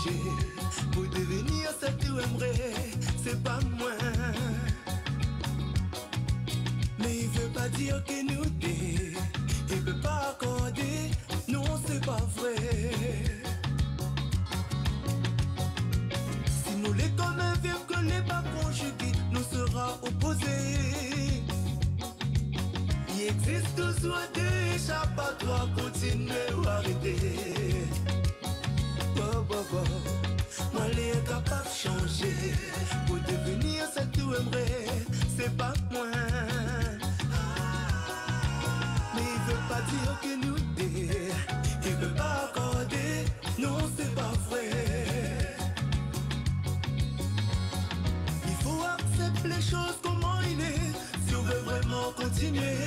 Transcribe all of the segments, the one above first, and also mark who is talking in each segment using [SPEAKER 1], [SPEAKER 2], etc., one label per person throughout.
[SPEAKER 1] changer pour devenir ce que tu aimerais. C'est pas moi. Mais il veut pas dire que nous deux. Il veut pas accorder. Non, c'est pas vrai. Si nous les comme un verbe que n'est pas conjugué, nous sera opposés. Il existe toujours des échappatoires, continuer ou arrêter. Moi, les capable de changer pour devenir ce que tu aimerais. C'est pas moi. Mais il veut pas dire que nous deux. Il veut pas accorder. Non, c'est pas vrai. Il faut accepter les choses comment il est. Si on veut vraiment continuer.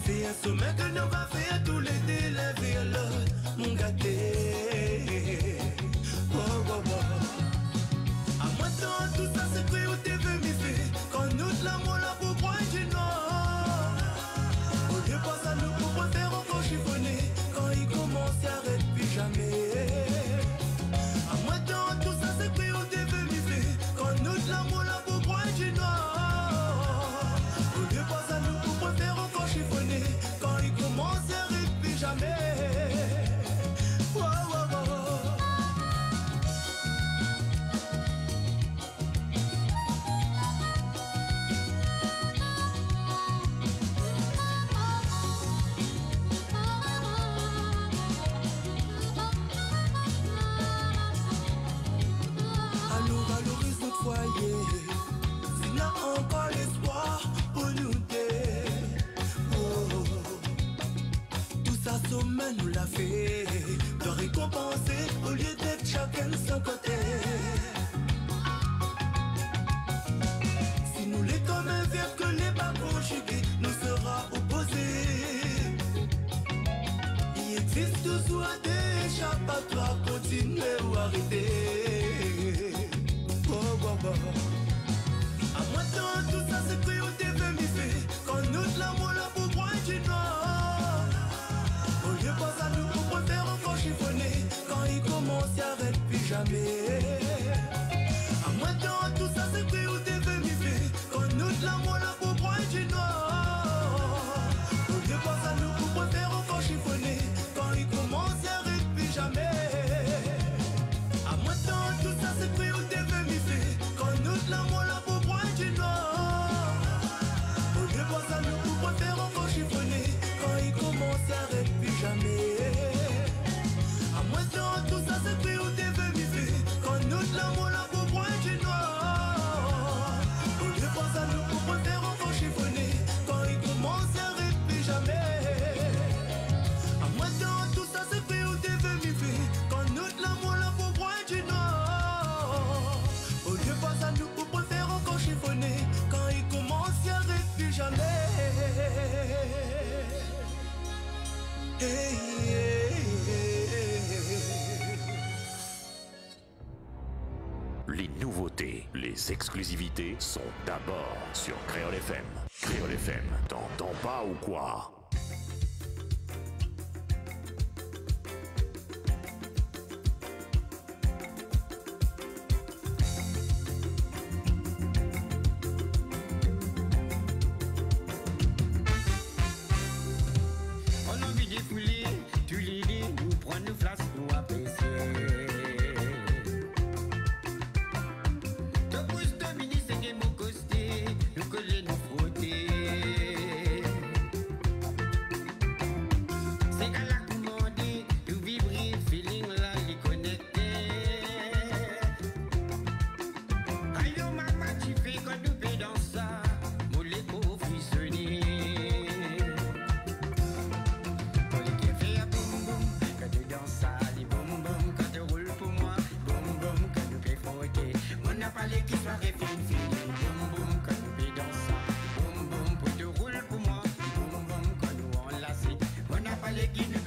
[SPEAKER 1] C'est un sommet que nous va faire tous les deux. Lever l'autre, mon gâté. À moi tant tout ça c'est pris où t'es venu faire. Quand nous de l'amour là pour boire du noir. Au lieu pas ça nous pour préférer encore chiffonner. Quand il commence il arrête plus jamais. À moi tant tout ça c'est pris où t'es venu faire. Quand nous de l'amour là pour boire du noir. Au lieu pas ça nous pour préférer encore chiffonner. Quand il commence il arrête plus jamais. S'il y a encore l'espoir pour nous deux. Oh, tout ça sommet nous l'a fait. De récompenser au lieu d'être chacun de son côté. Si nous les comme un verbe que n'est pas conjugué, nous sera opposés. Il existe toujours des échappatoires, continuer ou arrêter. À moi tant tout ça c'est pris où t'es venu faire. Quand nous de l'amour là pour boire du noir. Au lieu pas ça nous pour préférer encore chiffonner. Quand il commence il arrête plus jamais. À moi tant tout ça c'est pris où t'es venu faire. Quand nous de l'amour là pour boire du noir. Au lieu pas ça nous pour préférer encore chiffonner. Quand il commence il arrête plus jamais. À moi tant tout ça c'est pris où t'es venu faire. Quand nous de l'amour là pour boire du noir. Au lieu pas ça nous pour préférer encore chiffonner. Quand il commence il arrête plus jamais. À moi tant tout ça c'est pris où t'es venu faire. Quand nous de l'amour là pour boire du noir. Au lieu pas ça nous pour préférer encore chiffonner. Quand il commence il arrête plus jamais. À moi tant tout ça c'est pris où t'es venu faire. Quand nous de l'amour là pour boire du noir. Au lieu pas ça nous pour préférer encore chiffonner. Quand il commence il arrête plus jamais. Hey, hey, hey.
[SPEAKER 2] Les nouveautés, les exclusivités sont d'abord sur Créole FM. Créole FM, t'entends pas ou quoi?
[SPEAKER 3] Tu les lis, nous prendre nous flasques, nous apprécier. Te pousse de mini, c'est que mon costé, nous coller, nous frotter. C'est qu'à la commander, nous vibrer, feeling là, les connecter. Aïe, maman, tu fais quand nous fais dans ça, mon l'écho frissonner. Fallait qu'il soit refait boum boum quand nous fais dans ça. Boum boum pour te rouler pour moi. Boum boum quand nous enlacer. On a parlé qui nous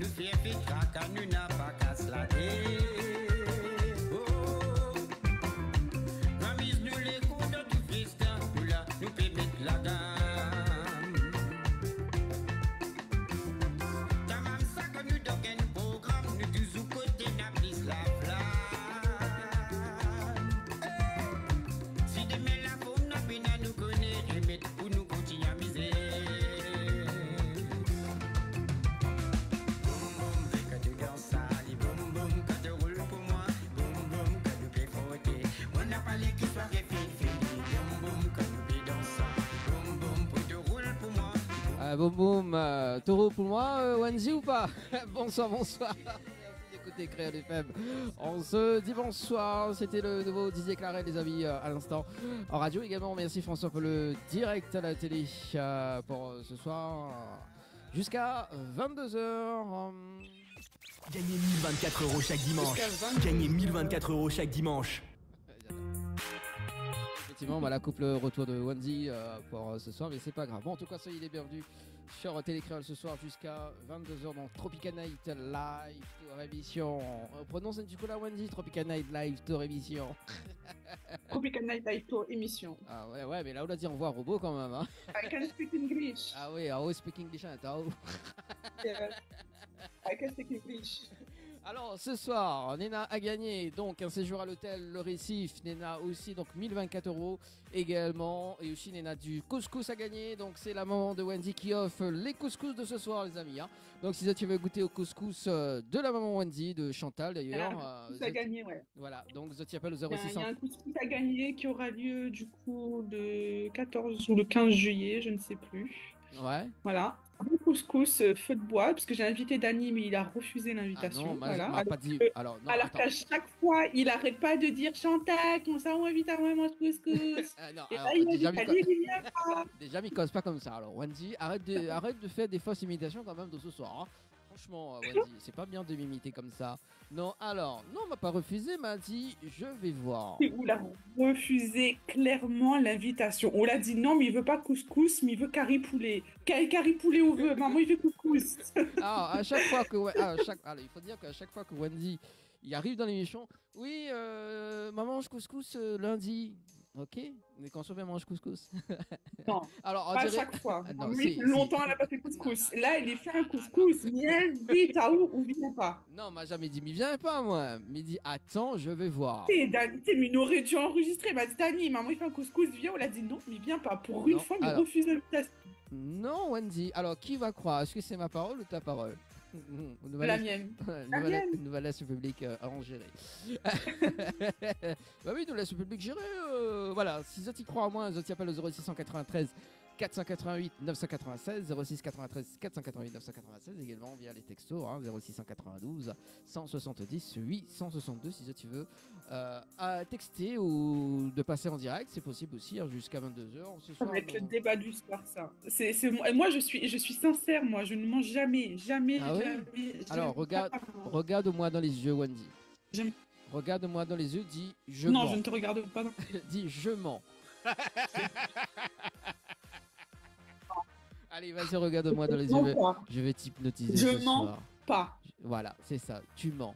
[SPEAKER 3] nous fait vite caca, nous n'a pas qu'à se laver. Oh, ramise nous les coups de tout festin, nous là, nous peut mettre la gamme. Ta mam ça que nous donne un programme, nous tous au côté n'a plus la flamme. Si demain la femme n'a pas nous connaît, remettre pour nous continuer à miser.
[SPEAKER 4] Boum boum, taureau pour moi, Wanzi ou pas? Bonsoir, bonsoir. Merci d'écouter Créole FM. On se dit bonsoir. C'était le nouveau Didier Claret, les amis, à l'instant. En radio également, merci François pour le direct à la télé pour ce soir jusqu'à 22h.
[SPEAKER 5] Gagnez 1024 € chaque dimanche. Gagnez 1024 € chaque dimanche.
[SPEAKER 4] Effectivement, la couple retour de Wanzi pour ce soir, mais c'est pas grave. Bon, en tout cas, soyez les bienvenus sur Télé Créole ce soir jusqu'à 22h dans Tropical Night Live Tour Émission. Prononce un petit coup là, Wanzi, Tropical Night Live Tour Émission.
[SPEAKER 6] Tropical Night Live Tour Émission.
[SPEAKER 4] Ah ouais, mais là, on a dit au revoir robot quand même. Hein.
[SPEAKER 6] I can speak English.
[SPEAKER 4] Ah oui, I speak English. Attends.
[SPEAKER 6] Yes. I can speak English.
[SPEAKER 4] Alors ce soir, Nena a gagné donc un séjour à l'hôtel Le Récif. Nena aussi donc 1024 € également. Et aussi Nena du couscous a gagné. Donc c'est la maman de Wendy qui offre les couscous de ce soir, les amis. Hein. Donc si tu veux goûter au couscous de la maman Wendy, de Chantal d'ailleurs.
[SPEAKER 6] Ça a gagné, ouais.
[SPEAKER 4] Voilà, donc tu appelles au
[SPEAKER 6] Il
[SPEAKER 4] 0600.
[SPEAKER 6] y a un couscous à gagner qui aura lieu du coup le 14 ou le 15 juillet, je ne sais plus.
[SPEAKER 4] Ouais.
[SPEAKER 6] Voilà. Un couscous feu de bois, parce que j'ai invité Dany, mais il a refusé l'invitation.
[SPEAKER 4] Ah non,
[SPEAKER 6] voilà.
[SPEAKER 4] m'a pas dit. Alors
[SPEAKER 6] qu'à chaque fois, il arrête pas de dire Chantal, on s'en invite à moi, mange couscous.
[SPEAKER 4] Non,
[SPEAKER 6] Et
[SPEAKER 4] alors,
[SPEAKER 6] là, il
[SPEAKER 4] déjà,
[SPEAKER 6] a dit, il vient pas.
[SPEAKER 4] Déjà, il cause pas comme ça. Alors, Wendy, arrête de faire des fausses imitations quand même de ce soir. Hein. Franchement, Wendy, c'est pas bien de m'imiter comme ça. Non, alors, non, on m'a pas refusé, m'a dit, je vais voir.
[SPEAKER 6] On l'a refusé clairement l'invitation. On l'a dit non, mais il veut pas couscous, mais il veut curry poulet. Curry poulet, on veut. Maman, il veut couscous.
[SPEAKER 4] Alors, à chaque fois que, alors, il faut dire qu'à chaque fois que Wendy, il arrive dans l'émission, oui, maman mange couscous lundi. Ok, mais quand on mange couscous.
[SPEAKER 6] Non,
[SPEAKER 4] alors,
[SPEAKER 6] pas chaque fois.
[SPEAKER 4] Ah, non,
[SPEAKER 6] longtemps, elle n'a pas fait couscous. Là, elle est fait un couscous. Miel, vite, à où on vient pas.
[SPEAKER 4] Non, m'a jamais dit, mais viens pas, moi. Mais dit, attends, je vais voir.
[SPEAKER 6] Mais il aurait dû enregistrer. M'a dit, Dany, maman, il fait un couscous, viens. On l'a dit non, mais viens pas. Pour une fois, mais refuse l'invitation.
[SPEAKER 4] Non, Wendy. Alors, qui va croire? Est-ce que c'est ma parole ou ta parole?
[SPEAKER 6] La mienne.
[SPEAKER 4] Nous va laisser le public en gérer. Bah oui, nous laisse le public gérer. Voilà, si vous y croient à moi, vous y appelle au 0693 488 996 06 93 488 996 également via les textos 0692 170 862 si tu veux à texter ou de passer en direct, c'est possible aussi jusqu'à 22h ce soir.
[SPEAKER 6] Ça va être le débat du soir, ça. Moi je suis sincère, moi je ne mange jamais.
[SPEAKER 4] Ah oui?
[SPEAKER 6] Jamais.
[SPEAKER 4] Alors regarde-moi dans les yeux, Wendy. Regarde-moi dans les yeux, dis je mens.
[SPEAKER 6] Non, je ne te regarde pas.
[SPEAKER 4] Dis je mens. Allez, vas-y, regarde-moi dans les yeux. Je vais t'hypnotiser ce soir.
[SPEAKER 6] Je mens pas.
[SPEAKER 4] Voilà, c'est ça. Tu mens.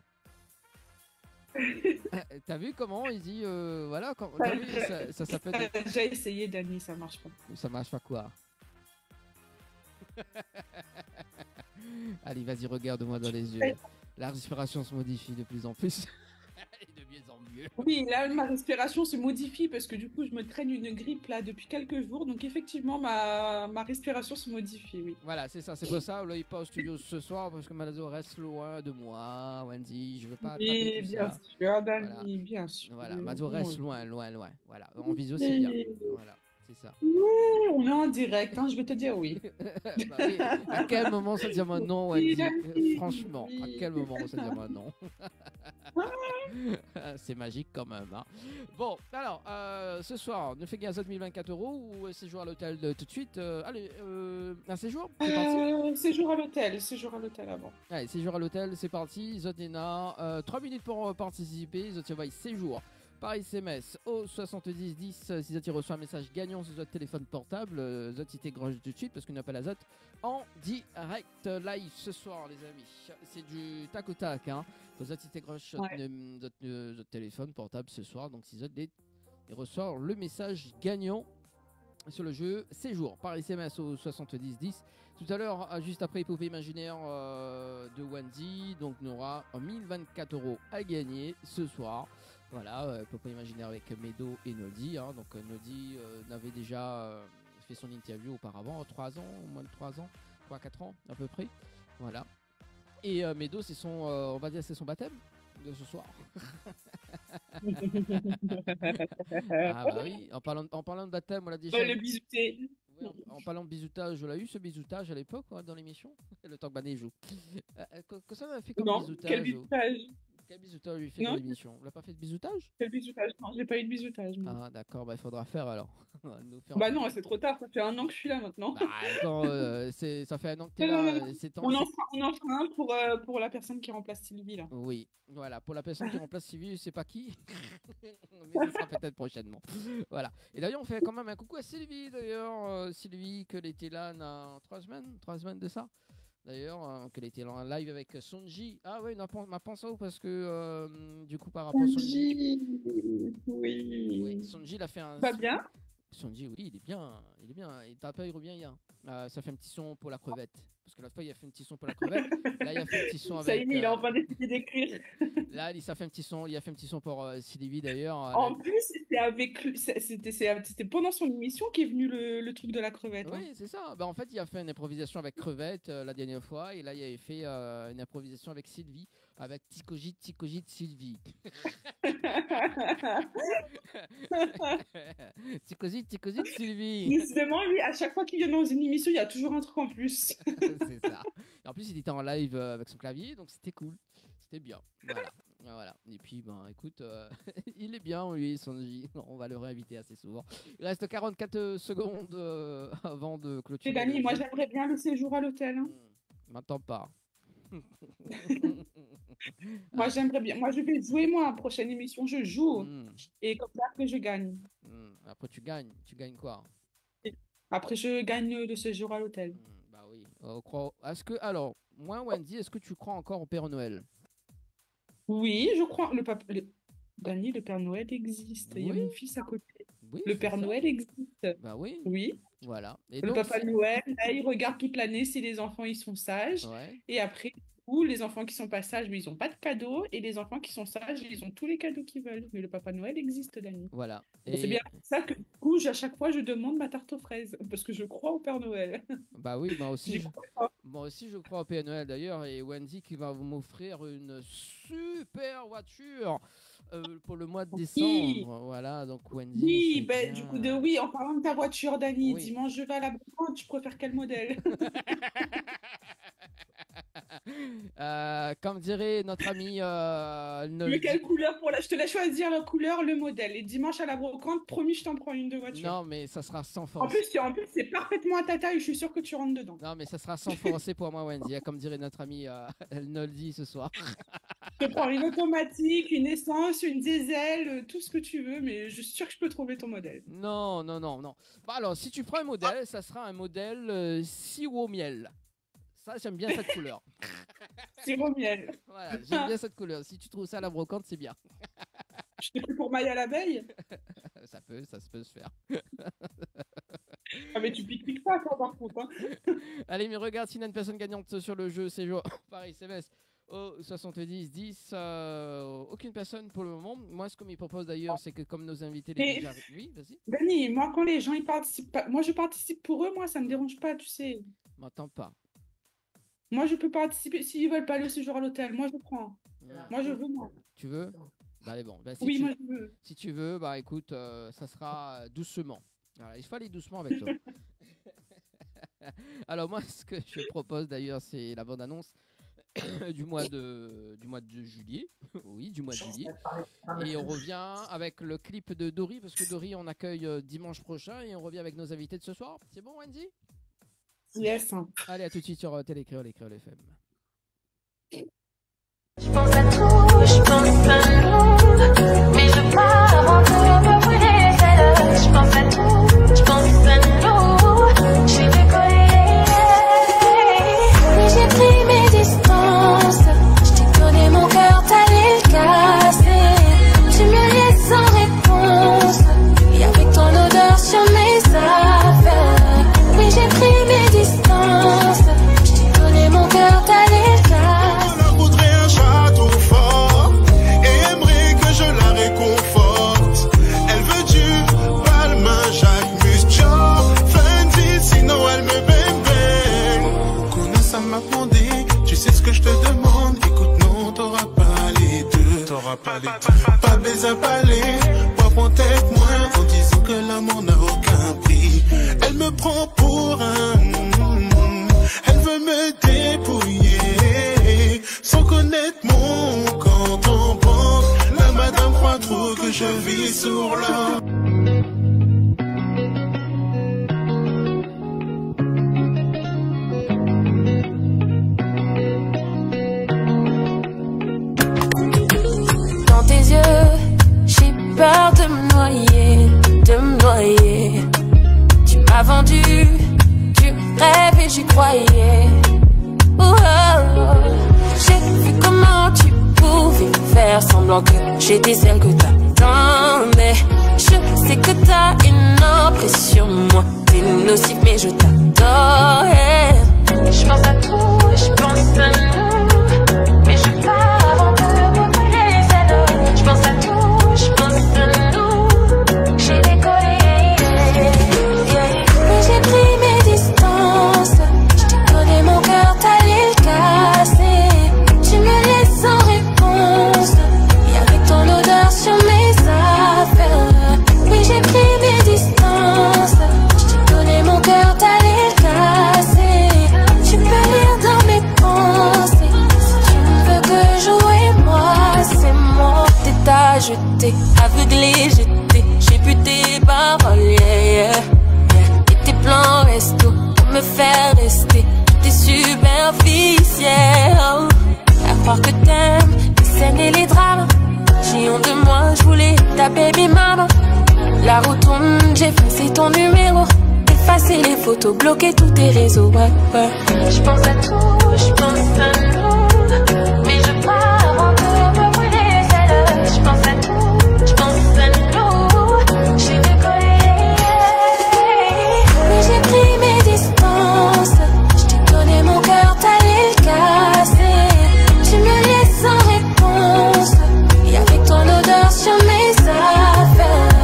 [SPEAKER 4] T'as vu comment il dit voilà quand vu, ça s'appelle.
[SPEAKER 6] J'ai essayé, Dany, ça marche pas.
[SPEAKER 4] Ça marche pas quoi? Allez, vas-y, regarde-moi dans les yeux. La respiration se modifie de plus en plus. Et de mieux en mieux.
[SPEAKER 6] Oui, là, ma respiration se modifie parce que du coup, je me traîne une grippe là depuis quelques jours. Donc, effectivement, ma respiration se modifie, oui.
[SPEAKER 4] Voilà, c'est ça. C'est pour ça. Là, il pas au studio ce soir parce que Malado reste loin de moi, Wendy. Je veux pas attraper tout
[SPEAKER 6] bien
[SPEAKER 4] ça.
[SPEAKER 6] sûr, Dany,
[SPEAKER 4] Voilà.
[SPEAKER 6] bien sûr.
[SPEAKER 4] Voilà, Malado reste loin. Voilà, en visio, c'est bien. Voilà, c'est ça.
[SPEAKER 6] Oui, on est en direct, je vais te dire oui.
[SPEAKER 4] Bah oui. À quel moment ça dit moi non, Wendy? Franchement, à quel moment ça dit moi non? C'est magique quand même. Bon, alors, ce soir, ne fait gaz 1024 € ou séjour à l'hôtel tout de suite? Allez, un séjour? C'est parti.
[SPEAKER 6] Séjour à l'hôtel avant.
[SPEAKER 4] Allez, séjour à l'hôtel, c'est parti. Zotena, 3 minutes pour participer. Zotena, séjour Par SMS au 70 10, si Zot reçoit un message gagnant sur votre téléphone portable, Zot il t'égroche tout de suite parce qu'il n'a pas la Zot en direct live ce soir, les amis. C'est du tac au tac, hein. Zot il t'égroche votre téléphone portable ce soir, donc si Zot il reçoit le message gagnant sur le jeu Séjour par SMS au 70 10. Tout à l'heure, juste après Épopée imaginaire de Wendy, donc on aura 1024 € à gagner ce soir. Voilà, Épopée imaginaire avec Medo et Nodi. Hein. Donc Nodi n'avait déjà fait son interview auparavant, 3 ans, moins de 3 ans, 3-4 ans à peu près. Voilà. Et Medo, c'est son, on va dire, c'est son baptême de ce soir. Ah bah oui, en parlant de baptême, on l'a déjà.
[SPEAKER 6] Le bisouté.
[SPEAKER 4] Oui, en parlant de bisoutage, on l'a eu ce bisoutage à l'époque dans l'émission, le temps que Bané joue. Que ça m'a fait comme
[SPEAKER 6] non,
[SPEAKER 4] bisoutage?
[SPEAKER 6] Quel bisoutage?
[SPEAKER 4] Quel bisoutage lui fait dans l'émission? On l'a pas fait de bisoutage?
[SPEAKER 6] Quel bisoutage? Non, j'ai pas eu de bisoutage. Non.
[SPEAKER 4] Ah d'accord, bah il faudra faire alors.
[SPEAKER 6] Bah non, c'est trop tard, ça fait 1 an que je suis là maintenant.
[SPEAKER 4] Bah, attends, ça fait 1 an que t'es là.
[SPEAKER 6] On en fera un pour la personne qui remplace Sylvie là.
[SPEAKER 4] Oui, voilà, pour la personne qui remplace Sylvie, je sais pas qui. Mais ça sera peut-être prochainement. Voilà. Et d'ailleurs, on fait quand même un coucou à Sylvie d'ailleurs. Sylvie, qu'elle était là il y a 3 semaines de ça. D'ailleurs, qu'elle était en live avec Sonji. Ah oui, ma pensée parce que du coup par rapport à Sonji. Oui. Sonji, il a fait un.
[SPEAKER 6] Pas bien.
[SPEAKER 4] Sonji, oui, il est bien. Il tape pas, il revient hier. Ça fait un petit son pour la crevette. Parce que la fois, il a fait un petit son pour la crevette. Là, il a fait un petit son avec.
[SPEAKER 6] Ça y est, il est en train d'essayer d'écrire.
[SPEAKER 4] Là, il a fait un petit son pour Sylvie d'ailleurs.
[SPEAKER 6] En plus, c'était pendant son émission qu'est venu le truc de la crevette.
[SPEAKER 4] Oui, c'est ça. Bah, en fait, il a fait une improvisation avec crevette la dernière fois. Et là, il avait fait une improvisation avec Sylvie. Avec Ticogite Sylvie. Ticogite Sylvie.
[SPEAKER 6] Décidément, lui, à chaque fois qu'il vient dans une émission, il y a toujours un truc en plus.
[SPEAKER 4] C'est ça. Et en plus, il était en live avec son clavier, donc c'était cool. C'était bien. Voilà. Et puis, écoute, il est bien, lui, Sonji. On va le réinviter assez souvent. Il reste 44 secondes avant de clôturer.
[SPEAKER 6] Dani, moi, j'aimerais bien le séjour à l'hôtel. Hein.
[SPEAKER 4] M'entends pas.
[SPEAKER 6] Moi, j'aimerais bien. Moi, je vais jouer, moi, à la prochaine émission. Je joue. Et comme ça, après, je gagne.
[SPEAKER 4] Après, tu gagnes. Tu gagnes quoi?
[SPEAKER 6] Après, je gagne le séjour à l'hôtel.
[SPEAKER 4] Bah oui. Alors, moi, Wendy, est-ce que tu crois encore au Père Noël?
[SPEAKER 6] Oui, je crois. Dani, le Père Noël existe. Oui. Il y a mon fils à côté.
[SPEAKER 4] Oui,
[SPEAKER 6] le Père Noël existe.
[SPEAKER 4] Bah oui.
[SPEAKER 6] Oui.
[SPEAKER 4] Voilà. Et
[SPEAKER 6] le
[SPEAKER 4] donc,
[SPEAKER 6] Papa Noël, là, il regarde toute l'année si les enfants ils sont sages.
[SPEAKER 4] Ouais.
[SPEAKER 6] Et après, les enfants qui sont pas sages, mais ils n'ont pas de cadeaux. Et les enfants qui sont sages, ils ont tous les cadeaux qu'ils veulent. Mais le Papa Noël existe, Dani.
[SPEAKER 4] Voilà.
[SPEAKER 6] Et c'est bien pour ça que, du coup, à chaque fois, je demande ma tarte aux fraises. Parce que je crois au Père Noël. Bah
[SPEAKER 4] oui, moi aussi, je crois au Père Noël d'ailleurs. Et Wendy qui va m'offrir une super voiture. Pour le mois de décembre, oui. Voilà, donc Wendy.
[SPEAKER 6] Oui, du coup, en parlant de ta voiture, Dani, dimanche je vais à la brocante, tu préfères quel modèle?
[SPEAKER 4] Comme dirait notre ami.
[SPEAKER 6] Mais quelle couleur pour je te laisse choisir la couleur, le modèle. Et dimanche à la brocante, promis, je t'en prends une de voiture.
[SPEAKER 4] Non, mais ça sera sans force.
[SPEAKER 6] En plus, c'est parfaitement à ta taille, je suis sûr que tu rentres dedans.
[SPEAKER 4] Non, mais ça sera sans forcer pour moi, Wendy. Comme dirait notre ami, elle ne le dit ce soir.
[SPEAKER 6] Je prends une automatique, une essence, une diesel, tout ce que tu veux, mais je suis sûr que je peux trouver ton modèle.
[SPEAKER 4] Non. Bah alors, si tu prends un modèle, ça sera un modèle sirop miel. Ça, j'aime bien cette couleur.
[SPEAKER 6] Sirop miel.
[SPEAKER 4] Voilà, j'aime bien cette couleur. Si tu trouves ça à la brocante, c'est bien.
[SPEAKER 6] Je t'ai pris pour Maya l'abeille.
[SPEAKER 4] Ça peut se faire.
[SPEAKER 6] Ah mais tu piques pas, toi, par contre. Hein.
[SPEAKER 4] Allez, mais regarde s'il y a une personne gagnante sur le jeu, c'est pareil, SMS. Au 70 10, aucune personne pour le moment. Moi, ce qu'on me propose d'ailleurs, c'est que comme nos invités déjà... Oui, vas-y.
[SPEAKER 6] Dani, moi, quand les gens ils participent pas... Moi, je participe pour eux, moi, ça me dérange pas, tu sais.
[SPEAKER 4] M'entends pas.
[SPEAKER 6] Moi, je peux participer. S'ils veulent pas aller au séjour à l'hôtel, moi, je prends. Moi, je veux, moi.
[SPEAKER 4] Tu veux? Bah, allez, bon. Bah,
[SPEAKER 6] oui, moi, je veux.
[SPEAKER 4] Si tu veux, bah, écoute, ça sera doucement. Voilà, il faut aller doucement avec toi. Alors, moi, ce que je propose d'ailleurs, c'est la bande-annonce. du mois de juillet. Oui, du mois de juillet. Et on revient avec le clip de Dory, parce que Dory, on accueille dimanche prochain, et on revient avec nos invités de ce soir. C'est bon, Wendy?
[SPEAKER 6] Yes.
[SPEAKER 4] Allez, à tout de suite sur Télécréole et Créole FM.
[SPEAKER 7] Je pense à tout, je pense à nous, mais je pars.
[SPEAKER 1] Pas baiser palais, pas prendre tête moins en disant que l'amour n'a aucun prix. Elle me prend pour un... Elle veut me dépouiller sans connaître mon compte en banque. La madame croit trop que je vis sur l'or.
[SPEAKER 7] Dans tes yeux, j'ai peur de me noyer, de me noyer. Tu m'as vendu du rêve et j'y croyais. Oh, oh, oh. J'ai vu comment tu pouvais faire semblant que j'étais celle que t'attendais. Je sais que t'as une impression, moi t'es nocif mais je t'adore. Je pense à tout, je pense à nous, mais je pars avant de me brûler les ailes. Je pense à tout, je pense à nous, j'ai décollé. Mais j'ai pris mes distances, je t'ai donné mon cœur, t'allais le casser. Tu me laisses sans réponse, et avec ton odeur sur mes affaires. Oui, j'ai pris mes distances, je t'ai donné mon cœur, t'allais le casser. Tu peux lire dans mes pensées, si tu ne veux que jouer, moi c'est mon. T'as jeté, aveuglé, j'ai bu tes paroles, yeah, yeah. Et tes plans resto pour me faire rester, t'es superficiel. À croire que t'aimes les scènes et les drames. J'ai honte de moi, je voulais ta baby mama. La roue tourne, j'ai effacé ton numéro, effacé les photos, bloqué tous tes réseaux, ouais, ouais. Je pense à tout, je pense à nous, mais je pars avant de me brûler les ailes. Je pense à tout, je pense à nous, j'ai décollé. Mais j'ai pris mes distances, je t'ai donné mon cœur, t'allais le casser. Tu me laisses sans réponse, et avec ton odeur sur mes affaires.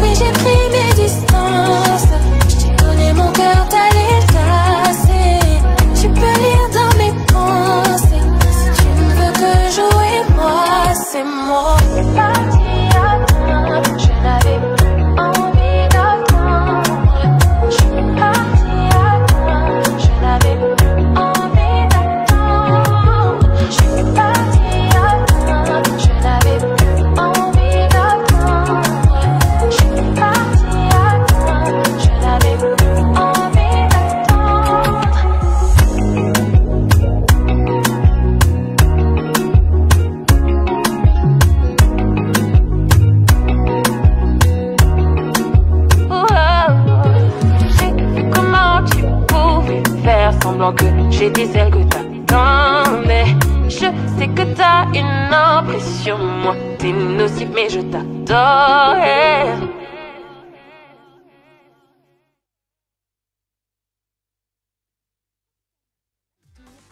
[SPEAKER 7] Oui, j'ai pris mes distances, je t'ai donné mon cœur, t'allais le casser. Tu peux lire dans mes pensées, si tu ne veux que jouer, moi c'est moi. Parti à temps, je n'avais plus envie d'attendre. Je suis parti à temps, je n'avais plus envie d'attendre. Je suis parti à temps, je n'avais plus envie d'attendre. Je suis parti à temps, je n'avais plus envie d'attendre. Oh, oh, oh. J'ai vu comment tu pouvais faire semblant que j'étais celle que t'attendais. Je sais que t'as une impression, moi t'es nocif mais je t'adore.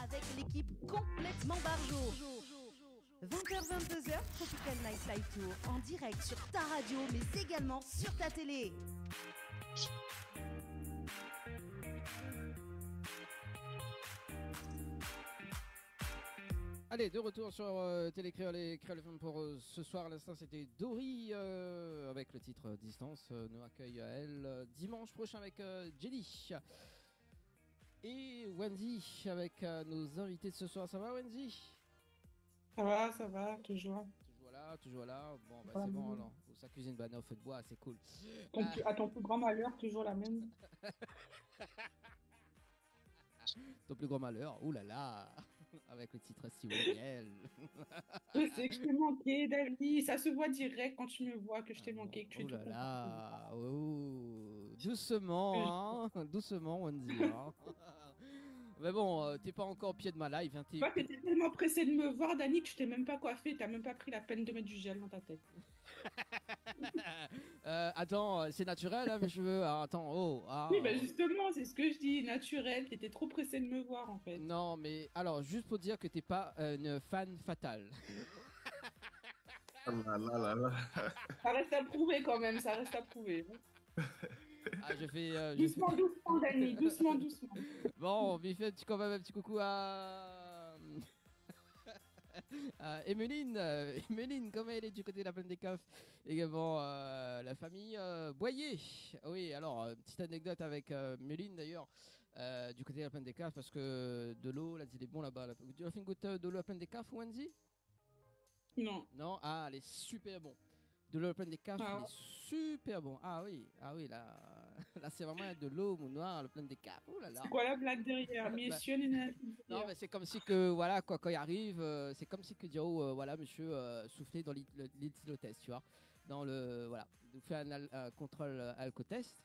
[SPEAKER 8] Avec l'équipe complètement barjo. 20h-22h, Tropical Night Live Tour en direct sur ta radio mais également sur ta télé.
[SPEAKER 4] Allez, de retour sur Télé Créole et Créole FM pour ce soir. À l'instant, c'était Dory avec le titre Distance. Nous accueille à elle dimanche prochain avec Jelly et Wendy avec nos invités de ce soir. Ça va, Wendy?
[SPEAKER 6] Ça va, toujours.
[SPEAKER 4] Toujours là. Bon, bah, c'est bon alors. Sa cuisine banane au feu de bois, c'est cool.
[SPEAKER 6] À ton plus grand malheur, toujours la même.
[SPEAKER 4] Ton plus grand malheur, oulala, avec le titre Si miel.
[SPEAKER 6] Je sais que je t'ai manqué, David. Ça se voit direct quand tu me vois que je t'ai manqué, que tu es tout
[SPEAKER 4] content. Doucement, hein. Doucement, Wendy. Hein. Mais bon, t'es pas encore au pied de ma live. Hein,
[SPEAKER 6] Toi, t'étais tellement pressé de me voir, Dani, que je t'ai même pas coiffé. T'as même pas pris la peine de mettre du gel dans ta tête.
[SPEAKER 4] Attends, c'est naturel, hein, mes cheveux. Ah, attends,
[SPEAKER 6] Oui, bah justement, c'est ce que je dis, naturel. T'étais trop pressé de me voir, en fait.
[SPEAKER 4] Non, mais alors, juste pour dire que t'es pas une fan fatale.
[SPEAKER 6] Ça reste à prouver quand même, ça reste à prouver.
[SPEAKER 4] Je fais.
[SPEAKER 6] Doucement, doucement, Dani, doucement.
[SPEAKER 4] Bon, mais fais quand même un petit coucou à. Méline, comme elle est du côté de la plaine des Cafres, également la famille Boyer. Oui, alors, petite anecdote avec Méline d'ailleurs, du côté de la plaine des Cafres, parce que de l'eau, là, il est bon là-bas. Tu as fait une goutte de l'eau à la plaine des Cafres, Wendy?
[SPEAKER 6] Non.
[SPEAKER 4] Non? Ah, elle est super bon. De l'eau à la plaine des Cafres,
[SPEAKER 6] Ah.
[SPEAKER 4] elle est super bon. Ah oui, là, là c'est vraiment de l'eau noire à la plaine des Cafres. Oh là là.
[SPEAKER 6] C'est quoi la blague derrière? Messieurs, les nains.
[SPEAKER 4] Non, mais c'est comme si que, voilà, quoi, quand il arrive, c'est comme si que dit, oh, voilà, monsieur, soufflez dans l'éthylotest, tu vois. Dans le, voilà, il nous fait un contrôle alcotest.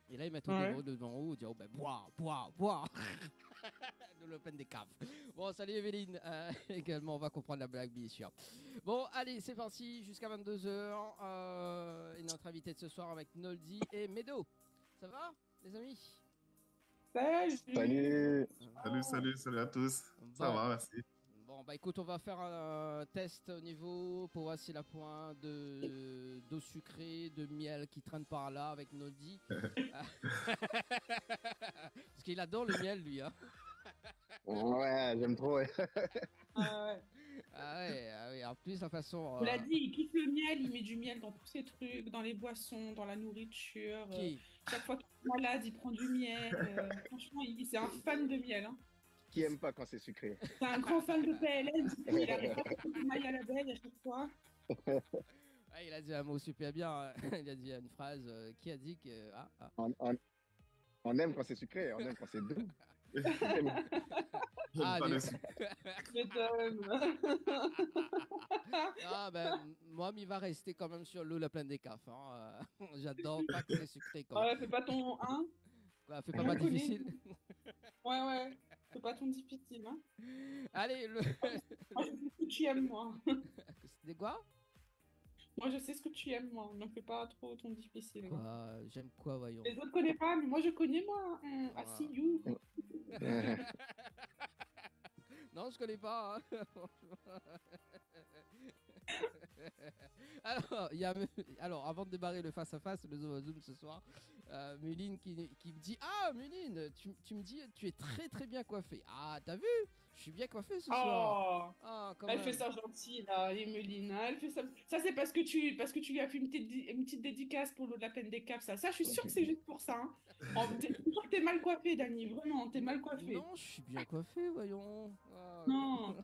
[SPEAKER 4] Et là, ils mettent au
[SPEAKER 6] Ouais.
[SPEAKER 4] niveau devant vous, ils disent, oh, ben, bois. De l'Open des Caves. Bon, salut Evelyne. Également, on va comprendre la blague, bien sûr. Bon, allez, c'est parti, jusqu'à 22h. Et notre invité de ce soir avec Noldi et Medo. Ça va, les amis?
[SPEAKER 6] Salut.
[SPEAKER 9] Salut à tous. Ça
[SPEAKER 4] Bon.
[SPEAKER 9] va, merci.
[SPEAKER 4] Bon, bah écoute, on va faire un test au niveau pour voir s'il a point d'eau sucrée, de miel qui traîne par là avec Noldi. Parce qu'il adore le miel, lui. Hein.
[SPEAKER 10] Ouais, j'aime trop. Ouais.
[SPEAKER 6] Ah
[SPEAKER 4] ouais, en plus, la façon.
[SPEAKER 6] On l'a dit, il kiffe le miel, il met du miel dans tous ses trucs, dans les boissons, dans la nourriture. Chaque fois qu'il est malade, il prend du miel. Franchement, c'est un fan de miel. Hein.
[SPEAKER 10] Qui aime pas quand c'est sucré?
[SPEAKER 6] C'est un grand fan de PLN, du coup, il arrive pas à faire du maille à la belle à chaque fois.
[SPEAKER 4] Il a dit un mot super bien. Il a dit une phrase qui a dit que.
[SPEAKER 10] On aime quand c'est sucré, on aime quand c'est doux.
[SPEAKER 4] Moi, il va rester quand même sur l'eau la plaine des Cafres. Hein. J'adore pas que c'est sucré. Quand même.
[SPEAKER 6] Ouais, fais pas ton 1.
[SPEAKER 4] Ouais, fais pas difficile.
[SPEAKER 6] Ouais. Fais pas ton difficile. Hein.
[SPEAKER 4] Allez,
[SPEAKER 6] Moi, je sais ce que tu aimes, moi.
[SPEAKER 4] C'était quoi?
[SPEAKER 6] Moi, je sais ce que tu aimes, moi. Ne fais pas trop ton difficile.
[SPEAKER 4] J'aime quoi, voyons.
[SPEAKER 6] Les autres connaissent pas, mais moi, je connais, moi. I see you.
[SPEAKER 4] Non, je connais pas. Hein. Alors, avant de démarrer le face-à-face, le Zoom ce soir, Méline qui me dit: Ah, Méline, tu me dis, tu es très très bien coiffée. Ah, t'as vu? Je suis bien coiffée ce soir.
[SPEAKER 6] Elle fait ça gentil, là, Emeline. Elle fait ça. Ça, c'est parce que tu lui as fait une petite dédicace pour l'eau de la plaine des Caves. Ça, je suis sûre que c'est juste pour ça. Hein. T'es mal coiffée, Dani. Vraiment, t'es mal coiffée.
[SPEAKER 4] Non, je suis bien coiffée, voyons.
[SPEAKER 6] Non.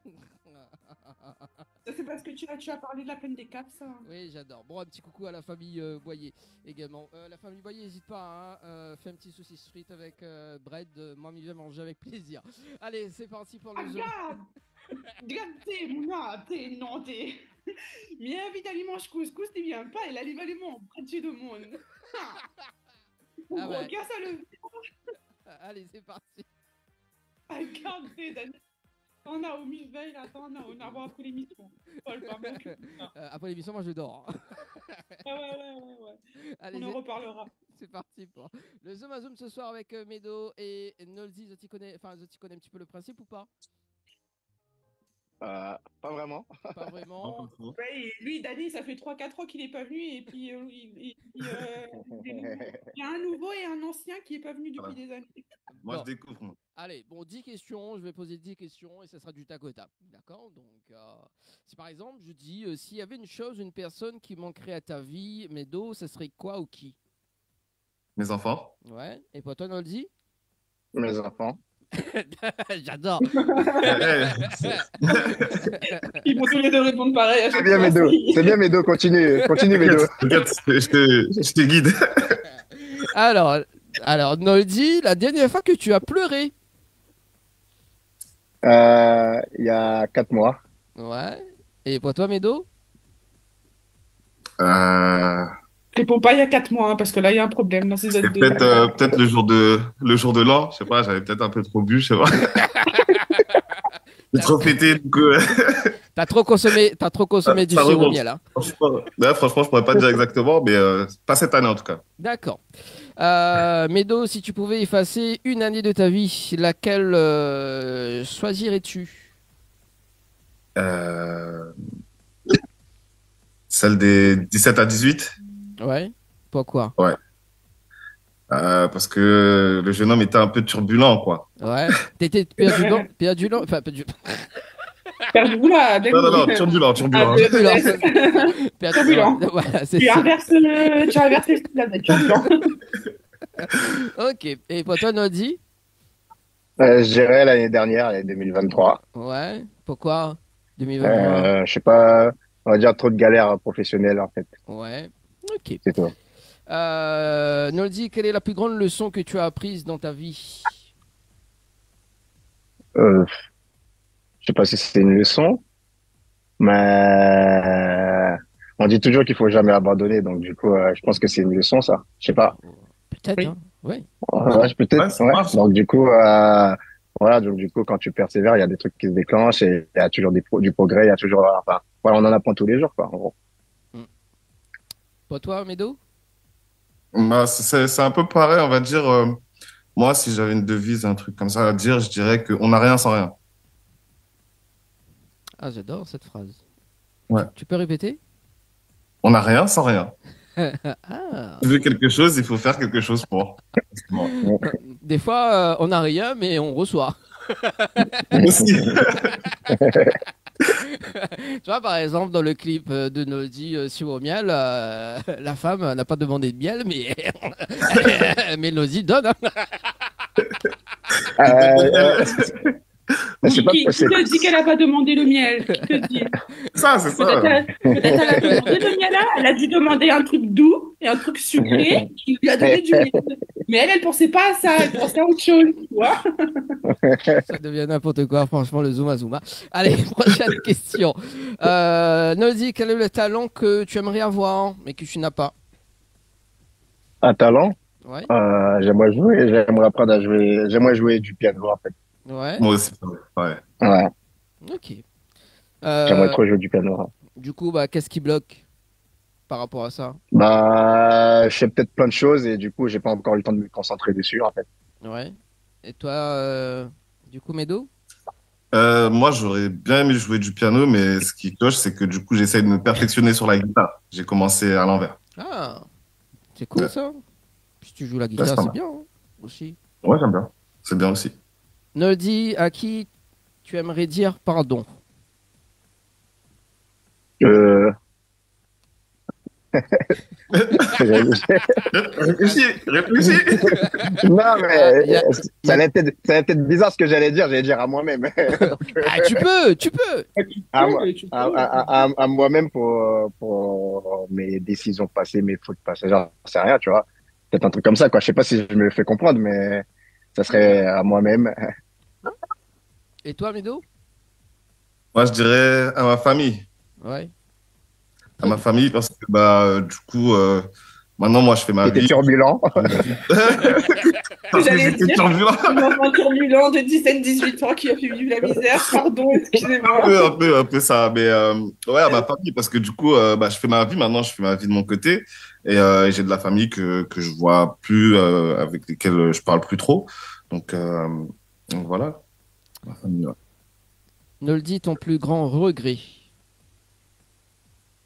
[SPEAKER 6] Ça, c'est parce que tu as parlé de la plaine des Caves, ça.
[SPEAKER 4] Oui, j'adore. Bon, un petit coucou à la famille Boyer également. La famille Boyer, n'hésite pas, hein, fais un petit saucisse frite avec bread. Moi, je vais manger avec plaisir. Allez, c'est parti pour le jeu.
[SPEAKER 6] Regarde, non, mais invite à mange couscous, t'es bien pas, elle allait aller mon près de monde.
[SPEAKER 4] Ouais.
[SPEAKER 6] Ça le...
[SPEAKER 4] Allez, c'est parti.
[SPEAKER 6] Regardez, Dani. On a au mi-veille, attends, on a avant après l'émission.
[SPEAKER 4] Après l'émission, moi je dors.
[SPEAKER 6] Ouais.
[SPEAKER 4] Allez,
[SPEAKER 6] on en reparlera.
[SPEAKER 4] C'est parti pour le Zoom à Zoom ce soir avec Medo et Nolzi. Zoti connaît un petit peu le principe ou pas?
[SPEAKER 10] Pas vraiment.
[SPEAKER 4] Pas vraiment.
[SPEAKER 6] Ouais, lui, Dani, ça fait 3-4 ans qu'il n'est pas venu et puis il y a un nouveau et un ancien qui n'est pas venu depuis des années.
[SPEAKER 9] Moi, je découvre.
[SPEAKER 4] Allez, 10 questions. Je vais poser 10 questions et ça sera du tac au tac. D'accord? Donc, si par exemple, je dis s'il y avait une chose, une personne qui manquerait à ta vie, Medo, ça serait quoi ou qui?
[SPEAKER 9] Mes enfants.
[SPEAKER 4] Ouais. Et pour toi, Nolzi?
[SPEAKER 10] Mes enfants.
[SPEAKER 4] J'adore.
[SPEAKER 6] Ils vont tous les deux répondre pareil.
[SPEAKER 10] C'est bien, Medo. Continue, Medo.
[SPEAKER 9] Je te guide.
[SPEAKER 4] Alors, Noldi, la dernière fois que tu as pleuré?
[SPEAKER 10] Il y a 4 mois.
[SPEAKER 4] Ouais. Et pour toi, Medo?
[SPEAKER 6] Réponds pas il y a 4 mois, hein, parce que là, il y a un problème dans ces autres deux.
[SPEAKER 9] Peut-être le jour de l'an, je sais pas, j'avais peut-être un peu trop bu, je sais pas. J'ai trop fêté, du coup.
[SPEAKER 4] T'as trop consommé du sirop miel, hein.
[SPEAKER 9] Franchement, je pourrais pas dire exactement, mais pas cette année en tout cas.
[SPEAKER 4] D'accord. Medo, si tu pouvais effacer une année de ta vie, laquelle choisirais-tu?
[SPEAKER 9] Celle des 17 à 18.
[SPEAKER 4] Ouais. Pourquoi?
[SPEAKER 9] Ouais. Parce que le jeune homme était un peu turbulent, quoi.
[SPEAKER 4] Ouais. T'étais pédulant. Enfin,
[SPEAKER 6] Perdu là,
[SPEAKER 9] Non, turbulent.
[SPEAKER 6] Turbulent.
[SPEAKER 4] Voilà, c'est
[SPEAKER 6] Tu
[SPEAKER 4] ça.
[SPEAKER 6] inverses le turbulent.
[SPEAKER 4] Ok. Et pour toi, Nodi?
[SPEAKER 10] Je dirais l'année dernière, l'année 2023.
[SPEAKER 4] Ouais. Pourquoi 2023?
[SPEAKER 10] Je sais pas, on va dire trop de galères professionnelles en fait.
[SPEAKER 4] Ouais. Ok.
[SPEAKER 10] C'est tout.
[SPEAKER 4] Nodi, quelle est la plus grande leçon que tu as apprise dans ta vie?
[SPEAKER 10] Je sais pas si c'est une leçon, mais on dit toujours qu'il faut jamais abandonner. Donc du coup, je pense que c'est une leçon ça. Je sais pas.
[SPEAKER 4] Peut-être,
[SPEAKER 6] Oui.
[SPEAKER 4] hein. Ouais.
[SPEAKER 10] Ouais, peut-être.
[SPEAKER 9] Ça
[SPEAKER 10] Ouais.
[SPEAKER 9] marche.
[SPEAKER 10] Donc du coup, voilà. Donc du coup, quand tu persévères, il y a des trucs qui se déclenchent et il y a toujours du progrès. Il y a toujours, enfin, voilà, on en apprend tous les jours, quoi. En gros.
[SPEAKER 4] Pour toi, Médo?
[SPEAKER 9] Bah, c'est un peu pareil, on va dire. Moi, si j'avais une devise, un truc comme ça à dire, je dirais qu'on n'a rien sans rien.
[SPEAKER 4] Ah, j'adore cette phrase.
[SPEAKER 9] Ouais.
[SPEAKER 4] Tu peux répéter?
[SPEAKER 9] On n'a rien sans rien.
[SPEAKER 4] Ah.
[SPEAKER 9] Tu veux quelque chose, il faut faire quelque chose pour. Bon.
[SPEAKER 4] Des fois, on n'a rien, mais on reçoit.
[SPEAKER 9] Aussi.
[SPEAKER 4] Tu vois, par exemple, dans le clip de Nodi sur au miel, la femme n'a pas demandé de miel, mais, mais Nodi donne. Hein.
[SPEAKER 10] Je sais pas,
[SPEAKER 6] Qui te dit qu'elle n'a pas demandé le miel? Qui te dit?
[SPEAKER 9] Ça, c'est ça.
[SPEAKER 6] Peut-être elle a demandé le miel là, elle a dû demander un truc doux et un truc sucré qui lui a donné du miel. Mais elle pensait pas à ça, elle pensait à autre chose, tu vois.
[SPEAKER 4] Ça devient n'importe quoi, franchement, le Zuma Zuma. Allez, prochaine question. Nodi, quel est le talent que tu aimerais avoir, mais que tu n'as pas?
[SPEAKER 10] un talent.
[SPEAKER 4] Ouais.
[SPEAKER 10] J'aimerais jouer, j'aimerais apprendre à jouer, j'aimerais jouer du piano en fait.
[SPEAKER 4] Ouais.
[SPEAKER 9] Moi aussi, ouais.
[SPEAKER 10] Ouais,
[SPEAKER 4] Ok.
[SPEAKER 10] j'aimerais trop jouer du piano. Hein.
[SPEAKER 4] Du coup, bah, qu'est-ce qui bloque par rapport à ça?
[SPEAKER 10] Bah, je sais peut-être plein de choses et du coup, j'ai pas encore eu le temps de me concentrer dessus en fait.
[SPEAKER 4] Ouais. Et toi, du coup, Médo?
[SPEAKER 9] Moi, j'aurais bien aimé jouer du piano, mais ce qui cloche, c'est que du coup, j'essaie de me perfectionner sur la guitare. J'ai commencé à l'envers.
[SPEAKER 4] Ah, c'est cool
[SPEAKER 9] Ouais.
[SPEAKER 4] ça. Si tu joues la
[SPEAKER 9] Ouais,
[SPEAKER 4] guitare,
[SPEAKER 9] c'est pas
[SPEAKER 4] c'est
[SPEAKER 9] mal.
[SPEAKER 4] bien hein, aussi.
[SPEAKER 9] Ouais, j'aime bien. C'est bien aussi.
[SPEAKER 4] Nodi, à qui tu aimerais dire pardon?
[SPEAKER 10] Euh...
[SPEAKER 9] Réfléchis.
[SPEAKER 10] non, mais
[SPEAKER 4] y a-
[SPEAKER 10] ça allait peut-être bizarre ce que j'allais dire. J'allais dire à moi-même.
[SPEAKER 4] Ah, tu peux.
[SPEAKER 10] à, moi- à moi-même pour mes décisions passées, mes fautes passées. Genre, c'est rien, tu vois. Peut-être un truc comme ça, quoi. Je sais pas si je me le fais comprendre, mais ça serait à moi-même.
[SPEAKER 4] Et toi, Médo?
[SPEAKER 9] Moi, je dirais à ma famille.
[SPEAKER 4] Ouais.
[SPEAKER 9] À ma famille, parce que du coup, maintenant, moi, je fais ma
[SPEAKER 10] T'étais
[SPEAKER 9] vie.
[SPEAKER 10] turbulent.
[SPEAKER 9] Parce que
[SPEAKER 6] J'allais
[SPEAKER 9] j'étais
[SPEAKER 6] dire,
[SPEAKER 9] turbulent.
[SPEAKER 6] un enfant turbulent de 17-18 ans qui a fait vivre la misère. Pardon, excusez-moi.
[SPEAKER 9] Un peu ça. Mais ouais, à ma famille, parce que du coup, je fais ma vie maintenant, je fais ma vie de mon côté. Et j'ai de la famille que je vois plus, avec lesquelles je parle plus trop. Donc voilà. Ma famille, ouais.
[SPEAKER 4] Ne le dis ton plus grand regret.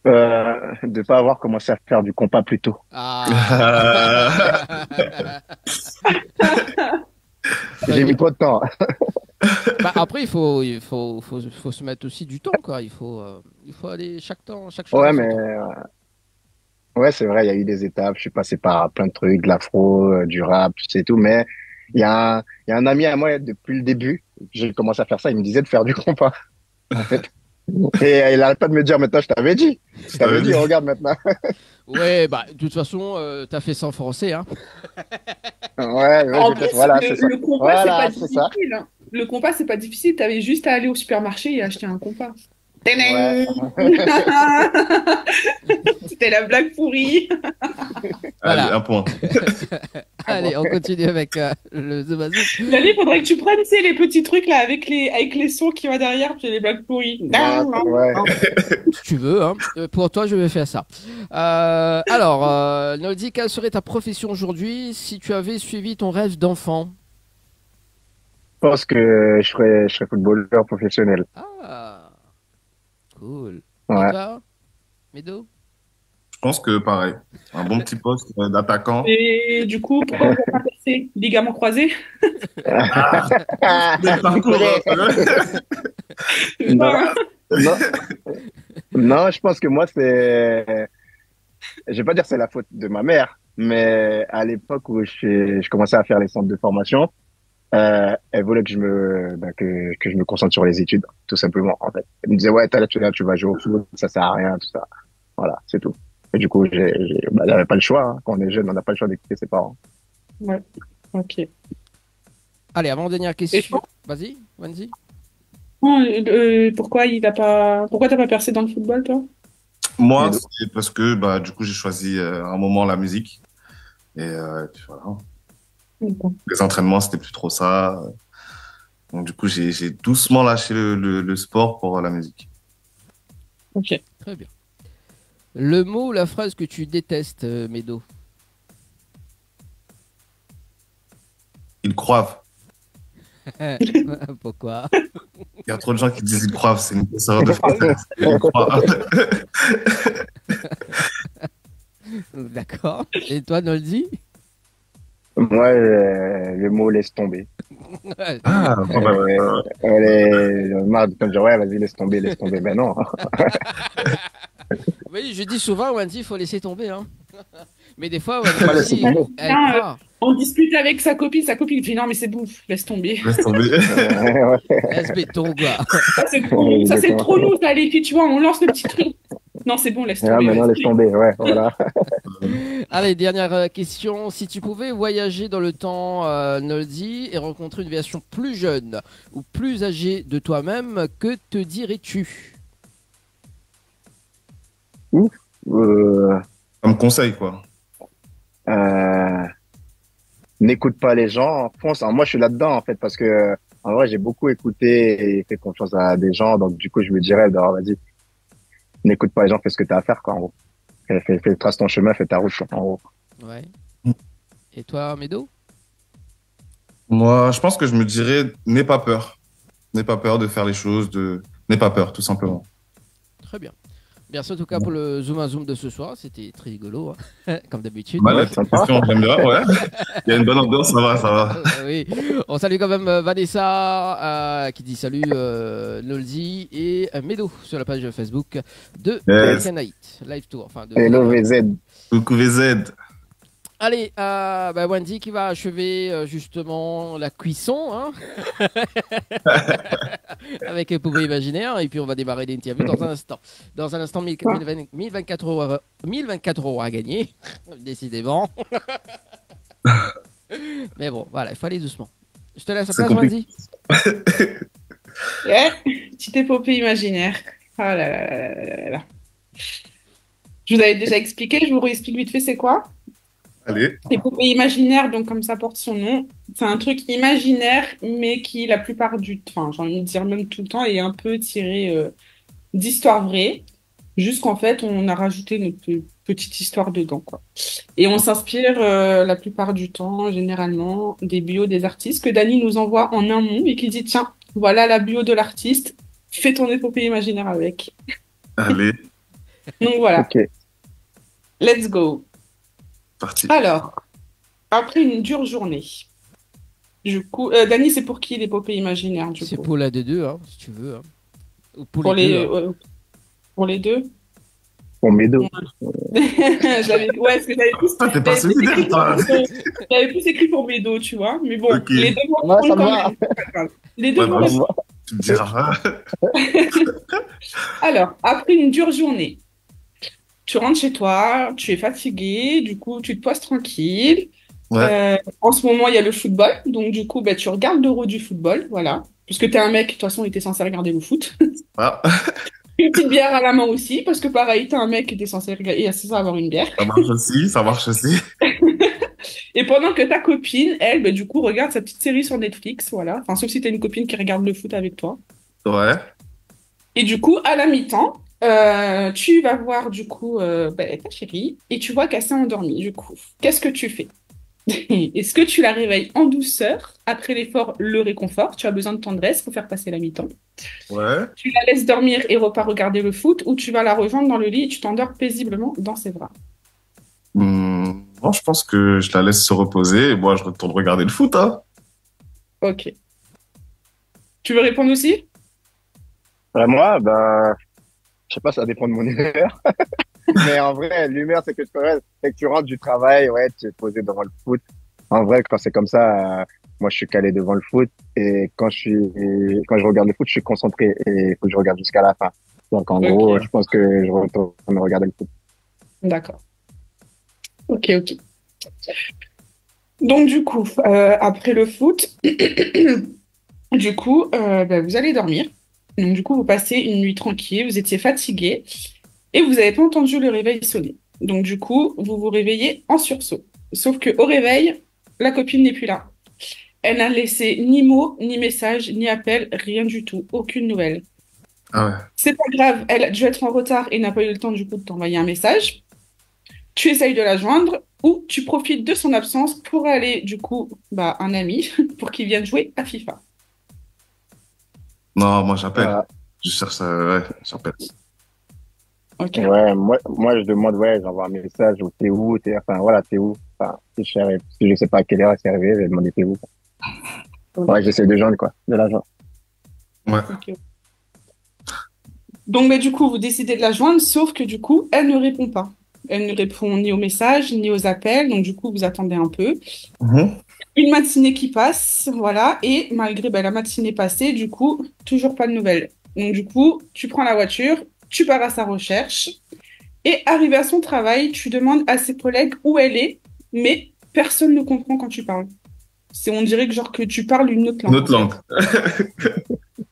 [SPEAKER 10] De pas avoir commencé à faire du compas plus tôt.
[SPEAKER 4] Ah.
[SPEAKER 10] J'ai mis trop de temps.
[SPEAKER 4] Bah, après, il faut se mettre aussi du temps, quoi. Il faut aller chaque chose.
[SPEAKER 10] Ouais,
[SPEAKER 4] à son
[SPEAKER 10] mais
[SPEAKER 4] temps.
[SPEAKER 10] ouais, c'est vrai, il y a eu des étapes. Je suis passé par plein de trucs, de l'afro, du rap, tu sais tout. Mais il y a un ami à moi depuis le début. J'ai commencé à faire ça. Il me disait de faire du compas. En fait. Et il arrête pas de me dire maintenant, je t'avais dit. Je t'avais dit, regarde maintenant.
[SPEAKER 4] Ouais, bah, de toute façon, t'as fait ça en français, hein.
[SPEAKER 10] Ouais,
[SPEAKER 6] En
[SPEAKER 10] j'ai
[SPEAKER 6] plus,
[SPEAKER 10] fait- voilà, c'est ça.
[SPEAKER 6] le compas,
[SPEAKER 10] Voilà,
[SPEAKER 6] c'est
[SPEAKER 10] c'est
[SPEAKER 6] pas
[SPEAKER 10] ça.
[SPEAKER 6] difficile. Hein. Le compas, c'est pas difficile. T'avais juste à aller au supermarché et acheter un compas.
[SPEAKER 10] Ouais.
[SPEAKER 6] C'était la blague pourrie.
[SPEAKER 9] Allez,
[SPEAKER 4] Voilà.
[SPEAKER 9] un point.
[SPEAKER 4] Allez, on continue avec le Zubazou.
[SPEAKER 6] Il faudrait que tu prennes, tu sais, les petits trucs là avec les sons qui va derrière, puis les blagues pourries.
[SPEAKER 10] Ouais.
[SPEAKER 4] Si tu veux, hein. Pour toi, je vais faire ça. Alors, Noldi, quelle serait ta profession aujourd'hui si tu avais suivi ton rêve d'enfant?
[SPEAKER 10] Je pense que je serais footballeur professionnel.
[SPEAKER 4] Ah, cool.
[SPEAKER 10] Ouais.
[SPEAKER 4] Et toi, Médo?
[SPEAKER 9] Je pense que pareil. Un bon petit poste d'attaquant.
[SPEAKER 6] Et du coup, pourquoi vous n'avez pas passé ligament croisé?
[SPEAKER 9] Des parcours,
[SPEAKER 10] Non, non, non, je pense que moi, je vais pas dire que c'est la faute de ma mère, mais à l'époque où je commençais à faire les centres de formation, elle voulait que je me concentre sur les études, tout simplement, en fait. Elle me disait, ouais, là, tu vas jouer au foot, ça sert à rien, tout ça. Voilà, c'est tout. Et du coup, j'avais pas le choix, hein. Quand on est jeune, on n'a pas le choix d'écouter ses parents.
[SPEAKER 6] Ouais, ok.
[SPEAKER 4] Allez, avant-dernière question. Vas-y, Wendy.
[SPEAKER 6] Pourquoi t'as pas percé dans le football, toi?
[SPEAKER 9] Moi, c'est parce que bah, du coup, j'ai choisi à un moment la musique. Et puis voilà. Les entraînements, c'était plus trop ça. Donc, du coup, j'ai doucement lâché le sport pour la musique.
[SPEAKER 6] Ok.
[SPEAKER 4] Très bien. Le mot ou la phrase que tu détestes, Médo?
[SPEAKER 9] Ils croivent.
[SPEAKER 4] Pourquoi?
[SPEAKER 9] Il y a trop de gens qui disent ils croivent, c'est une erreur de français. Ils croient.
[SPEAKER 4] D'accord. Et toi, Noldi?
[SPEAKER 10] Moi, le mot laisse tomber.
[SPEAKER 9] Ah,
[SPEAKER 10] Elle est marre de me dire, ouais, vas-y, laisse tomber, laisse tomber. Ben non.
[SPEAKER 4] Oui, je dis souvent, Wendy, il faut laisser tomber. Hein. Mais des fois,
[SPEAKER 10] Pas laisser
[SPEAKER 4] Wendy,
[SPEAKER 10] tomber.
[SPEAKER 4] elle croit.
[SPEAKER 6] On discute avec sa copine dit non mais c'est bon, laisse tomber.
[SPEAKER 9] Laisse tomber.
[SPEAKER 4] Laisse béton, quoi.
[SPEAKER 6] Ça c'est trop lourd, ça les filles, tu vois, on lance le petit truc. Non c'est bon, laisse tomber.
[SPEAKER 10] Ah, maintenant, laisse tomber, ouais, voilà.
[SPEAKER 4] Allez, dernière question. Si tu pouvais voyager dans le temps, Noldi, et rencontrer une version plus jeune ou plus âgée de toi-même, que te dirais-tu?
[SPEAKER 10] Ouf.
[SPEAKER 9] Comme conseil, quoi.
[SPEAKER 10] N'écoute pas les gens, fonce. Alors, moi, je suis là-dedans, en fait, parce que, en vrai, j'ai beaucoup écouté et fait confiance à des gens. Donc, du coup, je me dirais, bah, vas-y, n'écoute pas les gens, fais ce que tu as à faire, quoi, en gros. Trace ton chemin, fais ta route, quoi, en gros.
[SPEAKER 4] Ouais. Et toi, Médo?
[SPEAKER 9] Moi, je pense que je me dirais, n'aie pas peur. N'aie pas peur de faire les choses, n'aie pas peur, tout simplement.
[SPEAKER 4] Très bien. Merci en tout cas pour le zoom à zoom de ce soir. C'était très rigolo, hein. Comme d'habitude.
[SPEAKER 9] Ouais, j'aime bien, ouais. Il y a une bonne ambiance, ça va, ça va.
[SPEAKER 4] Oui. On salue quand même Vanessa qui dit salut Noldi et Médo sur la page Facebook de Canait Live Tour. Enfin,
[SPEAKER 10] Hello VZ.
[SPEAKER 9] Coucou VZ.
[SPEAKER 4] Allez, Wendy qui va achever justement la cuisson, hein. Avec les poupées imaginaires, et puis on va démarrer l'interview dans un instant. Dans un instant, 1024 euros à gagner, décidément. Mais bon, voilà, il faut aller doucement. Je te laisse la place, Wendy.
[SPEAKER 6] Petite épopée imaginaire. Oh là là là là là. Je vous avais déjà expliqué, je vous réexplique vite fait c'est quoi.
[SPEAKER 9] Allez.
[SPEAKER 6] L'épopée imaginaire, donc comme ça porte son nom, c'est un truc imaginaire, mais qui la plupart du temps, j'ai envie de dire même tout le temps, est un peu tiré d'histoires vraies, jusqu'en fait on a rajouté notre petite histoire dedans, quoi. Et on s'inspire la plupart du temps, généralement, des bios des artistes que Dany nous envoie en amont et qui dit tiens, voilà la bio de l'artiste, fais ton épopée imaginaire avec.
[SPEAKER 9] Allez.
[SPEAKER 6] Donc voilà.
[SPEAKER 10] Okay.
[SPEAKER 6] Let's go.
[SPEAKER 9] Parti.
[SPEAKER 6] Alors, après une dure journée, du coup, Dany, c'est pour qui l'épopée imaginaire du coup?
[SPEAKER 4] C'est pour la des deux, hein, si tu veux. Hein. Ou
[SPEAKER 6] pour
[SPEAKER 4] les deux,
[SPEAKER 6] hein. Pour les deux?
[SPEAKER 10] Pour mes deux.
[SPEAKER 6] Ouais, parce que j'avais plus écrit pour Médo, tu vois. Mais bon,
[SPEAKER 9] okay.
[SPEAKER 6] Les deux vont
[SPEAKER 10] ouais, ça va.
[SPEAKER 6] Les deux vont
[SPEAKER 9] tu me diras.
[SPEAKER 6] Alors, après une dure journée, tu rentres chez toi, tu es fatigué, du coup, tu te poses tranquille.
[SPEAKER 9] Ouais.
[SPEAKER 6] En ce moment, il y a le football, donc du coup, tu regardes l'Euro du football, voilà. Puisque tu es un mec, de toute façon, il était censé regarder le foot.
[SPEAKER 9] Ah.
[SPEAKER 6] Une petite bière à la main aussi, parce que pareil, tu es un mec qui était censé avoir une bière.
[SPEAKER 9] Ça marche aussi.
[SPEAKER 6] Et pendant que ta copine, elle, du coup, regarde sa petite série sur Netflix, voilà. Enfin, sauf si tu as une copine qui regarde le foot avec toi.
[SPEAKER 9] Ouais.
[SPEAKER 6] Et du coup, à la mi-temps, tu vas voir du coup ta chérie et tu vois qu'elle s'est endormie. Du coup, qu'est-ce que tu fais? Est-ce que tu la réveilles en douceur après l'effort, le réconfort? Tu as besoin de tendresse pour faire passer la mi-temps.
[SPEAKER 9] Ouais.
[SPEAKER 6] Tu la laisses dormir et repars regarder le foot, ou tu vas la rejoindre dans le lit et tu t'endors paisiblement dans ses bras?
[SPEAKER 9] Moi, je pense que je la laisse se reposer et moi, je retourne regarder le foot. Hein.
[SPEAKER 6] Ok. Tu veux répondre aussi?
[SPEAKER 10] Moi, bah, je sais pas, ça dépend de mon humeur. Mais en vrai, l'humeur, c'est que tu rentres du travail, ouais, tu es posé devant le foot. En vrai, quand c'est comme ça, moi, je suis calé devant le foot. Et quand je regarde le foot, je suis concentré et il faut que je regarde jusqu'à la fin. Donc, en gros, je pense que je retourne regarder le foot.
[SPEAKER 6] D'accord. Ok, ok. Donc, du coup, après le foot, du coup, bah, vous allez dormir. Donc, du coup, vous passez une nuit tranquille, vous étiez fatigué et vous n'avez pas entendu le réveil sonner. Donc, du coup, vous vous réveillez en sursaut. Sauf que au réveil, la copine n'est plus là. Elle n'a laissé ni mot, ni message, ni appel, rien du tout, aucune nouvelle.
[SPEAKER 9] Ah ouais.
[SPEAKER 6] C'est pas grave, elle a dû être en retard et n'a pas eu le temps du coup de t'envoyer un message. Tu essayes de la joindre ou tu profites de son absence pour aller du coup, bah, un ami pour qu'il vienne jouer à FIFA.
[SPEAKER 9] Non, moi j'appelle. Je cherche, ouais, j'appelle.
[SPEAKER 6] Ok.
[SPEAKER 10] Ouais, moi, je demande, ouais, j'envoie un message ou t'es où, enfin, voilà, t'es où. Enfin, si je sais pas à quelle heure c'est arrivé, je vais demander t'es où. Ouais, j'essaie de joindre, quoi, de la joindre.
[SPEAKER 9] Ouais.
[SPEAKER 6] Ok. Donc, mais du coup, vous décidez de la joindre, sauf que du coup, elle ne répond pas. Elle ne répond ni aux messages, ni aux appels. Donc, du coup, vous attendez un peu. Une matinée qui passe, voilà. Et malgré la matinée passée, du coup, toujours pas de nouvelles. Donc, du coup, tu prends la voiture, tu pars à sa recherche. Et arrivé à son travail, tu demandes à ses collègues où elle est, mais personne ne comprend quand tu parles. On dirait que genre que tu parles une autre langue.
[SPEAKER 9] Une autre langue.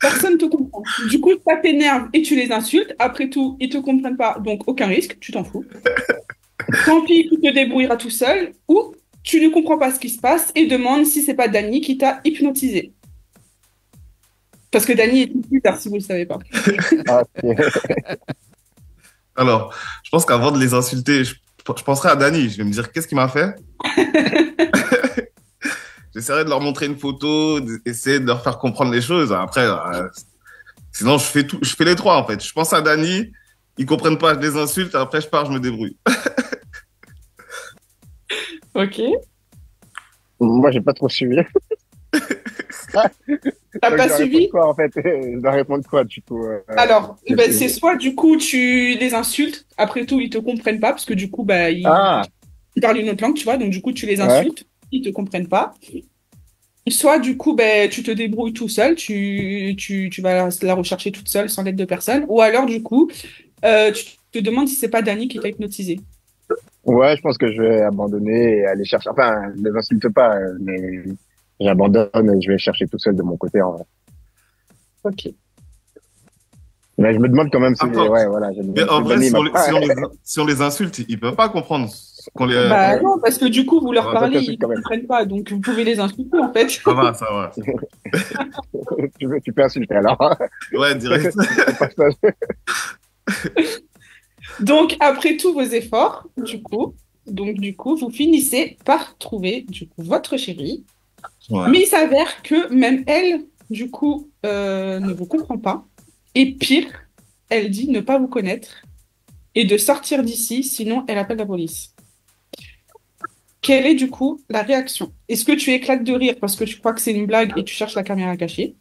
[SPEAKER 6] Personne te comprend. Du coup, ça t'énerve et tu les insultes. Après tout, ils te comprennent pas, donc aucun risque, tu t'en fous. Tant pis, tu te débrouilleras tout seul, ou tu ne comprends pas ce qui se passe et demandes si c'est pas Dany qui t'a hypnotisé. Parce que Dany est une bizarre, si vous ne le savez pas.
[SPEAKER 9] Alors, je pense qu'avant de les insulter, je penserai à Dany. Je vais me dire, qu'est-ce qu'il m'a fait? J'essaierai de leur montrer une photo, d'essayer de leur faire comprendre les choses. Après, sinon, je fais les trois, en fait. Je pense à Dany, ils comprennent pas, je les insulte, après, je pars, je me débrouille.
[SPEAKER 6] Ok.
[SPEAKER 10] Moi, j'ai pas trop suivi.
[SPEAKER 6] T'as pas suivi?
[SPEAKER 10] Quoi, en fait? Je dois répondre quoi, du coup?
[SPEAKER 6] Alors, c'est soit, du coup, tu les insultes. Après tout, ils te comprennent pas, parce que du coup, ils parlent une autre langue, tu vois. Donc, du coup, tu les insultes. Ils te comprennent pas. Soit, du coup, tu te débrouilles tout seul. Tu vas la rechercher toute seule, sans l'aide de personne. Ou alors, du coup, tu te demandes si c'est pas Dany qui t'a hypnotisé.
[SPEAKER 10] Ouais, je pense que je vais abandonner et aller chercher. Enfin, je les insulte pas, mais j'abandonne et je vais chercher tout seul de mon côté, en vrai.
[SPEAKER 6] Ok.
[SPEAKER 10] Mais je me demande quand même si...
[SPEAKER 9] Attends.
[SPEAKER 10] Ouais, voilà.
[SPEAKER 9] Mais en vrai, si on les insulte, ils peuvent pas comprendre qu'on les...
[SPEAKER 6] Non, parce que du coup, vous leur parlez, ils ne comprennent pas. Donc, vous pouvez les insulter, en fait.
[SPEAKER 9] Ça va.
[SPEAKER 10] Tu peux insulter, alors.
[SPEAKER 9] Ouais, direct.
[SPEAKER 6] Donc, après tous vos efforts, du coup, vous finissez par trouver, du coup, votre chérie. Ouais. Mais il s'avère que même elle, du coup, ne vous comprend pas. Et pire, elle dit ne pas vous connaître et de sortir d'ici, sinon elle appelle la police. Quelle est, du coup, la réaction? Est-ce que tu éclates de rire parce que tu crois que c'est une blague et tu cherches la caméra cachée?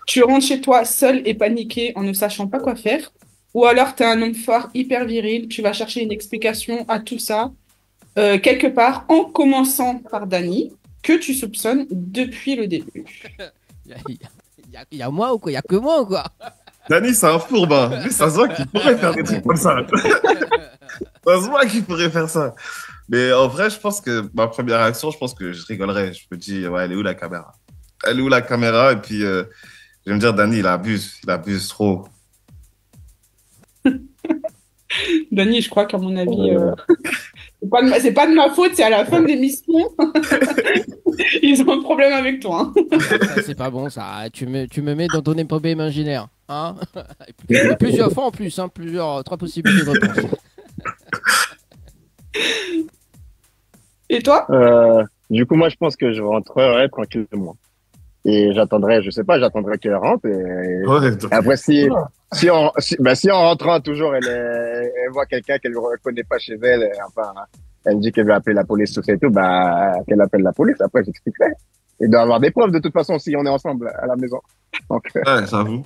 [SPEAKER 6] Tu rentres chez toi seul et paniqué en ne sachant pas quoi faire? Ou alors, tu es un homme fort, hyper viril, tu vas chercher une explication à tout ça, quelque part, en commençant par Dany, que tu soupçonnes depuis le début.
[SPEAKER 4] Il y a moi ou quoi? Il y a que moi ou quoi?
[SPEAKER 9] Dany, c'est un fourbe. Hein. Lui, ça se voit qu'il pourrait faire des trucs comme ça. Ça se voit qu'il pourrait faire ça. Mais en vrai, je pense que ma première réaction, je pense que je rigolerais. Je me dis, ouais, elle est où la caméra? Elle est où la caméra? Et puis, je vais me dire, Dany, il abuse trop.
[SPEAKER 6] Dany, je crois qu'à mon avis, c'est pas de ma faute, c'est à la fin de l'émission. Ils ont un problème avec toi. Hein.
[SPEAKER 4] Ça, c'est pas bon, ça. Tu me mets dans ton épopée imaginaire. Hein, et plusieurs fois en plus, hein, trois possibilités de réponse.
[SPEAKER 6] Et toi?
[SPEAKER 10] Du coup, moi, je pense que je rentrerai tranquillement. Et j'attendrai qu'elle rentre. Et après, si en rentrant toujours, elle voit quelqu'un qu'elle ne reconnaît pas chez elle, enfin, elle dit qu'elle veut appeler la police, tout ça et tout, qu'elle appelle la police. Après, j'expliquerai. Il doit y avoir des preuves de toute façon si on est ensemble à la maison. Donc,
[SPEAKER 9] ouais, j'avoue.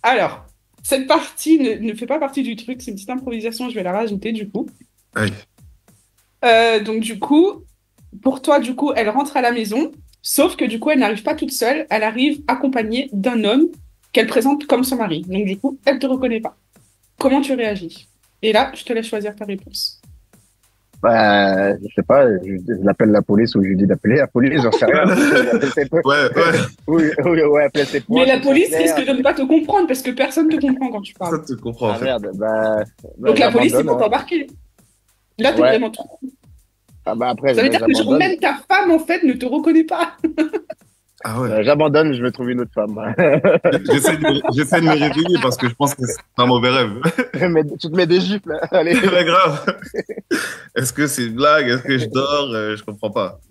[SPEAKER 6] Alors, cette partie ne fait pas partie du truc, c'est une petite improvisation, je vais la rajouter du coup.
[SPEAKER 9] Aïe.
[SPEAKER 6] Donc du coup, pour toi, du coup, elle rentre à la maison, sauf que du coup, elle n'arrive pas toute seule, elle arrive accompagnée d'un homme qu'elle présente comme son mari. Donc du coup, elle te reconnaît pas. Comment tu réagis? Et là, je te laisse choisir ta réponse.
[SPEAKER 10] Bah, je sais pas, je l'appelle la police ou je lui dis d'appeler la police, j'en sais rien.
[SPEAKER 9] Ouais.
[SPEAKER 10] Oui, appeler ses proches.
[SPEAKER 6] Mais la police risque de ne pas te comprendre parce que personne ne te comprend quand tu
[SPEAKER 9] Ça
[SPEAKER 6] parles.
[SPEAKER 9] te comprend, en
[SPEAKER 10] Ah
[SPEAKER 9] fait.
[SPEAKER 10] merde, bah.
[SPEAKER 6] Donc la police, ils vont
[SPEAKER 10] j'abandonne, hein.
[SPEAKER 6] t'embarquer. Là, t'es
[SPEAKER 10] Ouais.
[SPEAKER 6] vraiment trop.
[SPEAKER 10] Ah bah après,
[SPEAKER 6] Ça veut dire que genre,
[SPEAKER 10] j'abandonne.
[SPEAKER 6] même ta femme, en fait, ne te reconnaît pas.
[SPEAKER 9] Ah ouais.
[SPEAKER 10] J'abandonne, je me trouve une autre femme.
[SPEAKER 9] J'essaie de me réveiller parce que je pense que c'est un mauvais rêve.
[SPEAKER 10] Mais tu te mets des gifles, hein. Allez.
[SPEAKER 9] C'est pas grave. Est-ce que c'est une blague? Est-ce que je dors? Je comprends pas.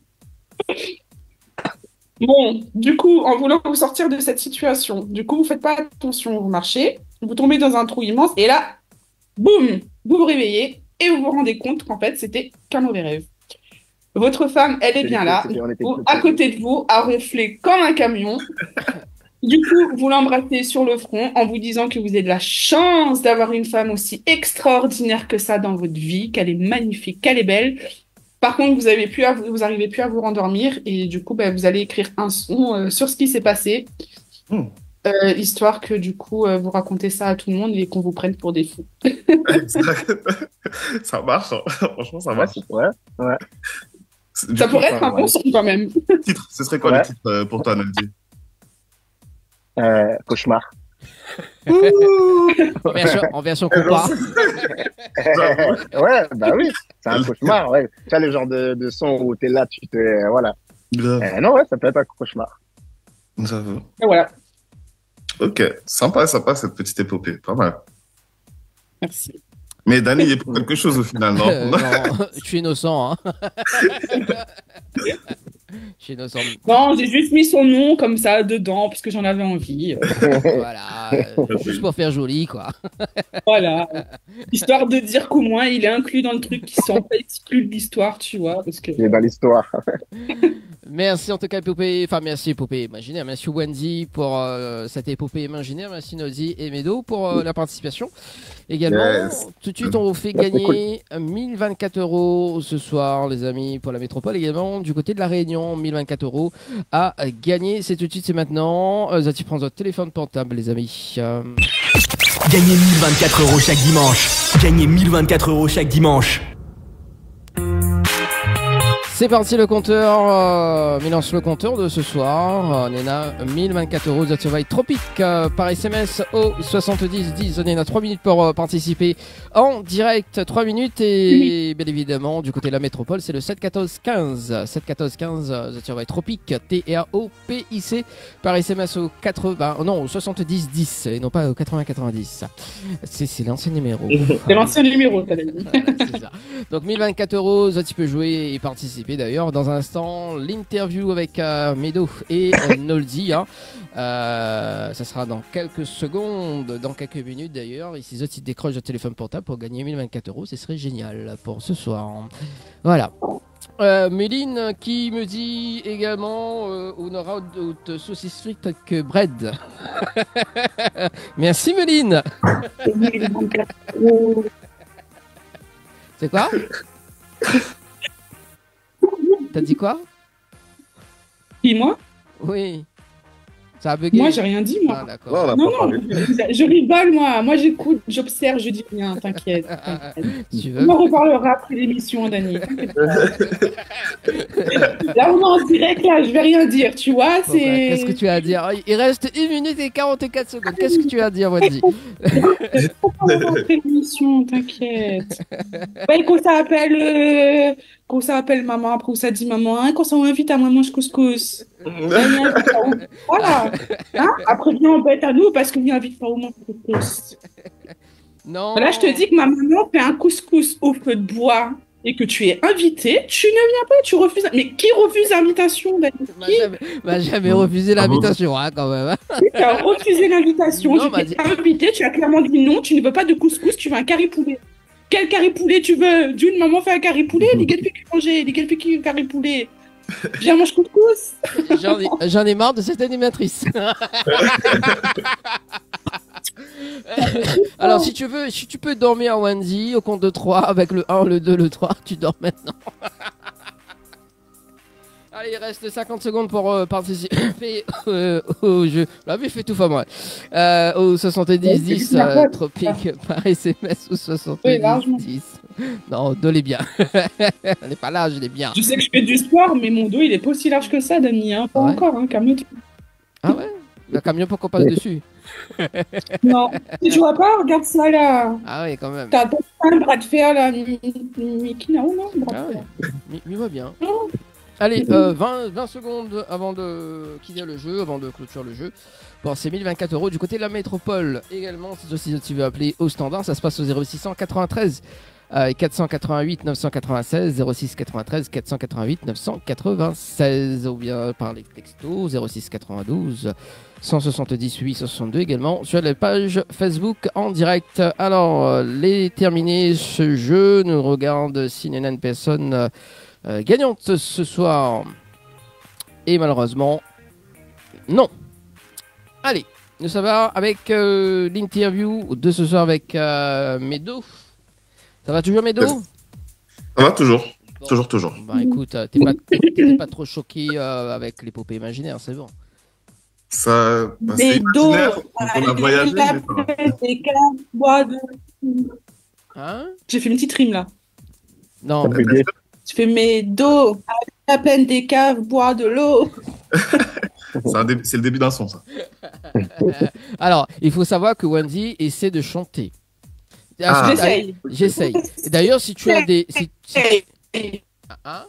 [SPEAKER 6] Bon, du coup, en voulant vous sortir de cette situation, du coup, vous faites pas attention, vous marchez, vous tombez dans un trou immense, et là, boum, vous vous réveillez, et vous vous rendez compte qu'en fait, c'était qu'un mauvais rêve. Votre femme, elle est bien là, à côté de vous, à ronfler comme un camion. Du coup, vous l'embrassez sur le front en vous disant que vous avez de la chance d'avoir une femme aussi extraordinaire que ça dans votre vie, qu'elle est magnifique, qu'elle est belle. Par contre, vous n'arrivez plus à vous rendormir et du coup, vous allez écrire un son sur ce qui s'est passé, histoire que du coup, vous racontez ça à tout le monde et qu'on vous prenne pour des fous.
[SPEAKER 9] Ça marche, hein. Franchement, ça marche.
[SPEAKER 10] Ouais.
[SPEAKER 6] Ça pourrait être un bon son quand même.
[SPEAKER 9] Ce serait quoi le titre pour toi, Naldi?
[SPEAKER 10] Cauchemar.
[SPEAKER 4] En version compas.
[SPEAKER 10] Ouais, bah oui, c'est un cauchemar, ouais. Tu as le genre de son où t'es là, tu te... Voilà. Non, ouais, ça peut être un cauchemar.
[SPEAKER 9] J'avoue.
[SPEAKER 6] Et voilà.
[SPEAKER 9] Ok, sympa cette petite épopée, pas mal.
[SPEAKER 6] Merci.
[SPEAKER 9] Mais Dani, il est pour quelque chose au final, non?
[SPEAKER 4] Non, je suis innocent, hein. Je suis innocent.
[SPEAKER 6] Non, j'ai juste mis son nom comme ça dedans parce que j'en avais envie.
[SPEAKER 4] Voilà, juste pour faire joli, quoi.
[SPEAKER 6] Voilà. Histoire de dire qu'au moins il est inclus dans le truc qui s'en fait exclu de l'histoire, tu vois. Parce que...
[SPEAKER 10] Il est dans l'histoire.
[SPEAKER 4] Merci en tout cas, épopée. Enfin, merci, épopée imaginaire. Merci Wendy pour cette épopée imaginaire. Merci Nozi et Medo pour la participation. Également, tout de suite, on vous fait gagner 1024 € ce soir, les amis, pour la métropole. Également, du côté de la Réunion, 1024 € à gagner. C'est tout de suite, c'est maintenant. Zati prend votre téléphone portable, les amis.
[SPEAKER 5] Gagnez 1024 € chaque dimanche. Gagnez 1024 € chaque dimanche.
[SPEAKER 4] C'est parti, le compteur. Lance le compteur de ce soir. Nena, 1024 € The Survive Tropique par SMS au 7010. Nena, 3 minutes pour participer en direct. 3 minutes et bien évidemment, du côté de la métropole, c'est le 71415. 71415 The Survive Tropique TROPIC par SMS au 7010 et non pas au 8090. C'est l'ancien numéro.
[SPEAKER 6] C'est l'ancien numéro, t'as dit.
[SPEAKER 4] C'est ça. Donc 1024 €, tu peux jouer et participer d'ailleurs. Dans un instant, l'interview avec Medo et Noldi. Hein. Ça sera dans quelques secondes, dans quelques minutes d'ailleurs. Ici, Zoti décroche le téléphone portable pour gagner 1024 €. Ce serait génial pour ce soir. Voilà. Méline qui me dit également on aura de saucisses frites que bread. Merci Méline. C'est quoi? T'as dit quoi?
[SPEAKER 6] Dis-moi.
[SPEAKER 4] Oui. Ça a bugué.
[SPEAKER 6] Moi, j'ai rien dit, moi.
[SPEAKER 4] Ah, d'accord.
[SPEAKER 6] Non, je rigole, moi. Moi, j'écoute, j'observe, je dis rien, t'inquiète.
[SPEAKER 4] Tu veux?
[SPEAKER 6] On en reparlera après l'émission, Dani. Là, on est en direct, là, je vais rien dire, tu vois.
[SPEAKER 4] Bon, qu'est-ce que tu as à dire? Il reste 1 minute et 44 secondes. Qu'est-ce que tu as à dire, Wendy?
[SPEAKER 6] On va après l'émission, t'inquiète. Ouais, quand ça appelle maman, après, ça dit maman, hein, quand ça m'invite à moi, mange couscous. Voilà. Hein, après, viens en bête à nous parce que viens invite pas au monde couscous.
[SPEAKER 4] Non.
[SPEAKER 6] Là, je te dis que ma maman fait un couscous au feu de bois et que tu es invité, tu ne viens pas, tu refuses. Mais qui refuse l'invitation, Dani?
[SPEAKER 4] M'a jamais refusé l'invitation, hein, quand même.
[SPEAKER 6] Tu as refusé l'invitation, tu t'es invité, tu as clairement dit non, tu ne veux pas de couscous, tu veux un curry poulet. Quel curry poulet tu veux? D'une maman fait un curry poulet, les gars qui manger, les gars qui curry poulet. Viens, mange couscous.
[SPEAKER 4] J'en ai marre de cette animatrice. Alors, si tu peux dormir, Wendy, au compte de 3, avec le 1, le 2, le 3, tu dors maintenant. Allez, il reste 50 secondes pour participer au jeu. La vie fait tout for moi. Au 70-10, Tropique par SMS ou 70-10. Non, dos les bien. On n'est pas large, il est bien.
[SPEAKER 6] Je sais que je fais du sport, mais mon dos, il est pas aussi large que ça, Dani. Hein. Pas encore, hein, calme-toi.
[SPEAKER 4] Ah ouais? Le camion pour qu'on passe dessus.
[SPEAKER 6] Non, si tu vois pas, regarde ça là.
[SPEAKER 4] Ah oui, quand même.
[SPEAKER 6] T'as pas un bras de fer là, Mickey, non, bras de fer.
[SPEAKER 4] Mi va bien. Allez, 20 secondes avant de quitter le jeu, avant de clôturer le jeu. Bon, c'est 1024 € du côté de la métropole. Également, si tu veux appeler au standard, ça se passe au 0693 488 996 06 93 488 996 ou bien par les textos 06 92 170 862 également sur la page Facebook en direct. Alors, les terminés ce jeu, nous regarde si une personne gagnante ce soir. Et malheureusement, non. Allez, nous ça va avec l'interview de ce soir avec Medo. Ça va toujours, Medo?
[SPEAKER 9] Ça va toujours.
[SPEAKER 4] Bon.
[SPEAKER 9] Toujours.
[SPEAKER 4] Bah écoute, t'es pas trop choqué avec l'épopée imaginaire, c'est bon.
[SPEAKER 9] Ça, bah,
[SPEAKER 6] Medo,
[SPEAKER 9] on a voyagé.
[SPEAKER 4] Hein?
[SPEAKER 6] J'ai fait une petite rime là.
[SPEAKER 4] Non.
[SPEAKER 6] Tu fais Medo, à la plaine des caves, bois de l'eau.
[SPEAKER 9] C'est le début d'un son, ça.
[SPEAKER 4] Alors, il faut savoir que Wendy essaie de chanter. J'essaye. Et d'ailleurs, si tu as des... Hein?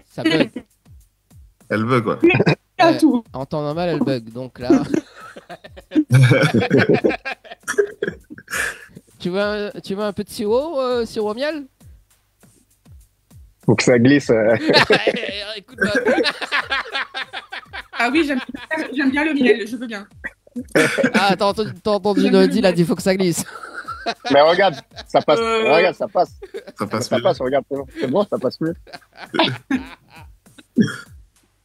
[SPEAKER 4] Ça bug.
[SPEAKER 9] Elle bug, quoi.
[SPEAKER 4] En temps normal, elle bug. Donc là... tu veux un peu de sirop, sirop au miel?
[SPEAKER 10] Faut que ça glisse.
[SPEAKER 4] Écoute-moi.
[SPEAKER 6] Ah oui, j'aime bien le miel, je veux bien.
[SPEAKER 4] Ah, t'as entendu Nodi, il a dit faut que ça glisse.
[SPEAKER 10] Mais regarde, ça passe. Regarde, ça passe.
[SPEAKER 9] Ça passe,
[SPEAKER 10] regarde, c'est bon, ça passe mieux.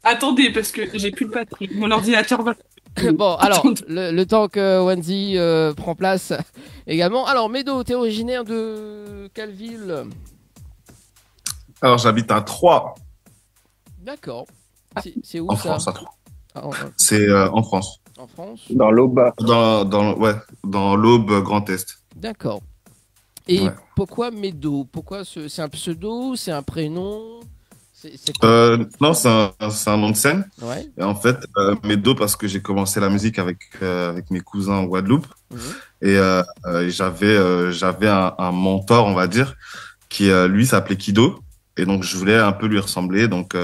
[SPEAKER 6] Attendez, parce que j'ai plus de batterie. Mon ordinateur va...
[SPEAKER 4] Bon, alors, le temps que Wendy prend place également. Alors, Medo, t'es originaire de quelle ville?
[SPEAKER 9] Alors, j'habite à Troyes.
[SPEAKER 4] D'accord. C'est où
[SPEAKER 9] en
[SPEAKER 4] ça?
[SPEAKER 9] France, à Troyes.
[SPEAKER 4] C'est
[SPEAKER 9] en France.
[SPEAKER 4] En France?
[SPEAKER 10] Dans l'Aube.
[SPEAKER 9] Dans l'Aube Grand Est.
[SPEAKER 4] D'accord. Et pourquoi Medo? Pourquoi c'est un pseudo? C'est un prénom?
[SPEAKER 9] Non, c'est un nom de scène.
[SPEAKER 4] Ouais.
[SPEAKER 9] Et en fait, Medo, parce que j'ai commencé la musique avec mes cousins en Guadeloupe. Et j'avais un mentor, on va dire, qui, lui, s'appelait Kido. Et donc, je voulais un peu lui ressembler. Donc,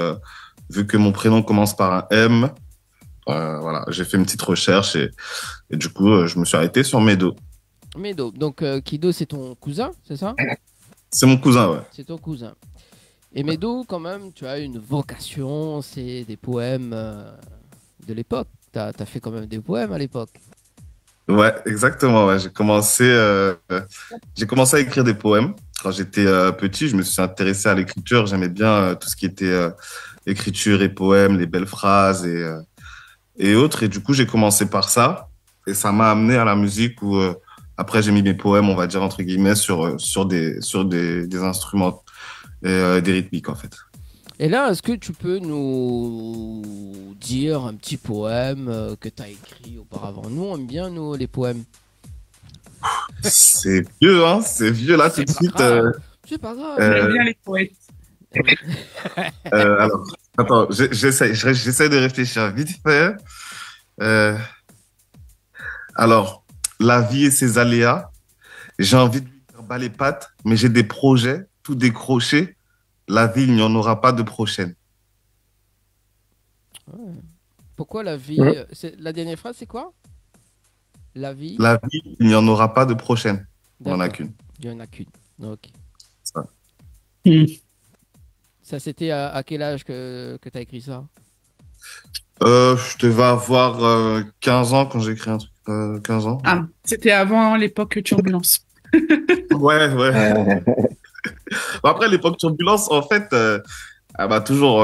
[SPEAKER 9] vu que mon prénom commence par un M, voilà, j'ai fait une petite recherche et du coup, je me suis arrêté sur Medo.
[SPEAKER 4] Medo. Donc, Kido, c'est ton cousin, c'est ça?
[SPEAKER 9] C'est mon cousin, ouais.
[SPEAKER 4] C'est ton cousin. Et Medo, quand même, tu as une vocation, c'est des poèmes de l'époque. T'as fait quand même des poèmes à l'époque.
[SPEAKER 9] Ouais, exactement. Ouais. J'ai commencé à écrire des poèmes. Quand j'étais petit, je me suis intéressé à l'écriture. J'aimais bien tout ce qui était écriture et poèmes, les belles phrases et autres. Et du coup, j'ai commencé par ça. Et ça m'a amené à la musique où après, j'ai mis mes poèmes, on va dire, entre guillemets, sur des instruments et des rythmiques, en fait.
[SPEAKER 4] Et là, est-ce que tu peux nous dire un petit poème que tu as écrit auparavant? Nous, on aime bien, nous, les poèmes.
[SPEAKER 9] C'est vieux, hein? C'est vieux, là, tout de suite.
[SPEAKER 4] C'est pas grave.
[SPEAKER 6] J'aime bien les poètes.
[SPEAKER 9] Alors, attends, j'essaie de réfléchir vite fait. Alors, la vie et ses aléas. J'ai envie de lui faire bas les pattes, mais j'ai des projets, tout décroché. La vie, il n'y en aura pas de prochaine.
[SPEAKER 4] Ouais. Pourquoi la vie La dernière phrase, c'est quoi? La vie,
[SPEAKER 9] il n'y en aura pas de prochaine. Il n'y en a qu'une.
[SPEAKER 4] Il n'y en a qu'une. Ok.
[SPEAKER 9] Ça.
[SPEAKER 4] Ça, c'était à quel âge que tu as écrit ça?
[SPEAKER 9] Je devais avoir 15 ans quand j'ai écrit un truc. 15 ans.
[SPEAKER 6] Ah, c'était avant l'époque turbulence.
[SPEAKER 9] Ouais. Bon, après, l'époque turbulence, en fait, toujours,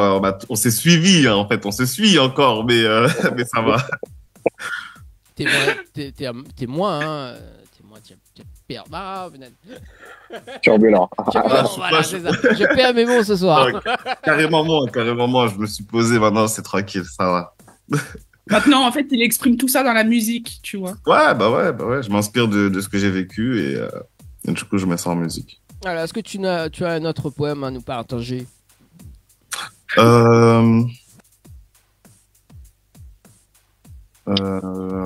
[SPEAKER 9] on s'est suivi, hein, en fait, on se suit encore, mais, mais ça va.
[SPEAKER 4] T'es moins, hein. T'es moins, t'es pire. Ah,
[SPEAKER 10] Turbulent.
[SPEAKER 4] Voilà, c'est ça. Je perds mes mots ce soir.
[SPEAKER 9] Carrément moi, je me suis posé, maintenant, c'est tranquille, ça va.
[SPEAKER 6] Maintenant, en fait, il exprime tout ça dans la musique, tu vois.
[SPEAKER 9] Ouais, je m'inspire de ce que j'ai vécu et du coup, je mets ça en musique.
[SPEAKER 4] Alors, est-ce que tu as un autre poème à nous partager?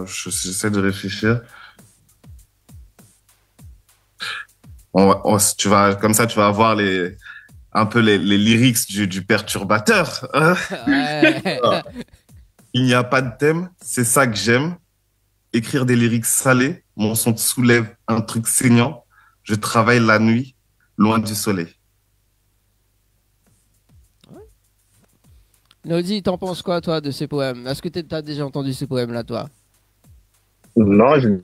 [SPEAKER 9] J'essaie de réfléchir. Comme ça, tu vas avoir un peu les lyrics du perturbateur.
[SPEAKER 4] Ouais.
[SPEAKER 9] Il n'y a pas de thème, c'est ça que j'aime. Écrire des lyrics salés, mon son te soulève un truc saignant. Je travaille la nuit, loin du soleil.
[SPEAKER 4] Nodi, t'en penses quoi, toi, de ces poèmes? Est-ce que t'as déjà entendu ces poèmes-là, toi?
[SPEAKER 10] Non, j'ai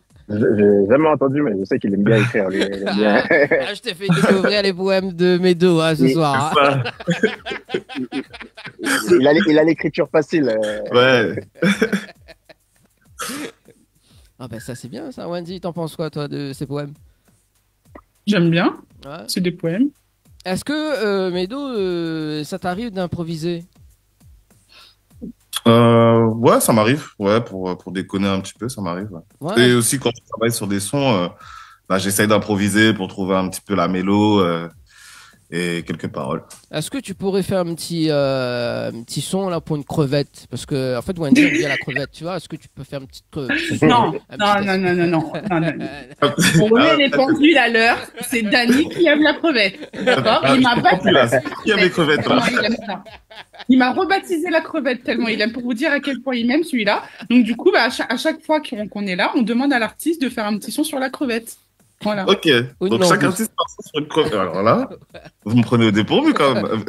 [SPEAKER 10] jamais entendu, mais je sais qu'il aime bien écrire. Lui, il aime bien.
[SPEAKER 4] Je t'ai fait découvrir les poèmes de Médo ce soir. Hein.
[SPEAKER 10] Il a l'écriture facile.
[SPEAKER 9] Ouais.
[SPEAKER 4] Ah ben ça c'est bien ça. Wendy, t'en penses quoi, toi, de ces poèmes?
[SPEAKER 6] J'aime bien.
[SPEAKER 4] Ouais.
[SPEAKER 6] C'est des poèmes.
[SPEAKER 4] Est-ce que, Médo, ça t'arrive d'improviser?
[SPEAKER 9] Ouais, ça m'arrive. Ouais, pour déconner un petit peu, ça m'arrive. Ouais.
[SPEAKER 4] Ouais.
[SPEAKER 9] Et aussi, quand je travaille sur des sons, j'essaye d'improviser pour trouver un petit peu la mélo et quelques paroles.
[SPEAKER 4] Est-ce que tu pourrais faire un petit son là pour une crevette? Parce que en fait Wendy aime bien la crevette, tu vois. Est-ce que tu peux faire une petite crevette?
[SPEAKER 6] Non. On remet les pendules à l'heure. C'est Dany qui aime la crevette. D'accord? Il m'a baptisé.
[SPEAKER 9] Qui aime les crevettes là?
[SPEAKER 6] Il aime ça. Il m'a rebaptisé la crevette tellement il aime, pour vous dire à quel point il m'aime celui-là. Donc du coup, à chaque fois qu'on est là, on demande à l'artiste de faire un petit son sur la crevette. Voilà.
[SPEAKER 9] Ok. Donc chaque artiste part sur une crevette. Alors là, vous me prenez au dépourvu quand même.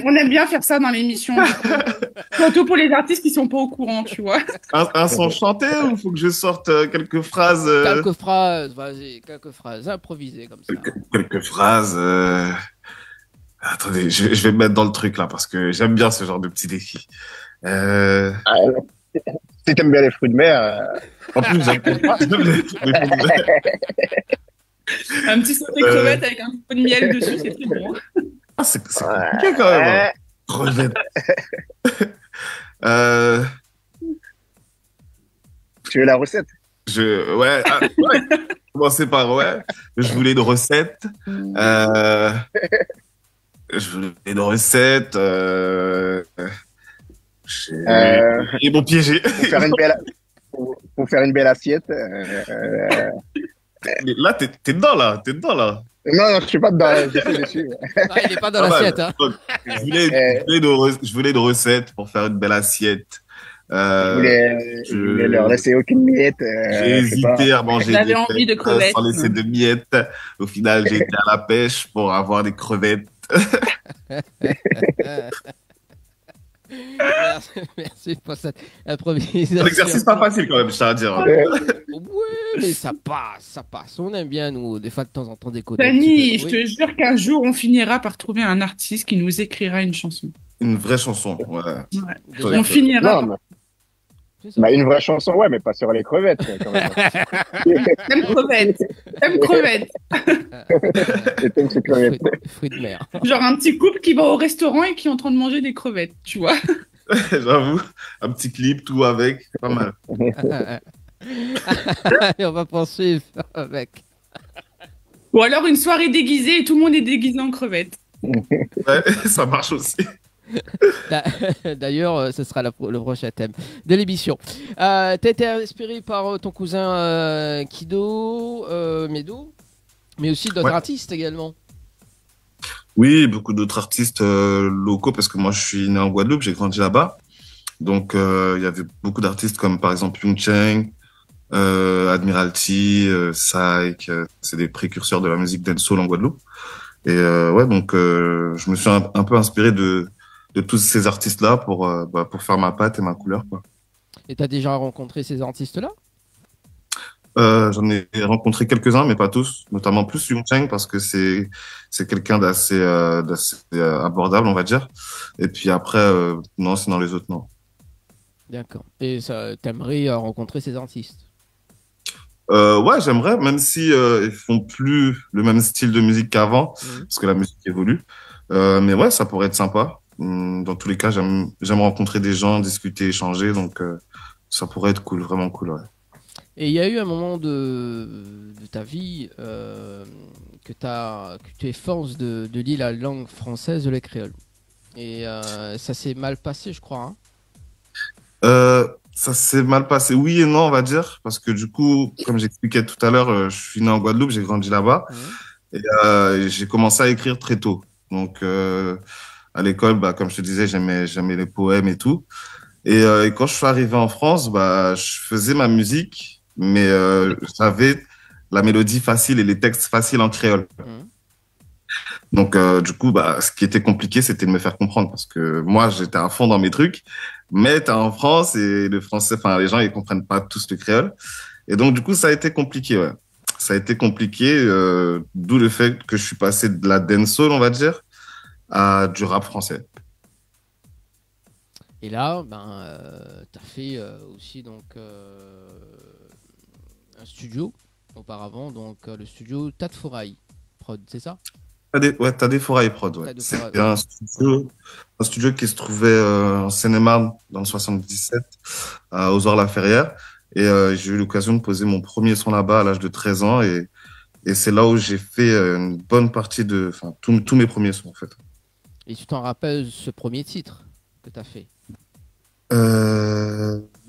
[SPEAKER 6] On aime bien faire ça dans l'émission. Surtout pour les artistes qui sont pas au courant, tu vois.
[SPEAKER 9] Un son chanté ou faut que je sorte quelques phrases
[SPEAKER 4] Quelques phrases, vas-y, quelques phrases improvisées comme ça.
[SPEAKER 9] Quelques phrases. Attendez, je vais me mettre dans le truc là parce que j'aime bien ce genre de petits défis.
[SPEAKER 10] Si t'aimes bien les fruits de mer.
[SPEAKER 9] En plus, j'aime pas les fruits de mer.
[SPEAKER 6] Un petit saut de crevettes avec un peu de miel dessus, c'est très bon.
[SPEAKER 9] Ah, c'est compliqué quand même. Crevettes.
[SPEAKER 10] Tu veux la recette?
[SPEAKER 9] Ouais. Commencer par ouais. Je voulais une recette. Ils m'ont piégé.
[SPEAKER 10] Pour faire une belle assiette.
[SPEAKER 9] Là, t'es dedans là.
[SPEAKER 10] Non, je suis pas dedans. Je suis.
[SPEAKER 4] Ah, il est pas dans l'assiette. Hein.
[SPEAKER 9] Je voulais une recette pour faire une belle assiette.
[SPEAKER 10] Je voulais leur laisser aucune miette.
[SPEAKER 9] J'ai hésité à manger
[SPEAKER 6] des envie de crevettes
[SPEAKER 9] sans laisser de miettes. Au final, j'ai été à la pêche pour avoir des crevettes.
[SPEAKER 4] Merci pour cette improvisation.
[SPEAKER 9] L'exercice pas facile quand même, je tiens à dire.
[SPEAKER 4] Oui, mais ça passe. On aime bien, nous, des fois de temps en temps décoder.
[SPEAKER 6] Dany, je te jure qu'un jour, on finira par trouver un artiste qui nous écrira une chanson.
[SPEAKER 9] Une vraie chanson, ouais.
[SPEAKER 6] On finira.
[SPEAKER 10] Une vraie chanson, ouais, mais pas sur les crevettes. Quand même.
[SPEAKER 6] T'aimes crevettes.
[SPEAKER 10] T'aimes ces crevettes.
[SPEAKER 4] Fruits de mer.
[SPEAKER 6] Genre un petit couple qui va au restaurant et qui est en train de manger des crevettes, tu vois.
[SPEAKER 9] J'avoue, un petit clip, tout avec, pas mal.
[SPEAKER 4] Et on va poursuivre avec.
[SPEAKER 6] Ou alors une soirée déguisée et tout le monde est déguisé en crevettes.
[SPEAKER 9] Ouais, ça marche aussi.
[SPEAKER 4] D'ailleurs, ce sera le prochain thème de l'émission. T'as été inspiré par ton cousin Kido, Médo, mais aussi d'autres artistes également.
[SPEAKER 9] Oui, beaucoup d'autres artistes locaux parce que moi je suis né en Guadeloupe, j'ai grandi là-bas. Donc il y avait beaucoup d'artistes comme par exemple Yung Cheng, Admiralty, Psych, c'est des précurseurs de la musique dancehall en Guadeloupe. Et donc je me suis un peu inspiré de tous ces artistes-là pour faire ma patte et ma couleur, quoi.
[SPEAKER 4] Et t'as déjà rencontré ces artistes-là?
[SPEAKER 9] J'en ai rencontré quelques-uns, mais pas tous, notamment plus Yung Cheng parce que c'est quelqu'un d'assez abordable, on va dire. Et puis après, non, sinon les autres, non.
[SPEAKER 4] D'accord. Et ça, t'aimerais rencontrer ces artistes?
[SPEAKER 9] Ouais, j'aimerais, même si ils font plus le même style de musique qu'avant,
[SPEAKER 4] Mhm.
[SPEAKER 9] parce que la musique évolue. Mais ouais, ça pourrait être sympa. Dans tous les cas, j'aime rencontrer des gens, discuter, échanger, donc ça pourrait être cool, vraiment cool, ouais.
[SPEAKER 4] Et il y a eu un moment de ta vie que tu es force de lier la langue française de la créole. Et ça s'est mal passé, je crois, hein.
[SPEAKER 9] Ça s'est mal passé, oui et non, on va dire, parce que du coup, comme j'expliquais tout à l'heure, je suis né en Guadeloupe, j'ai grandi là-bas,
[SPEAKER 4] Mhm.
[SPEAKER 9] et j'ai commencé à écrire très tôt. Donc, à l'école, bah, comme je te disais, j'aimais les poèmes et tout. Et quand je suis arrivé en France, bah, je faisais ma musique, mais j'avais la mélodie facile et les textes faciles en créole.
[SPEAKER 4] Mhm.
[SPEAKER 9] Donc, du coup, bah, ce qui était compliqué, c'était de me faire comprendre parce que moi, j'étais à fond dans mes trucs, mais t'es en France et le français, enfin, les gens, ils comprennent pas tous le créole. Et donc, du coup, ça a été compliqué, ouais. Ça a été compliqué, d'où le fait que je suis passé de la dancehall, on va dire, à du rap français.
[SPEAKER 4] Et là, ben, tu as fait aussi donc, un studio auparavant, donc le studio Tat Forail Prod, c'est ça?
[SPEAKER 9] T'as des Forail Prod, ouais.
[SPEAKER 4] T'as de
[SPEAKER 9] C'est
[SPEAKER 4] Forail,
[SPEAKER 9] un studio qui se trouvait en Seine-et-Marne dans le 77, à Ozore-la-Ferrière. Et j'ai eu l'occasion de poser mon premier son là-bas à l'âge de 13 ans. Et c'est là où j'ai fait une bonne partie enfin, tous mes premiers sons, en fait.
[SPEAKER 4] Et tu t'en rappelles ce premier titre que tu as fait?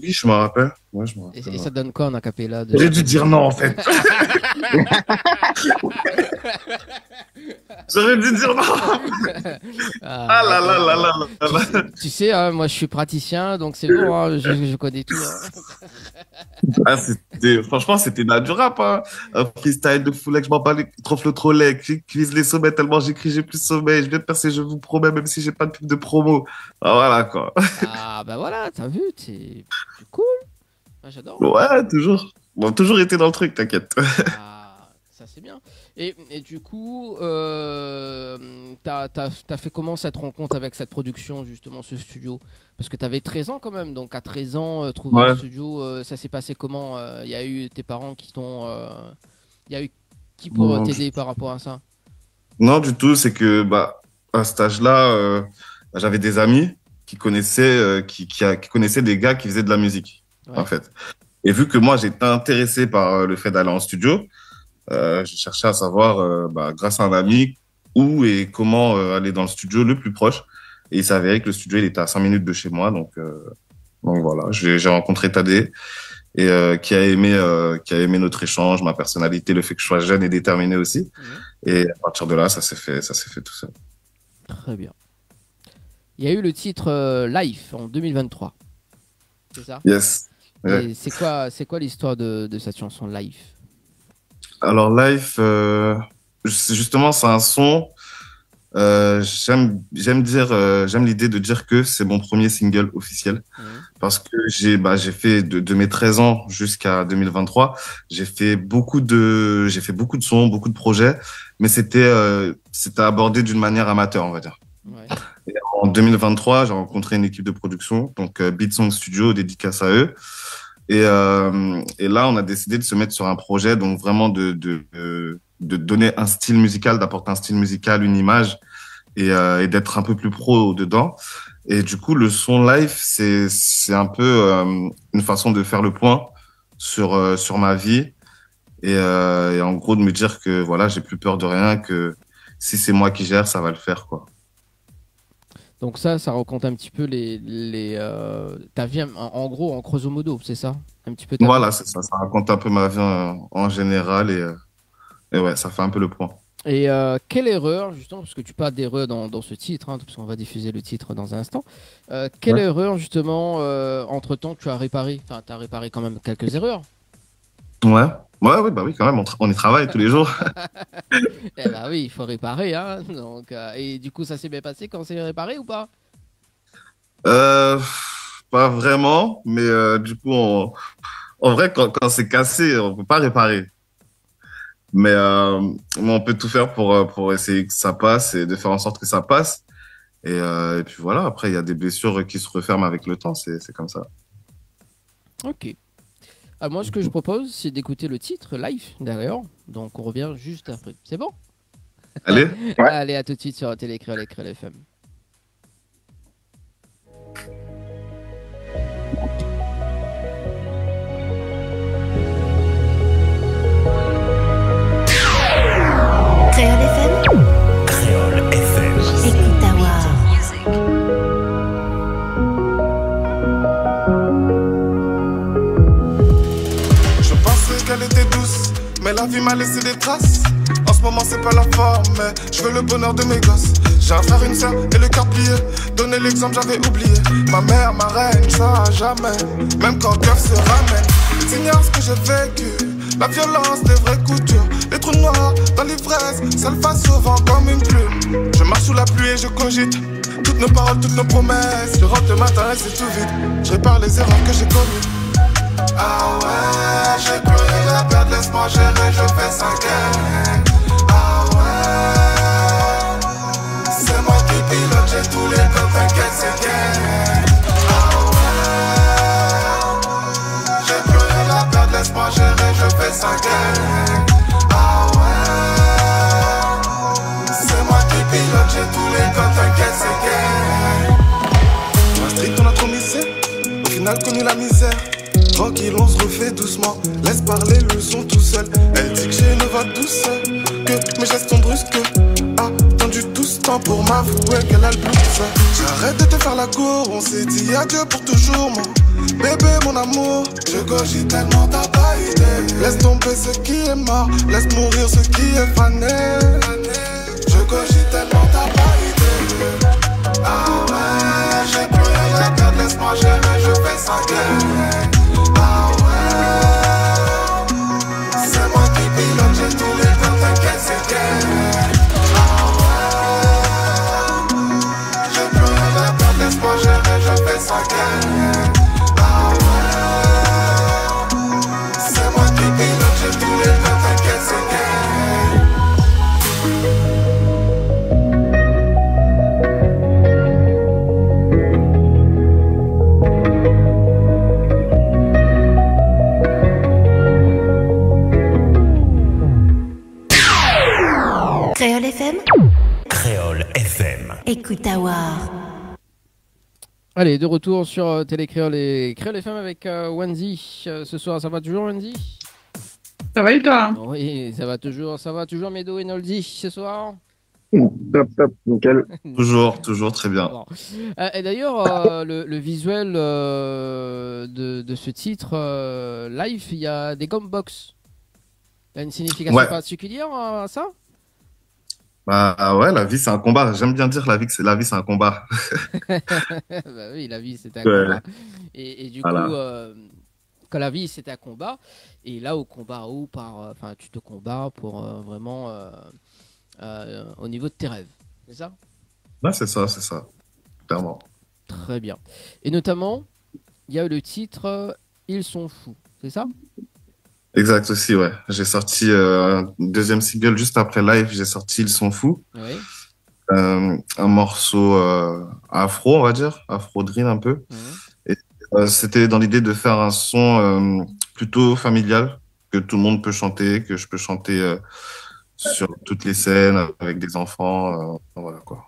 [SPEAKER 9] Oui, je me rappelle. Ouais, je me rappelle.
[SPEAKER 4] Et ça donne quoi en acapella
[SPEAKER 9] J'ai dû dire non, en fait. J'aurais dû dire non. Ah là là là là là là.
[SPEAKER 4] Tu sais, hein, moi je suis praticien, donc c'est bon, hein, je connais tout, hein.
[SPEAKER 9] Ah, franchement, c'était là du rap, hein. Un freestyle de fou, je m'en bats trop le trolley, cuise les sommets tellement j'écris, j'ai plus de sommeil. Je vais percer, je vous promets, même si j'ai pas de pub de promo. Ah, voilà, quoi.
[SPEAKER 4] Ah bah voilà, t'as vu, c'est cool. Ah, j'adore.
[SPEAKER 9] Ouais, toujours. Bon, toujours été dans le truc, t'inquiète.
[SPEAKER 4] Ah, ça c'est bien. Et du coup, t'as fait comment cette rencontre avec cette production, justement, ce studio? Parce que t'avais 13 ans quand même, donc à 13 ans, trouver
[SPEAKER 9] Ouais.
[SPEAKER 4] un studio, ça s'est passé comment? Il y a eu tes parents qui t'ont... Il y a eu qui pour
[SPEAKER 9] Non,
[SPEAKER 4] t'aider par rapport à ça?
[SPEAKER 9] non, du tout, c'est que bah, à cet âge-là, j'avais des amis qui connaissaient, qui connaissaient des gars qui faisaient de la musique,
[SPEAKER 4] Ouais.
[SPEAKER 9] en fait. Et vu que moi, j'étais intéressé par le fait d'aller en studio, j'ai cherché à savoir, bah, grâce à un ami, où et comment aller dans le studio le plus proche. Et il s'avérait que le studio, il était à 5 minutes de chez moi. Donc voilà, j'ai rencontré Tadé et qui a aimé notre échange, ma personnalité, le fait que je sois jeune et déterminé aussi. Et à partir de là, ça s'est fait tout seul.
[SPEAKER 4] Très bien. Il y a eu le titre Life en 2023. C'est ça?
[SPEAKER 9] Yes. Ouais.
[SPEAKER 4] Et c'est quoi l'histoire de cette chanson Life?
[SPEAKER 9] Alors Life, justement, c'est un son. J'aime l'idée de dire que c'est mon premier single officiel parce que j'ai fait de mes 13 ans jusqu'à 2023, j'ai fait beaucoup de sons, beaucoup de projets, mais c'était abordé d'une manière amateur, on va dire.
[SPEAKER 4] Ouais.
[SPEAKER 9] Et en 2023, j'ai rencontré une équipe de production, donc Beat Song Studio, dédicace à eux. Et là, on a décidé de se mettre sur un projet, donc vraiment de donner un style musical, d'apporter un style musical, une image et d'être un peu plus pro dedans. Et du coup, le son live, c'est un peu une façon de faire le point sur ma vie et en gros de me dire que voilà, j'ai plus peur de rien, que si c'est moi qui gère, ça va le faire, quoi.
[SPEAKER 4] Donc ça raconte un petit peu ta vie, en gros, en grosso modo, c'est ça? Un petit peu ta vie.
[SPEAKER 9] Voilà, c'est ça. Ça raconte un peu ma vie en général et ouais, ça fait un peu le point.
[SPEAKER 4] Et quelle erreur, justement, parce que tu parles d'erreur dans ce titre, hein, parce qu'on va diffuser le titre dans un instant. Quelle
[SPEAKER 9] Ouais.
[SPEAKER 4] erreur, justement, entre-temps, tu as réparé? Enfin, tu as réparé quand même quelques erreurs.
[SPEAKER 9] Ouais. Ouais, oui, bah oui, quand même, on y travaille tous les jours.
[SPEAKER 4] Eh bah oui, il faut réparer, hein. Donc, et du coup, ça s'est bien passé quand c'est réparé ou pas?
[SPEAKER 9] Euh, Pas vraiment, mais du coup, En vrai, quand c'est cassé, on peut pas réparer. Mais on peut tout faire pour essayer que ça passe et de faire en sorte que ça passe. Et puis voilà, après, il y a des blessures qui se referment avec le temps, c'est comme ça.
[SPEAKER 4] Ok. Moi, ce que je propose, c'est d'écouter le titre live derrière. Donc, on revient juste après. C'est bon?
[SPEAKER 9] Allez.
[SPEAKER 10] Ouais.
[SPEAKER 4] Allez, à tout de suite sur Télé Créole FM.
[SPEAKER 8] Créole FM,
[SPEAKER 2] Créole FM.
[SPEAKER 8] écoute Awa.
[SPEAKER 1] Je pensais qu'elle était douce, mais la vie m'a laissé des traces. En ce moment c'est pas la forme, mais je veux le bonheur de mes gosses. J'ai un frère, une sœur et le cœur plié. Donner l'exemple j'avais oublié. Ma mère, ma reine, ça jamais. Même quand cœur se ramène. T'ignores ce que j'ai vécu. La violence, les vraies coutures. Les trous noirs dans l'ivresse, ça le fasse souvent comme une plume. Je marche sous la pluie et je cogite. Toutes nos paroles, toutes nos promesses. Je rentre le matin et c'est tout vite. Je répare les erreurs que j'ai commises. Ah ouais, j'ai plus rien à perdre, laisse-moi gérer, je fais 5 guerres. Ah ouais, c'est moi qui pilote, j'ai tous les codes, t'inquiète, c'est guerre. Ah ouais, j'ai plus rien à perdre, laisse-moi gérer, je fais 5 guerres. Ah ouais, c'est moi qui pilote, j'ai tous les codes, t'inquiète, c'est guerre. Maastricht, on a trop misé, au final connu la misère. Tranquille, on se refait doucement. Laisse parler le son tout seul. Elle dit que j'ai une voix douce, que mes gestes sont brusques. Attendu tout ce temps pour m'avouer qu'elle a le blues. J'arrête de te faire la cour, on s'est dit adieu pour toujours, mon bébé, mon amour. Je cogite tellement, t'as pas idée. Laisse tomber ce qui est mort, laisse mourir ce qui est fané. Je cogite tellement, t'as pas idée. Ah ouais, j'ai plus rien à perdre, laisse-moi gérer, je fais ça gueule. C'est moi qui pilote, j'ai tous les temps, t'inquiète, c'est guerre. Ah ouais, j'ai plus rien à perdre, laisse-moi gérer, je fais ça gueule. Ah ouais, c'est moi qui pilote, j'ai tous les temps, t'inquiète, c'est guerre.
[SPEAKER 8] Créole FM,
[SPEAKER 2] Créole FM.
[SPEAKER 8] écoute Awa.
[SPEAKER 4] Allez, de retour sur Télé Créole et Créole FM avec Wendy. Ce soir, ça va toujours, Wendy?
[SPEAKER 6] Ça va et toi?
[SPEAKER 4] Oui, ça va toujours, Medo et Noldi, ce soir?
[SPEAKER 10] Top, nickel.
[SPEAKER 9] Toujours très bien.
[SPEAKER 4] Bon. Et d'ailleurs, le visuel de ce titre live, il y a des gumbox. Il y a une signification particulière à ça?
[SPEAKER 9] Bah ouais, la vie c'est un combat. J'aime bien dire la vie c'est un combat.
[SPEAKER 4] Bah oui, la vie c'est un combat. Et du coup, quand la vie c'est un combat, et là au combat tu te combats pour vraiment au niveau de tes rêves, c'est ça?
[SPEAKER 9] Ouais, c'est ça, clairement.
[SPEAKER 4] Très bien. Et notamment, il y a le titre Ils sont fous, c'est ça?
[SPEAKER 9] Exact aussi, ouais. J'ai sorti un deuxième single juste après live, j'ai sorti Ils sont fous.
[SPEAKER 4] Oui.
[SPEAKER 9] Un morceau afro, on va dire, afro drill un peu. Et c'était dans l'idée de faire un son plutôt familial, que tout le monde peut chanter, que je peux chanter sur toutes les scènes avec des enfants, voilà quoi.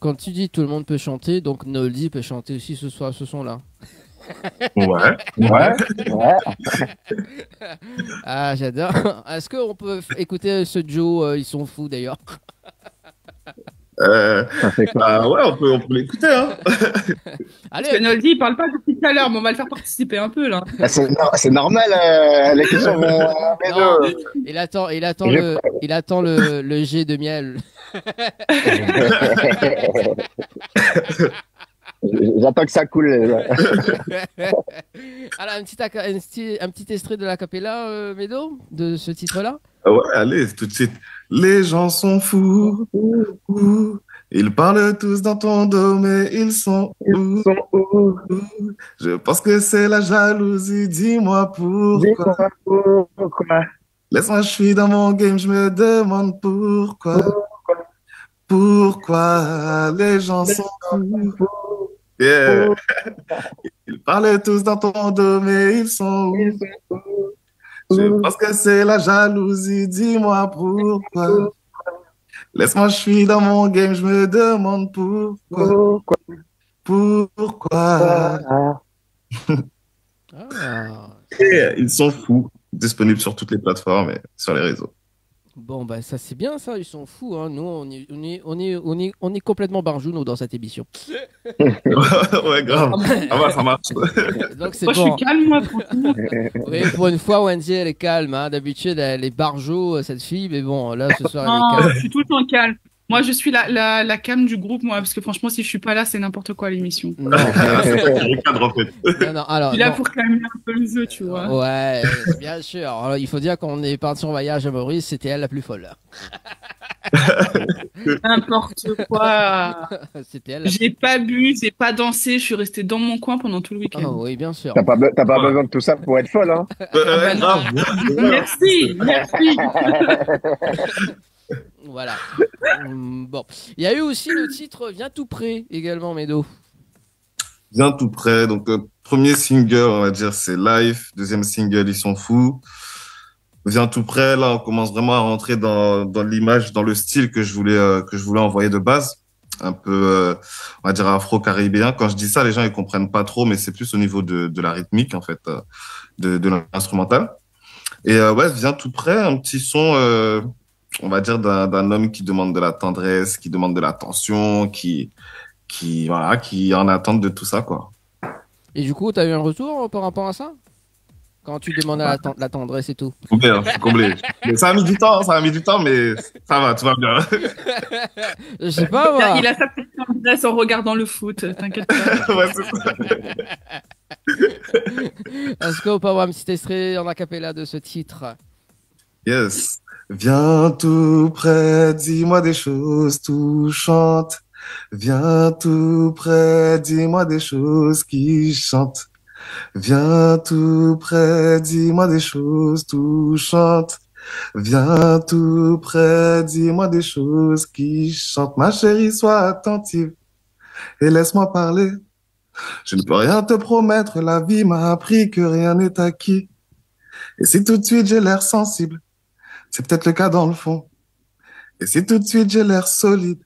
[SPEAKER 4] Quand tu dis tout le monde peut chanter, donc Noldi peut chanter aussi ce son-là.
[SPEAKER 9] Ouais.
[SPEAKER 4] Ah, j'adore. Est-ce qu'on peut écouter ce duo Ils sont fous d'ailleurs?
[SPEAKER 9] Ouais, on peut l'écouter, hein.
[SPEAKER 6] Allez, parce que Noldi, il parle pas depuis tout à l'heure, mais on va le faire participer un peu là.
[SPEAKER 10] C'est normal, les questions vont.
[SPEAKER 4] Non, il attend le jet de miel.
[SPEAKER 10] J'attends que ça coule.
[SPEAKER 4] Alors, un petit extrait de la cappella, Médo, de ce titre-là?
[SPEAKER 9] Ouais, allez, tout de suite. Les gens sont fous, Ils parlent tous dans ton dos, mais ils sont où? Je pense que c'est la jalousie, dis-moi pourquoi. Laisse-moi, je suis dans mon game, je me demande pourquoi. Pourquoi les gens sont fous? Yeah. Ils parlent tous dans ton dos, mais ils sont où? Je pense que c'est la jalousie, dis-moi pourquoi. Laisse-moi, je suis dans mon game, je me demande pourquoi. Pourquoi? Yeah, ils sont fous. Disponibles sur toutes les plateformes et sur les réseaux.
[SPEAKER 4] Bon, bah ça c'est bien ça, ils sont fous. Hein. Nous, on est complètement barjou, nous, dans cette émission.
[SPEAKER 9] Ouais, grave. Ah bah, ça marche.
[SPEAKER 6] Moi,
[SPEAKER 4] Donc,
[SPEAKER 6] je suis calme, moi, franchement.
[SPEAKER 4] Oui, pour une fois, Wendy, elle est calme. Hein. D'habitude, elle est barjot, cette fille. Mais bon, là, ce soir, elle est calme.
[SPEAKER 6] Je suis tout le temps calme. Moi, je suis la cam du groupe, moi, parce que franchement, si je suis pas là, c'est n'importe quoi l'émission.
[SPEAKER 4] Non.
[SPEAKER 6] Non,
[SPEAKER 4] alors,
[SPEAKER 6] je suis là pour calmer un peu le jeu, tu vois.
[SPEAKER 4] Ouais, bien sûr. Alors, il faut dire qu'on est parti en voyage à Maurice, c'était elle la plus folle.
[SPEAKER 6] N'importe quoi.
[SPEAKER 4] C'était elle.
[SPEAKER 6] J'ai pas bu, j'ai pas dansé, je suis restée dans mon coin pendant tout le week-end.
[SPEAKER 4] Oh, oui, bien sûr.
[SPEAKER 10] T'as pas besoin de tout ça pour être folle, hein.
[SPEAKER 6] Merci.
[SPEAKER 4] Voilà. Bon. Il y a eu aussi le titre Viens tout près également, Médo.
[SPEAKER 9] Viens tout près. Donc, premier single, on va dire, c'est Life. Deuxième single, Ils sont fous. Viens tout près. Là, on commence vraiment à rentrer dans l'image, dans le style que je voulais envoyer de base. Un peu, on va dire, afro-caribéen. Quand je dis ça, les gens, ils comprennent pas trop, mais c'est plus au niveau de la rythmique, en fait, de l'instrumental. Et ouais, Viens tout près, un petit son, on va dire, d'un homme qui demande de la tendresse, qui demande de l'attention, qui est en attente de tout ça, quoi.
[SPEAKER 4] Et du coup, t'as eu un retour par rapport à ça? Quand tu demandes la tendresse et tout.
[SPEAKER 9] Comblé, hein, je suis comblé. Mais ça a mis du temps, mais ça va, tout va bien.
[SPEAKER 4] Je sais pas, moi.
[SPEAKER 6] Il a sa petite tendresse en regardant le foot, t'inquiète pas.
[SPEAKER 9] Ouais, c'est ça.
[SPEAKER 4] Est-ce qu'on peut avoir un petit extrait en acapella de ce titre?
[SPEAKER 9] Yes. Viens tout près, dis-moi des choses touchantes. Viens tout près, dis-moi des choses qui chantent. Viens tout près, dis-moi des choses touchantes. Viens tout près, dis-moi des choses qui chantent. Ma chérie, sois attentive et laisse-moi parler. Je ne peux rien te promettre, la vie m'a appris que rien n'est acquis. Et si tout de suite j'ai l'air sensible, c'est peut-être le cas dans le fond. Et si tout de suite j'ai l'air solide,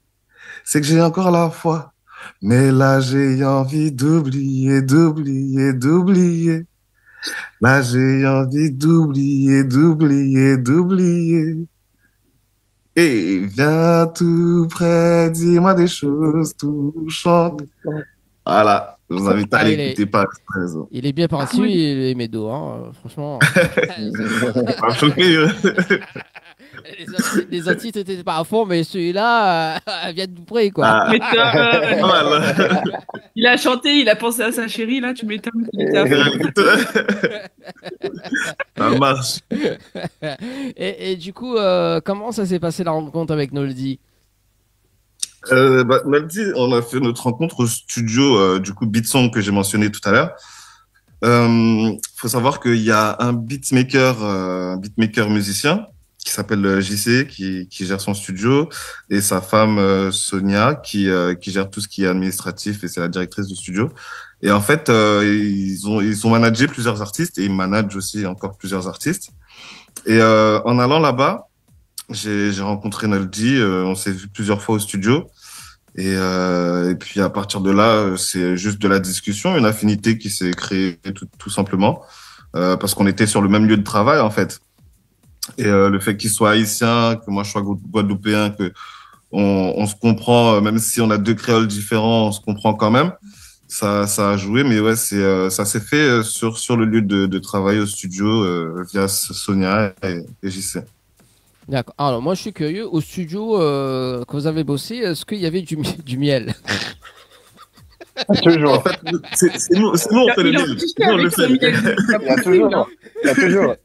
[SPEAKER 9] c'est que j'ai encore la foi. Mais là, j'ai envie d'oublier. Là, j'ai envie d'oublier. Et viens tout près, dis-moi des choses touchantes. Voilà, je vous invite à l'écouter par raison.
[SPEAKER 4] Il est bien parti, il est Médo, hein, franchement. Les autres titres étaient pas à fond, mais celui-là, vient de tout près, quoi.
[SPEAKER 6] Il a chanté, il a pensé à sa chérie, là, tu m'étonnes.
[SPEAKER 9] Ça marche.
[SPEAKER 4] Et du coup, comment ça s'est passé la rencontre avec Noldy?
[SPEAKER 9] Noldy, on a fait notre rencontre au studio du coup Beatsong que j'ai mentionné tout à l'heure. Faut savoir qu'il y a un beatmaker musicien qui s'appelle JC qui gère son studio et sa femme Sonia qui gère tout ce qui est administratif et c'est la directrice du studio. Et en fait, ils ont managé plusieurs artistes et ils managent aussi encore plusieurs artistes. Et en allant là-bas, j'ai rencontré Noldy, on s'est vu plusieurs fois au studio. Et puis à partir de là, c'est juste de la discussion, une affinité qui s'est créée tout simplement parce qu'on était sur le même lieu de travail en fait. Et le fait qu'il soit haïtien, que moi je sois guadeloupéen, que on se comprend, même si on a deux créoles différents, on se comprend quand même. Ça a joué, mais ouais, ça s'est fait sur le lieu de travail au studio via Sonia et JC.
[SPEAKER 4] D'accord. Alors moi je suis curieux, au studio que vous avez bossé, est-ce qu'il y avait du miel?
[SPEAKER 10] Toujours.
[SPEAKER 9] En fait, c'est nous, on fait le miel. Nous, on le fait.
[SPEAKER 10] Il y a toujours.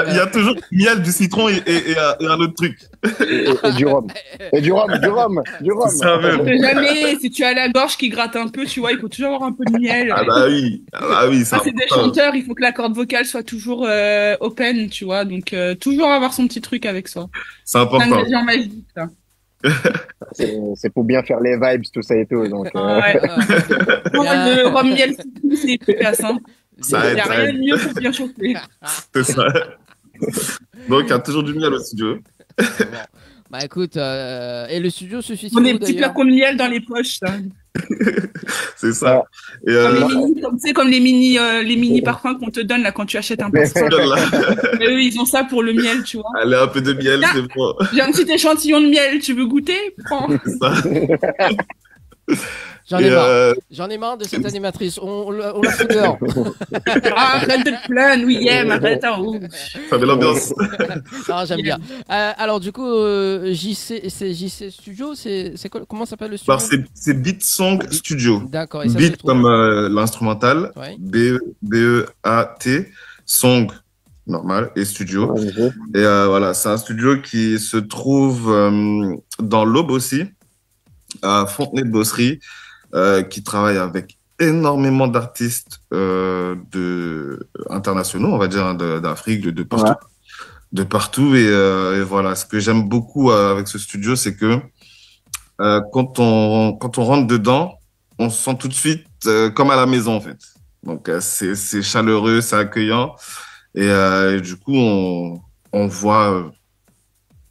[SPEAKER 9] Il y a toujours du miel, du citron et un autre truc.
[SPEAKER 10] Et du rhum. Et du rhum.
[SPEAKER 9] C'est ça même.
[SPEAKER 6] C'est jamais, si tu as la gorge qui gratte un peu, tu vois, il faut toujours avoir un peu de miel.
[SPEAKER 9] Ah bah oui,
[SPEAKER 6] Ça, c'est des chanteurs, il faut que la corde vocale soit toujours open, tu vois, donc toujours avoir son petit truc avec soi.
[SPEAKER 9] C'est important.
[SPEAKER 6] C'est un ingrédient magique, ça.
[SPEAKER 10] C'est pour bien faire les vibes, tout ça et tout. Donc,
[SPEAKER 6] Ouais. Le rhum miel, c'est efficace, hein.
[SPEAKER 9] Ça
[SPEAKER 6] Il
[SPEAKER 9] aide,
[SPEAKER 6] n'y a
[SPEAKER 9] ça
[SPEAKER 6] rien
[SPEAKER 9] aide.
[SPEAKER 6] de mieux pour bien chauffer.
[SPEAKER 9] C'est ça. Donc, il y a toujours du miel au studio.
[SPEAKER 4] Bah écoute, et le studio se situe
[SPEAKER 6] On est
[SPEAKER 4] où,
[SPEAKER 6] petits
[SPEAKER 4] d'ailleurs
[SPEAKER 6] flacons de miel dans les poches, ça.
[SPEAKER 9] C'est ça. Et
[SPEAKER 6] Comme les mini parfums qu'on te donne là quand tu achètes un parfum. Et eux, ils ont ça pour le miel, tu vois.
[SPEAKER 9] Allez, un peu de miel, c'est bon.
[SPEAKER 6] J'ai un petit échantillon de miel, tu veux goûter? Prends.
[SPEAKER 4] J'en ai marre. J'en ai marre de cette animatrice. On la fout dehors.
[SPEAKER 6] Arrête de te plaindre, William, arrête en haut.
[SPEAKER 9] Ça met l'ambiance.
[SPEAKER 4] Non, j'aime bien. Alors, du coup, JC Studio, c'est quoi, comment s'appelle le studio?
[SPEAKER 9] Alors, c'est Beat Song Studio.
[SPEAKER 4] D'accord. Et ça
[SPEAKER 9] Beat comme l'instrumental.
[SPEAKER 4] Ouais.
[SPEAKER 9] B-E-A-T. Song, normal, et studio. Et voilà, c'est un studio qui se trouve dans l'Aube aussi, à Fontenay-de-Bossery, qui travaille avec énormément d'artistes internationaux, on va dire, d'Afrique, de partout. Ouais. De partout. Et voilà, ce que j'aime beaucoup avec ce studio, c'est que quand on rentre dedans, on se sent tout de suite comme à la maison, en fait. Donc, c'est chaleureux, c'est accueillant. Et du coup, on voit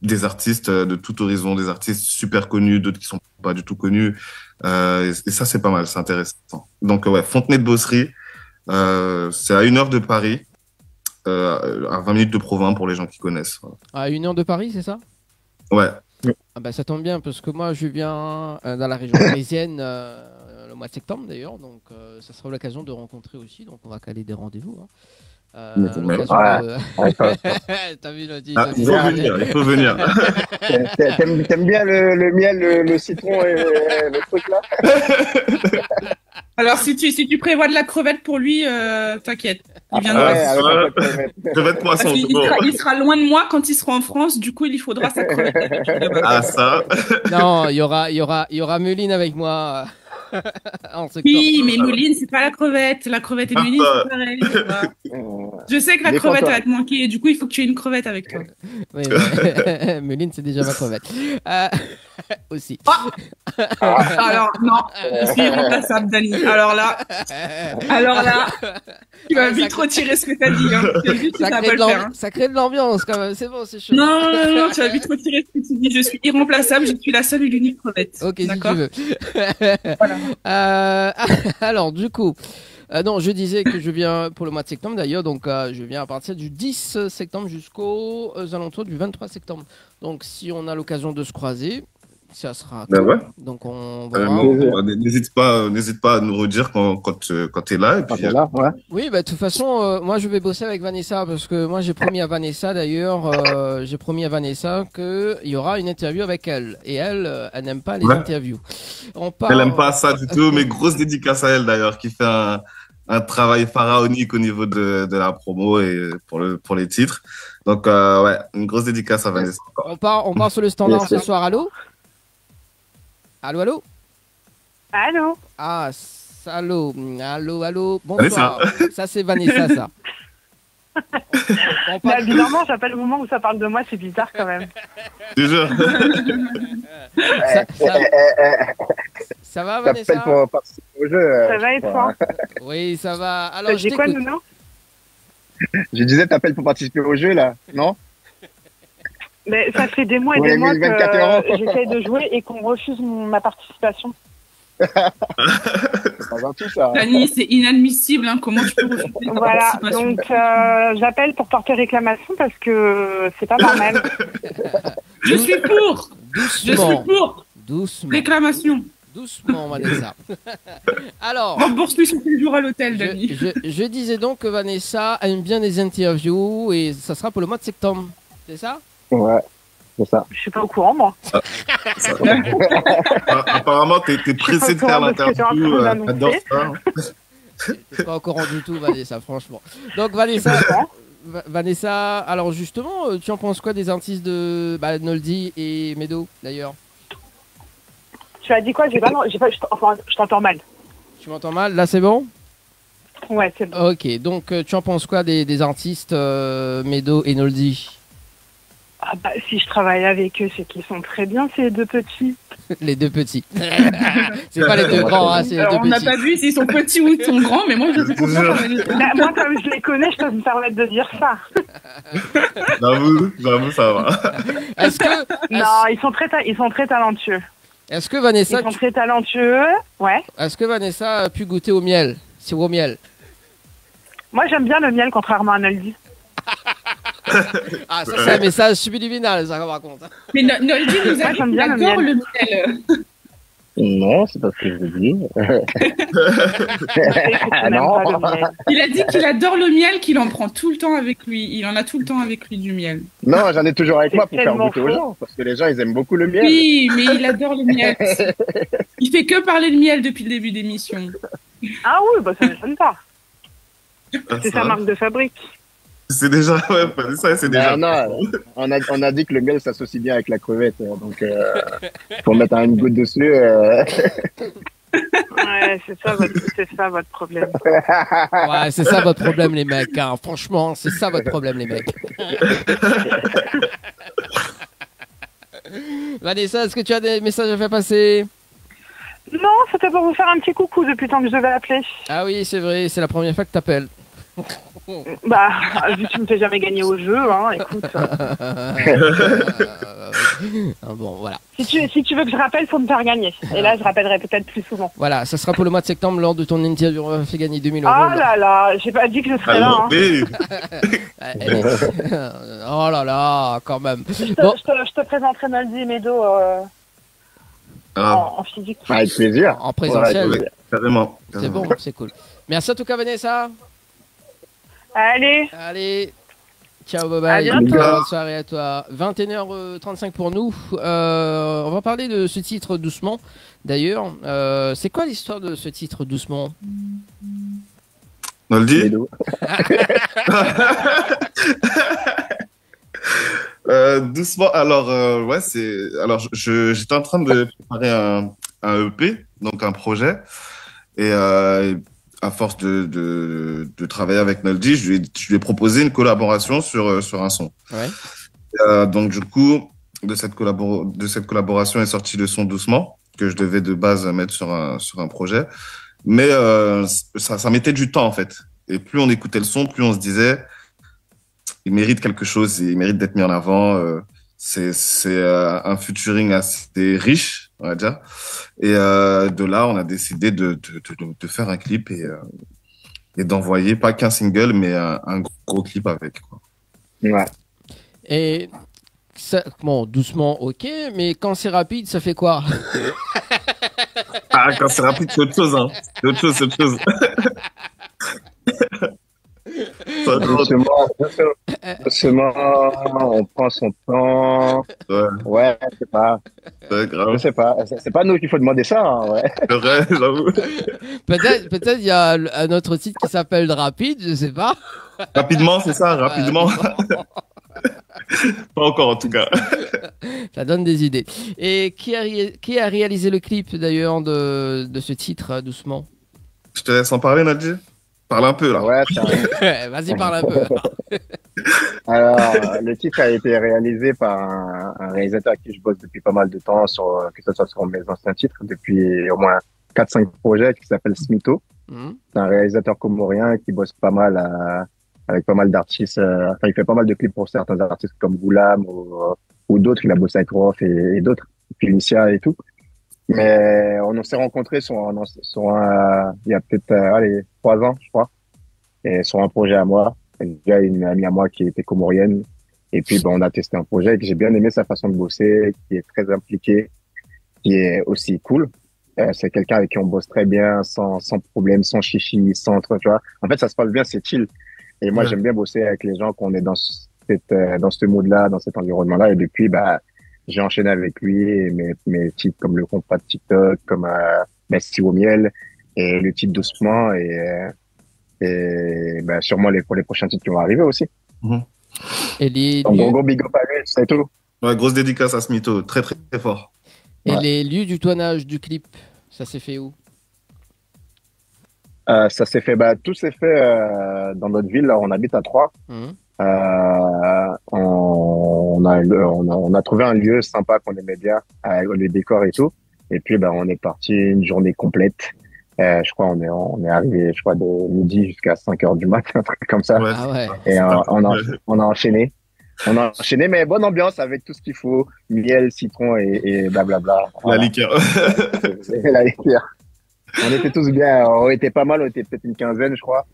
[SPEAKER 9] des artistes de tout horizon, des artistes super connus, d'autres qui sont pas du tout connus. Et ça, c'est pas mal, c'est intéressant. Donc, ouais, Fontenay-de-Bossery, c'est à 1 heure de Paris, à 20 minutes de Provins pour les gens qui connaissent. Voilà.
[SPEAKER 4] À 1 heure de Paris, c'est ça?
[SPEAKER 9] Ouais.
[SPEAKER 4] Ah bah, ça tombe bien, parce que moi, je viens dans la région parisienne le mois de septembre, d'ailleurs. Donc, ça sera l'occasion de rencontrer aussi. Donc, on va caler des rendez-vous. Hein.
[SPEAKER 10] T'as
[SPEAKER 4] vu le
[SPEAKER 9] titre, il faut venir.
[SPEAKER 10] T'aimes bien le miel, le citron et le truc là?
[SPEAKER 6] Alors si tu prévois de la crevette pour lui, t'inquiète, il viendra.
[SPEAKER 9] Crevette poisson.
[SPEAKER 6] Il sera loin de moi quand il sera en France, du coup il lui faudra sa crevette.
[SPEAKER 9] Ah ça.
[SPEAKER 4] Non, il y aura Meline avec moi.
[SPEAKER 6] Oui, mais Meline, c'est pas la crevette. La crevette et Meline, c'est pareil. Je sais que la crevette va te manquer, du coup, il faut que tu aies une crevette avec toi.
[SPEAKER 4] Oui, Meline, c'est déjà ma crevette. Aussi.
[SPEAKER 6] Alors, non, je suis irremplaçable, Dani. Alors là, tu vas vite retirer ce que t'as dit. Hein.
[SPEAKER 4] Ça crée de l'ambiance, quand même. C'est bon, c'est chaud.
[SPEAKER 6] Non, tu vas vite retirer ce que tu dis. Je suis irremplaçable, je suis la seule et l'unique crevette.
[SPEAKER 4] Ok,
[SPEAKER 6] d'accord,
[SPEAKER 4] si tu veux. Voilà. Alors, du coup, non, je disais que je viens pour le mois de septembre d'ailleurs, donc je viens à partir du 10 septembre jusqu'aux alentours du 23 septembre. Donc, si on a l'occasion de se croiser, ça sera cool.
[SPEAKER 9] Ouais.
[SPEAKER 4] Donc, on
[SPEAKER 9] va n'hésite pas à nous redire quand t'es là. Et puis,
[SPEAKER 10] ouais.
[SPEAKER 4] Oui, bah, de toute façon, moi, je vais bosser avec Vanessa parce que moi, j'ai promis à Vanessa d'ailleurs, qu'il y aura une interview avec elle. Et elle n'aime pas les interviews.
[SPEAKER 9] Elle n'aime pas ça du tout, mais grosse dédicace à elle d'ailleurs, qui fait un travail pharaonique au niveau de la promo et pour les titres. Donc, ouais, une grosse dédicace à Vanessa.
[SPEAKER 4] On part sur le standard ce soir, allô? Allô? Ah, salaud. Allô. Bonsoir. Ça, c'est Vanessa, ça.
[SPEAKER 11] Bizarrement, j'appelle au moment où ça parle de moi, c'est bizarre quand même.
[SPEAKER 9] Déjà.
[SPEAKER 4] Ça va, Vanessa?
[SPEAKER 10] T'appelles pour participer au jeu.
[SPEAKER 11] Ça va et toi?
[SPEAKER 4] Oui, ça va. Alors,
[SPEAKER 11] j'ai quoi, Nounou?
[SPEAKER 10] Je disais, t'appelles pour participer au jeu, là, non?
[SPEAKER 11] Mais ça fait des mois et des mois que j'essaye de jouer et qu'on refuse ma participation.
[SPEAKER 10] C'est pas gentil, ça.
[SPEAKER 6] Fanny, c'est inadmissible, hein. Comment tu peux refuser ta participation?
[SPEAKER 11] Donc j'appelle pour porter réclamation parce que c'est pas normal.
[SPEAKER 6] Je suis pour.
[SPEAKER 4] Doucement.
[SPEAKER 6] Réclamation.
[SPEAKER 4] Doucement, Vanessa. Alors,
[SPEAKER 6] rembourse-lui son séjour à l'hôtel, Dani.
[SPEAKER 4] Je disais donc que Vanessa aime bien les interviews et ça sera pour le mois de septembre. C'est ça?
[SPEAKER 10] Ouais, c'est ça.
[SPEAKER 11] Je suis pas au courant, moi.
[SPEAKER 9] Apparemment, t'es pressé de faire l'interview. J'adore ça.
[SPEAKER 4] T'es pas au courant du tout, Vanessa, franchement. Donc, Vanessa, Vanessa, alors justement, tu en penses quoi des artistes de Noldy et Medo d'ailleurs?
[SPEAKER 11] Tu as dit quoi? Je t'entends mal.
[SPEAKER 4] Tu m'entends mal? Là, c'est bon?
[SPEAKER 11] Ouais, c'est bon.
[SPEAKER 4] Ok, donc tu en penses quoi des artistes Medo et Noldy?
[SPEAKER 11] Ah bah, si je travaille avec eux, c'est qu'ils sont très bien, ces deux petits.
[SPEAKER 4] Les deux petits. C'est pas les deux grands, hein, c'est les deux petits.
[SPEAKER 6] On n'a pas vu s'ils sont petits ou ils sont grands, mais moi, je sais pas.
[SPEAKER 11] Moi, comme je les connais, je peux me permettre de dire ça.
[SPEAKER 9] J'avoue, ça va.
[SPEAKER 11] Non, ils sont très talentueux.
[SPEAKER 4] Est-ce que Vanessa...
[SPEAKER 11] Ils sont très talentueux, ouais.
[SPEAKER 4] Est-ce que Vanessa a pu goûter au miel? Sirop au miel?
[SPEAKER 11] Moi, j'aime bien le miel, contrairement à Noldy.
[SPEAKER 4] Ah, ça, c'est un message subliminal, ça, qu'on raconte.
[SPEAKER 6] Mais Noldy nous a dit qu'il adore le miel.
[SPEAKER 10] Non, c'est pas ce que je veux dire.
[SPEAKER 11] Non.
[SPEAKER 6] Il a dit qu'il adore le miel, qu'il en prend tout le temps avec lui. Il en a tout le temps avec lui du miel.
[SPEAKER 10] Non, j'en ai toujours avec moi pour faire
[SPEAKER 11] tellement
[SPEAKER 10] goûter aux gens, parce que les gens, ils aiment beaucoup le miel.
[SPEAKER 6] Oui, mais il adore le miel. Il fait que parler de miel depuis le début d'émission.
[SPEAKER 11] Ah oui, bah ça ne m'étonne pas. C'est sa marque de fabrique.
[SPEAKER 9] C'est déjà, ouais, ça, c'est déjà.
[SPEAKER 10] Non, on a dit que le miel s'associe bien avec la crevette, donc pour mettre une goutte dessus.
[SPEAKER 11] Ouais, c'est ça votre problème.
[SPEAKER 4] Ouais, c'est ça votre problème, les mecs. Hein. Franchement, c'est ça votre problème, les mecs. Vanessa, est-ce que tu as des messages à faire passer?
[SPEAKER 11] Non, c'était pour vous faire un petit coucou depuis le temps que je devais appeler.
[SPEAKER 4] Ah oui, c'est vrai, c'est la première fois que t'appelles.
[SPEAKER 11] Bah, vu que tu me fais jamais gagner au jeu, hein, écoute.
[SPEAKER 4] Bon, voilà.
[SPEAKER 11] Si tu veux que je rappelle, faut me faire gagner. Et là, je rappellerai peut-être plus souvent.
[SPEAKER 4] Voilà, ça sera pour le mois de septembre lors de ton interview. On fait gagner 2000 euros.
[SPEAKER 11] Oh là là, j'ai pas dit que je serais là. Hein.
[SPEAKER 4] Oh là là, quand même.
[SPEAKER 11] Je te présenterai Noldy et Medo en physique.
[SPEAKER 10] Avec plaisir.
[SPEAKER 4] En présentiel.
[SPEAKER 9] Ouais, carrément.
[SPEAKER 4] C'est bon, c'est cool. Merci en tout cas, Vanessa.
[SPEAKER 11] Allez.
[SPEAKER 4] Ciao, bye bye.
[SPEAKER 11] À bientôt.
[SPEAKER 4] Bonne soirée à toi. 21h35 pour nous. On va parler de ce titre Doucement. D'ailleurs, c'est quoi l'histoire de ce titre Doucement?
[SPEAKER 9] Noldy. Doucement. Alors, ouais, j'étais en train de préparer un EP, donc un projet, et à force de travailler avec Noldy, je lui ai proposé une collaboration sur un son.
[SPEAKER 4] Ouais.
[SPEAKER 9] Donc du coup, de cette collaboration est sorti le son Doucement, que je devais de base mettre sur un projet. Mais ça mettait du temps, en fait. Et plus on écoutait le son, plus on se disait, il mérite quelque chose, il mérite d'être mis en avant. C'est un featuring assez riche, on va dire. Et de là, on a décidé de faire un clip et d'envoyer pas qu'un single, mais un gros clip avec, quoi.
[SPEAKER 10] Ouais.
[SPEAKER 4] Et ça, bon, doucement, ok, mais quand c'est rapide, ça fait quoi?
[SPEAKER 9] Ah, quand c'est rapide, c'est autre chose, hein. C'est autre chose.
[SPEAKER 10] Doucement, on prend son temps. Ouais, je sais pas. Je sais pas. C'est pas nous qu'il faut demander ça. Hein, ouais.
[SPEAKER 9] C'est vrai, j'avoue.
[SPEAKER 4] Peut-être il y a un autre titre qui s'appelle Rapide, je sais pas.
[SPEAKER 9] Rapidement, c'est ça, rapidement. Pas encore en tout cas.
[SPEAKER 4] Ça donne des idées. Et qui a réalisé le clip d'ailleurs de ce titre, Doucement?
[SPEAKER 9] Je te laisse en parler, Nadji. Parle un peu là.
[SPEAKER 10] Ouais,
[SPEAKER 4] vas-y, parle un peu.
[SPEAKER 10] Alors, le titre a été réalisé par un réalisateur avec qui je bosse depuis pas mal de temps, que ce soit sur mes anciens titres, depuis au moins 4-5 projets, qui s'appelle Smito. C'est un réalisateur comorien qui bosse pas mal avec pas mal d'artistes. Enfin, il fait pas mal de clips pour certains artistes comme Goulam ou d'autres. Il a bossé avec Rof et d'autres, Felicia et tout. Mais on s'est rencontrés il y a peut-être 3 ans, je crois, et sur un projet à moi. Il y a une amie à moi qui était comorienne, et puis on a testé un projet et que j'ai bien aimé sa façon de bosser, qui est très impliqué, qui est aussi cool. C'est quelqu'un avec qui on bosse très bien, sans problème, sans chichi, sans tu vois. En fait, ça se passe bien, c'est chill. Et moi, j'aime bien bosser avec les gens qu'on est dans ce mood-là, dans cet environnement-là. Et depuis, j'ai enchaîné avec lui et mes titres comme le compas de TikTok, comme Merci au miel et le titre Doucement et sûrement pour les prochains titres qui vont arriver aussi.
[SPEAKER 4] Et les
[SPEAKER 10] Donc,
[SPEAKER 4] lieux...
[SPEAKER 10] gros big up à lui, c'est tout.
[SPEAKER 9] Ouais, grosse dédicace à Smitho, très très très fort.
[SPEAKER 4] Et les lieux du tournage du clip, ça s'est fait où?
[SPEAKER 10] Ça s'est fait, tout s'est fait dans notre ville. Là, on habite à Troyes. On a trouvé un lieu sympa qu'on aimait bien, avec les décors et tout. Et puis, on est parti une journée complète. Je crois on est arrivé, je crois, de midi jusqu'à 5h du matin, un truc comme ça.
[SPEAKER 9] Ouais.
[SPEAKER 4] Ah ouais.
[SPEAKER 10] Et on a enchaîné. Mais bonne ambiance avec tout ce qu'il faut, miel, citron et blablabla.
[SPEAKER 9] La liqueur.
[SPEAKER 10] La liqueur. On était tous bien, on était pas mal, on était peut-être une quinzaine, je crois.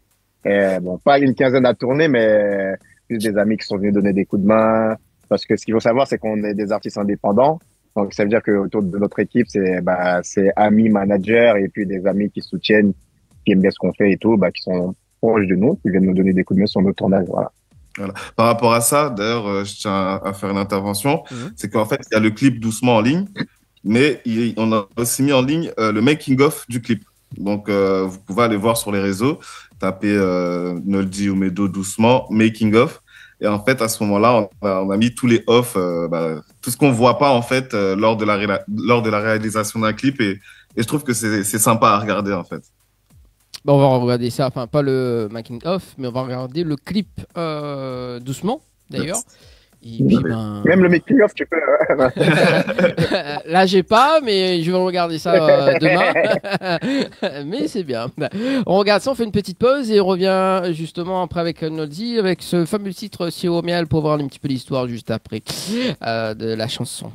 [SPEAKER 10] Et bon, pas une quinzaine à tourner, mais plus des amis qui sont venus donner des coups de main. Parce que ce qu'il faut savoir, c'est qu'on est des artistes indépendants. Donc, ça veut dire que autour de notre équipe, c'est amis, managers, et puis des amis qui soutiennent, qui aiment bien ce qu'on fait et tout, qui sont proches de nous, qui viennent nous donner des coups de main sur nos tournages, voilà.
[SPEAKER 9] Voilà. Par rapport à ça, d'ailleurs, je tiens à faire une intervention. C'est qu'en fait, il y a le clip Doucement en ligne, mais on a aussi mis en ligne le making-of du clip. Donc, vous pouvez aller voir sur les réseaux, taper Noldy ou Medo Doucement, making-of. Et en fait, à ce moment-là, on a mis tous les off, tout ce qu'on ne voit pas, en fait, lors de la réalisation d'un clip. Et je trouve que c'est sympa à regarder, en fait.
[SPEAKER 4] On va regarder ça, enfin pas le making of, mais on va regarder le clip doucement d'ailleurs. Et puis,
[SPEAKER 10] même le making of, tu peux.
[SPEAKER 4] Là, j'ai pas, mais je vais regarder ça demain. Mais c'est bien. On regarde ça, on fait une petite pause et on revient justement après avec Noldy, avec ce fameux titre Sio Miel pour voir un petit peu l'histoire juste après de la chanson.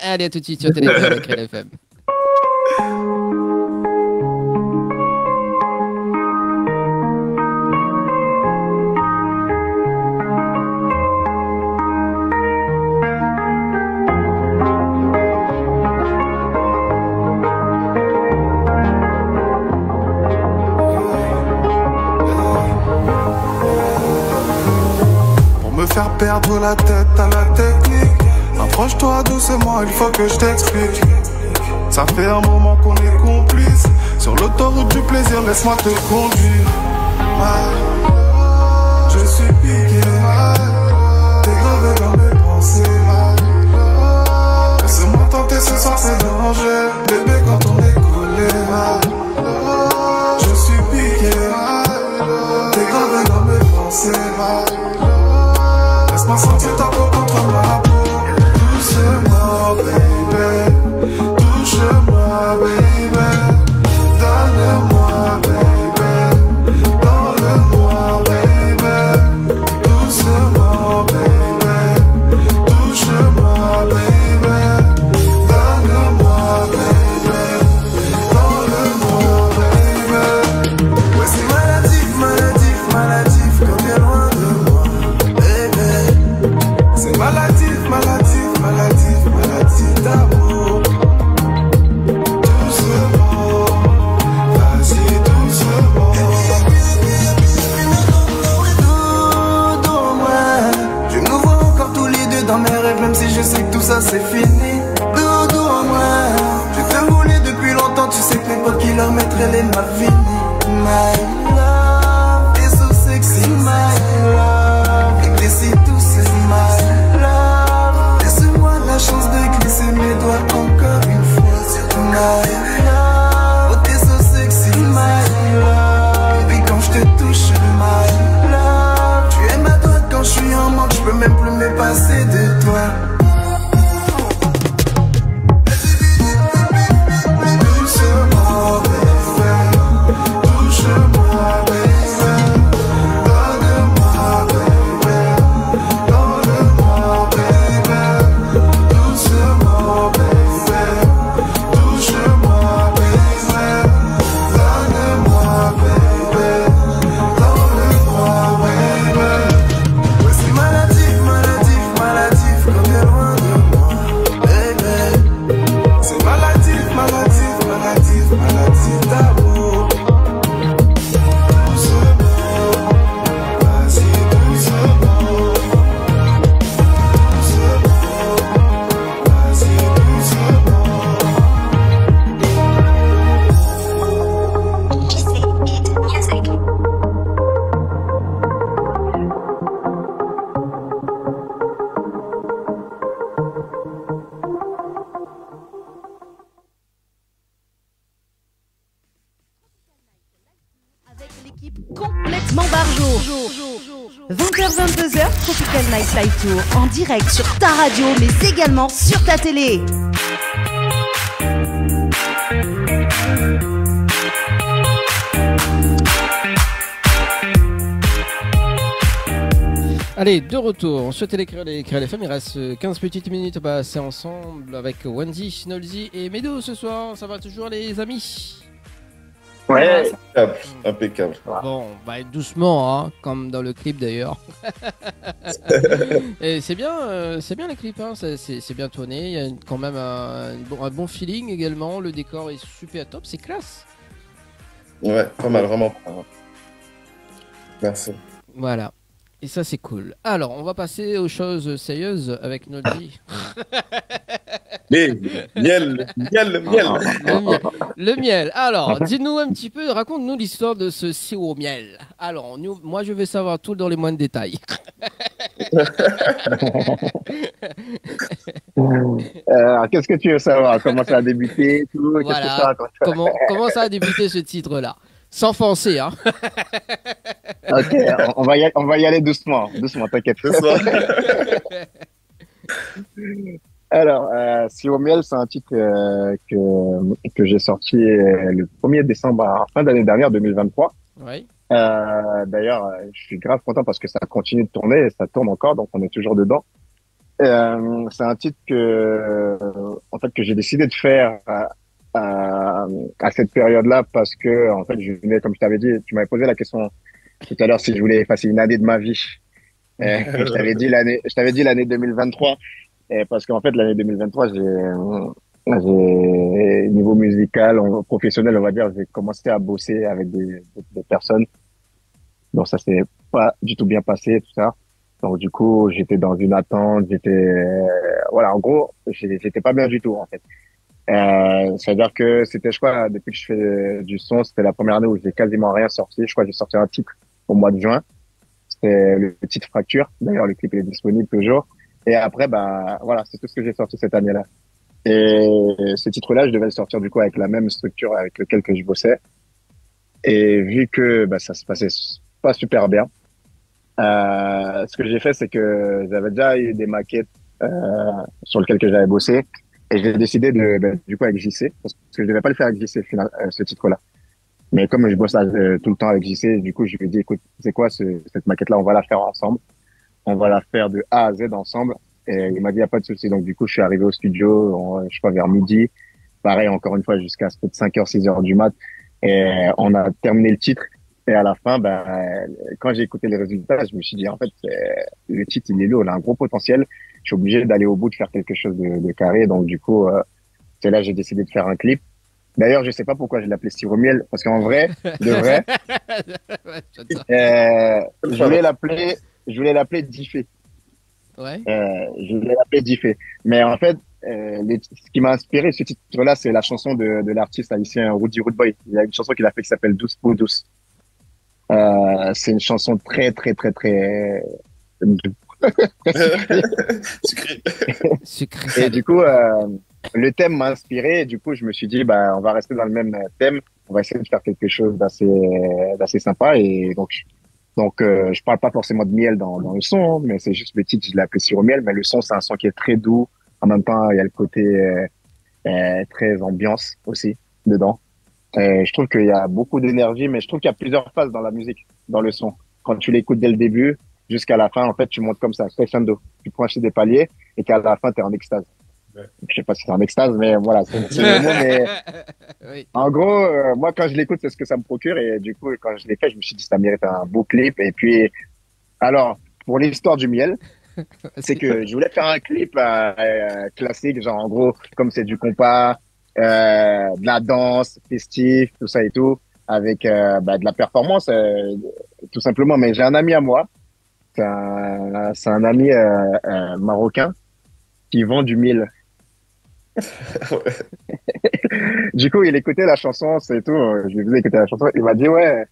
[SPEAKER 4] Allez, à tout de suite sur Téléphone avec RLFM.
[SPEAKER 1] Faire perdre la tête à la technique. Approche-toi doucement, il faut que je t'explique. Ça fait un moment qu'on est complices. Sur l'autoroute du plaisir, laisse-moi te conduire. Je suis piqué, t'es gravé dans mes pensées. Laisse-moi tenter ce soir, c'est danger. Bébé, quand on est collé. Je suis piqué, t'es gravé dans mes pensées. Laisse-moi sentir ta peau contre ma peau. Touche-moi, baby. Touche-moi, baby. Donne-moi, baby. Donne-moi, baby. Doucement, baby. Touche-moi, baby. Donne-moi, baby. Donne-moi, baby. Ouais, c'est maladif, maladif, maladif quand t'es loin de moi. C'est maladif, maladif, maladif, maladif d'amour. Doucement, vas-y doucement. Doudou, ouais. Je nous vois encore tous les deux dans mes rêves, même si je sais que tout ça c'est fini. Doudou, ouais. Je te voulais depuis longtemps, tu sais que l'époque kilomètre elle est ma vie. My love, t'es so sexy, my love. Et glisser tout c'est my love. Laisse-moi la chance de glisser mes doigts encore une fois sur my love. Oh t'es so sexy, my love. Et puis quand je te touche, my love. Tu es ma droite quand je suis en manque, je peux même plus me passer de toi. Doucement, baby. Touche-moi, baby. Donne-moi.
[SPEAKER 8] Complètement barjo. 20h-22h, Tropical Night Live Tour en direct sur ta radio, mais également sur ta télé.
[SPEAKER 4] Allez, de retour sur Télécréole et Créole FM. Il reste 15 petites minutes à passer ensemble avec Wendy, Shinolzi et Medo ce soir. Ça va toujours, les amis?
[SPEAKER 9] Ouais, impeccable.
[SPEAKER 4] Bon, bah doucement, hein, comme dans le clip d'ailleurs. Et c'est bien les clips, hein, c'est bien tourné. Il y a quand même un bon feeling également. Le décor est super top, c'est classe.
[SPEAKER 9] Ouais, pas mal, vraiment. Merci.
[SPEAKER 4] Voilà. Et ça, c'est cool. Alors, on va passer aux choses sérieuses avec notre vie.
[SPEAKER 9] Mais, miel.
[SPEAKER 4] Le miel. Alors, dis-nous un petit peu, raconte-nous l'histoire de ce sirop au miel. Alors, moi, je veux savoir tout dans les moindres détails.
[SPEAKER 10] Qu'est-ce que tu veux savoir? Comment ça a débuté tout?
[SPEAKER 4] Voilà.
[SPEAKER 10] Qu'est-ce que ça raconte?
[SPEAKER 4] Comment ça a débuté ce titre-là? Sans forcer, hein.
[SPEAKER 10] Ok, on va y aller doucement, t'inquiète. Alors, Si au miel, c'est un titre que j'ai sorti le 1er décembre, fin d'année dernière, 2023.
[SPEAKER 4] Oui.
[SPEAKER 10] D'ailleurs, je suis grave content parce que ça continue de tourner et ça tourne encore, donc on est toujours dedans. C'est un titre que j'ai décidé de faire à cette période-là parce que, en fait, je venais, comme je t'avais dit, tu m'avais posé la question tout à l'heure si je voulais effacer une année de ma vie. Je t'avais dit l'année 2023. Parce qu'en fait, l'année 2023, niveau musical, professionnel, on va dire, j'ai commencé à bosser avec des personnes. Donc ça s'est pas du tout bien passé, tout ça. Donc du coup, j'étais dans une attente, voilà, en gros, j'étais pas bien du tout, en fait. C'est-à-dire que c'était, je crois, depuis que je fais du son, c'était la première année où j'ai quasiment rien sorti. Je crois que j'ai sorti un titre au mois de juin. C'était le titre Fracture. D'ailleurs, le clip est disponible toujours. Et après, bah, voilà, c'est tout ce que j'ai sorti cette année-là. Et ce titre-là, je devais le sortir du coup avec la même structure avec laquelle que je bossais. Et vu que, bah, ça se passait pas super bien, ce que j'ai fait, c'est que j'avais déjà eu des maquettes, sur lesquelles que j'avais bossé. Et j'ai décidé du coup, avec JC, parce que je devais pas le faire avec JC, ce titre-là. Mais comme je bosse tout le temps avec JC, du coup, je lui ai dit, écoute, c'est quoi cette maquette-là, on va la faire ensemble. On va la faire de A à Z ensemble. Et il m'a dit, y a pas de souci. Donc, du coup, je suis arrivé au studio, je crois, vers midi. Pareil, encore une fois, jusqu'à peut-être 5h, 6h du mat. Et on a terminé le titre. Et à la fin, quand j'ai écouté les résultats, je me suis dit, en fait, le titre, il est lourd, il a un gros potentiel. Je suis obligé d'aller au bout, de faire quelque chose de carré. Donc, du coup, c'est là que j'ai décidé de faire un clip. D'ailleurs, je sais pas pourquoi je l'appelais Sirop Miel, parce qu'en vrai, je voulais l'appeler Diffé.
[SPEAKER 4] Ouais.
[SPEAKER 10] Je voulais l'appeler Diffé. Mais en fait, ce qui m'a inspiré ce titre-là, c'est la chanson de l'artiste haïtien Rudy Rude Boy. Il y a une chanson qu'il a fait qui s'appelle Douce pour Douce. C'est une chanson très, très, très, très sucré. Et du coup, le thème m'a inspiré. Et du coup, je me suis dit, on va rester dans le même thème. On va essayer de faire quelque chose d'assez sympa. Et donc, je parle pas forcément de miel dans le son, mais c'est juste le titre, je l'ai appelé Sirop Miel. Mais le son, c'est un son qui est très doux. En même temps, il y a le côté très ambiance aussi dedans. Je trouve qu'il y a beaucoup d'énergie, mais je trouve qu'il y a plusieurs phases dans la musique, dans le son. Quand tu l'écoutes dès le début jusqu'à la fin, en fait, tu montes comme ça, crescendo. Tu franchis des paliers et qu'à la fin, t'es en extase. Ouais. Je sais pas si c'est en extase, mais voilà, c'est le mot. Mais oui. En gros, moi, quand je l'écoute, c'est ce que ça me procure. Et du coup, quand je l'ai fait, je me suis dit, ça mérite un beau clip. Et puis, alors, pour l'histoire du miel, c'est que je voulais faire un clip classique, genre en gros, comme c'est du compas, de la danse, festif, tout ça et tout, avec de la performance, tout simplement. Mais j'ai un ami à moi, c'est un ami marocain qui vend du miel. Du coup, il écoutait la chanson, c'est tout. Je lui faisais écouter la chanson. Il m'a dit, ouais,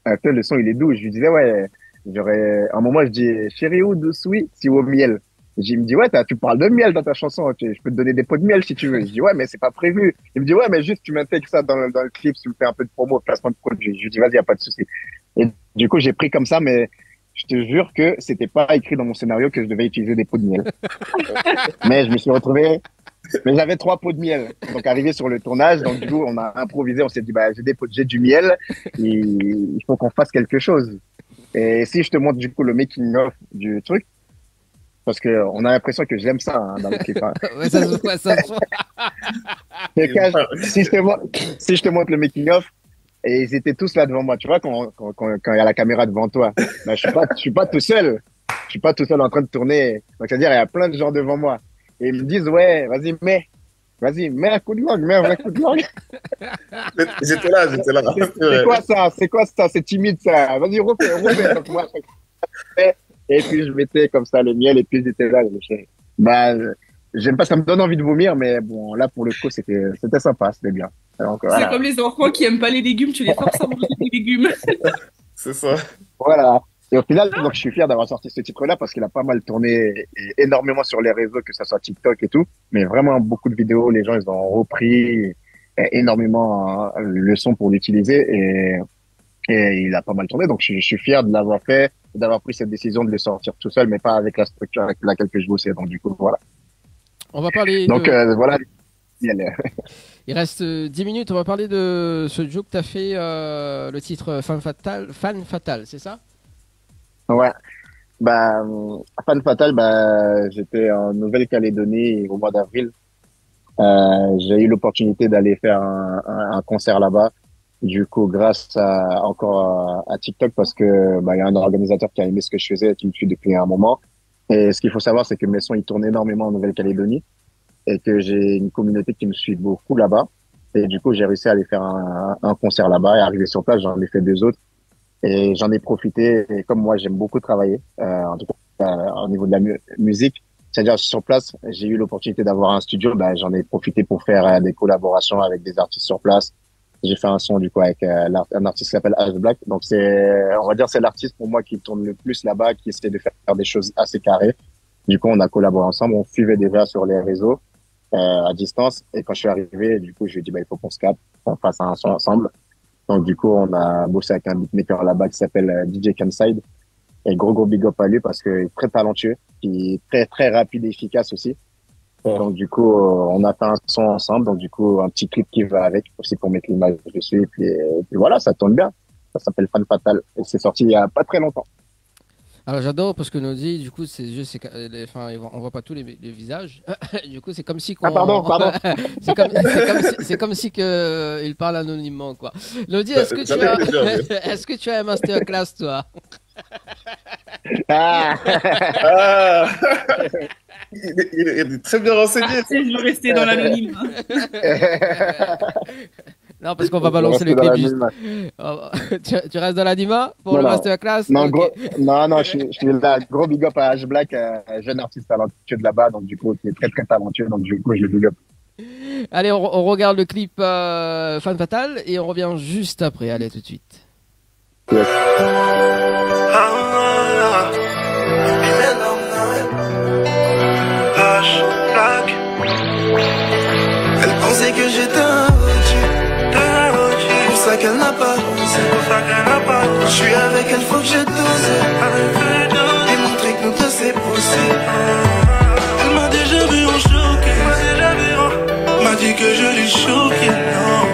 [SPEAKER 10] le son, il est doux. Je lui disais, ouais, à un moment, je dis, chérie, ou douce, oui, si au miel. Il me dit, ouais, tu parles de miel dans ta chanson. Je peux te donner des pots de miel si tu veux. Je dis, ouais, mais c'est pas prévu. Il me dit, ouais, mais juste, tu m'intègres ça dans le clip, tu me fais un peu de promo, placement de produit. Je lui dis, vas-y, y a pas de souci. Et du coup, j'ai pris comme ça, mais je te jure que c'était pas écrit dans mon scénario que je devais utiliser des pots de miel. Mais je me suis retrouvé, mais j'avais 3 pots de miel. Donc, arrivé sur le tournage, donc du coup, on a improvisé, on s'est dit, bah, j'ai du miel, et il faut qu'on fasse quelque chose. Et si je te montre du coup le making of du truc, parce que on a l'impression que j'aime ça dans le clip. Hein.
[SPEAKER 4] Ouais, ça se voit, ça se voit.
[SPEAKER 10] Si je te montre le making of, et ils étaient tous là devant moi, tu vois, quand il y a la caméra devant toi, ben, je suis pas tout seul. Je suis pas tout seul en train de tourner. Donc, c'est-à-dire, il y a plein de gens devant moi. Et ils me disent, ouais, vas-y, mets un coup de langue, mets un vrai coup de langue.
[SPEAKER 9] J'étais là.
[SPEAKER 10] C'est quoi ça? C'est timide, ça. Vas-y, refais. Donc, moi, et puis, je mettais comme ça le miel, et puis j'étais là. Bah, j'aime pas, ça me donne envie de vomir, mais bon, là, pour le coup, c'était sympa, c'était bien. Donc,
[SPEAKER 6] c'est comme les enfants qui aiment pas les légumes, tu les forces à manger des légumes.
[SPEAKER 9] C'est ça.
[SPEAKER 10] Voilà. Et au final, donc, je suis fier d'avoir sorti ce titre-là parce qu'il a pas mal tourné et énormément sur les réseaux, que ça soit TikTok et tout. Mais vraiment, beaucoup de vidéos, les gens, ils ont repris énormément le son pour l'utiliser et il a pas mal tourné. Donc, je suis fier de l'avoir fait, d'avoir pris cette décision de le sortir tout seul, mais pas avec la structure avec laquelle je bossais. Donc, du coup, voilà.
[SPEAKER 4] On va parler.
[SPEAKER 10] Donc, voilà.
[SPEAKER 4] Il reste 10 minutes. On va parler de ce jeu que tu as fait, le titre Fan Fatal, c'est ça?
[SPEAKER 10] Ouais. Bah, Fan Fatal, bah, j'étais en Nouvelle-Calédonie au mois d'avril. J'ai eu l'opportunité d'aller faire un concert là-bas. Du coup, grâce encore à TikTok, parce que bah, il y a un organisateur qui a aimé ce que je faisais, qui me suit depuis un moment. Et ce qu'il faut savoir, c'est que mes sons, ils tournent énormément en Nouvelle-Calédonie et que j'ai une communauté qui me suit beaucoup là-bas. Et du coup, j'ai réussi à aller faire un concert là-bas et arriver sur place, j'en ai fait 2 autres. Et j'en ai profité. Et comme moi, j'aime beaucoup travailler, en tout cas au niveau de la musique, c'est-à-dire sur place, j'ai eu l'opportunité d'avoir un studio. Bah, j'en ai profité pour faire des collaborations avec des artistes sur place. J'ai fait un son du coup avec un artiste qui s'appelle Ash Black. Donc on va dire, c'est l'artiste pour moi qui tourne le plus là-bas, qui essaie de faire des choses assez carrées. Du coup, on a collaboré ensemble, on suivait déjà sur les réseaux à distance. Et quand je suis arrivé, du coup, je lui ai dit, bah, il faut qu'on se capte, qu'on fasse un son ensemble. Donc, du coup, on a bossé avec un beatmaker là-bas qui s'appelle DJ Camside. Et gros big up à lui parce qu'il est très talentueux, il est très, très rapide et efficace aussi. Donc, du coup, on a fait un son ensemble. Donc, du coup, un petit clip qui va avec aussi pour mettre l'image dessus. Et puis voilà, ça tourne bien. Ça s'appelle Fan Fatal. Et c'est sorti il y a pas très longtemps.
[SPEAKER 4] Alors j'adore parce que Nodi, du coup, enfin, on voit pas tous les visages. Du coup, c'est comme si
[SPEAKER 10] Ah pardon.
[SPEAKER 4] c'est comme si que il parle anonymement, quoi. Nodi, est-ce que tu as un masterclass, toi?
[SPEAKER 9] Il est très bien renseigné.
[SPEAKER 6] Je veux rester dans l'anonyme.
[SPEAKER 4] Non, parce qu'on va balancer le clip juste. Tu restes dans l'anima pour le masterclass?
[SPEAKER 10] Non,
[SPEAKER 4] okay.
[SPEAKER 10] Non, je suis là. Gros big up à Ash Black, jeune artiste talentueux de là-bas, donc du coup, qui est très très talentueux, donc du coup, je le big up.
[SPEAKER 4] Allez, on regarde le clip Fan Fatal et on revient juste après. Allez, tout de suite.
[SPEAKER 10] Yes.
[SPEAKER 1] Elle pensait que j'étais un pour ça qu'elle n'a pas osé. Je suis avec elle, faut que je dose et montrer que nous deux c'est possible. Elle m'a déjà vu en choqué, m'a dit que je l'ai choqué. Non,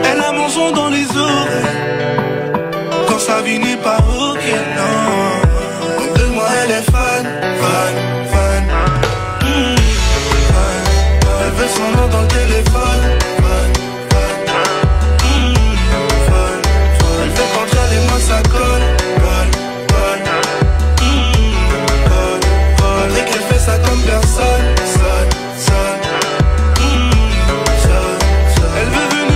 [SPEAKER 1] elle a mon son dans les oreilles quand sa vie n'est pas ok. Non, donc de moi elle est fan. Elle veut son nom dans le téléphone. Elle fait quand il y a des mots ça colle. Montrer qu'elle fait ça comme personne. Elle veut venir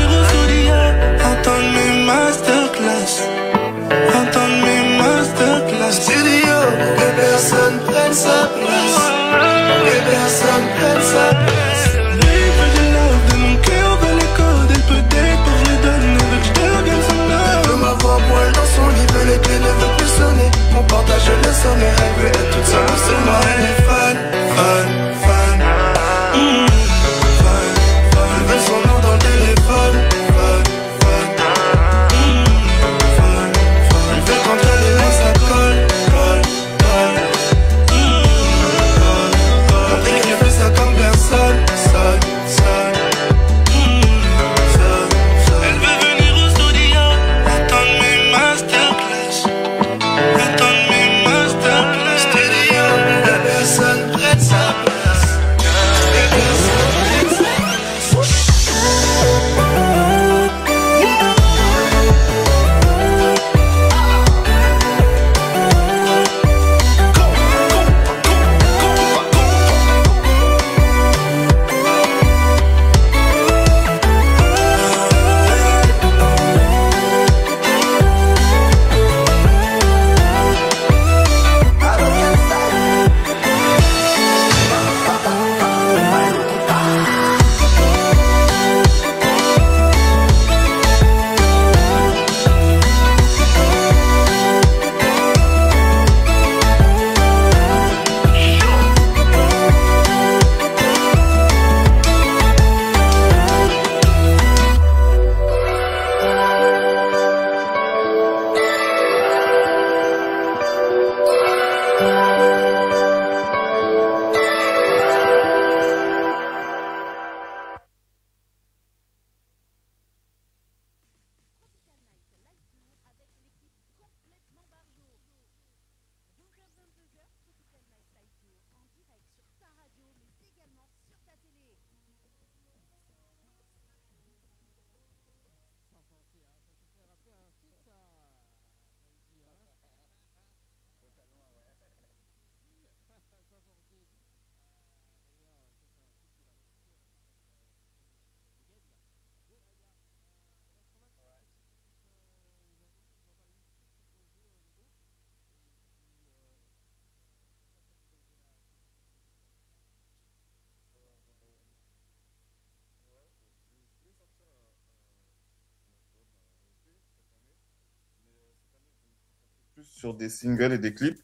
[SPEAKER 9] plus sur des singles et des clips.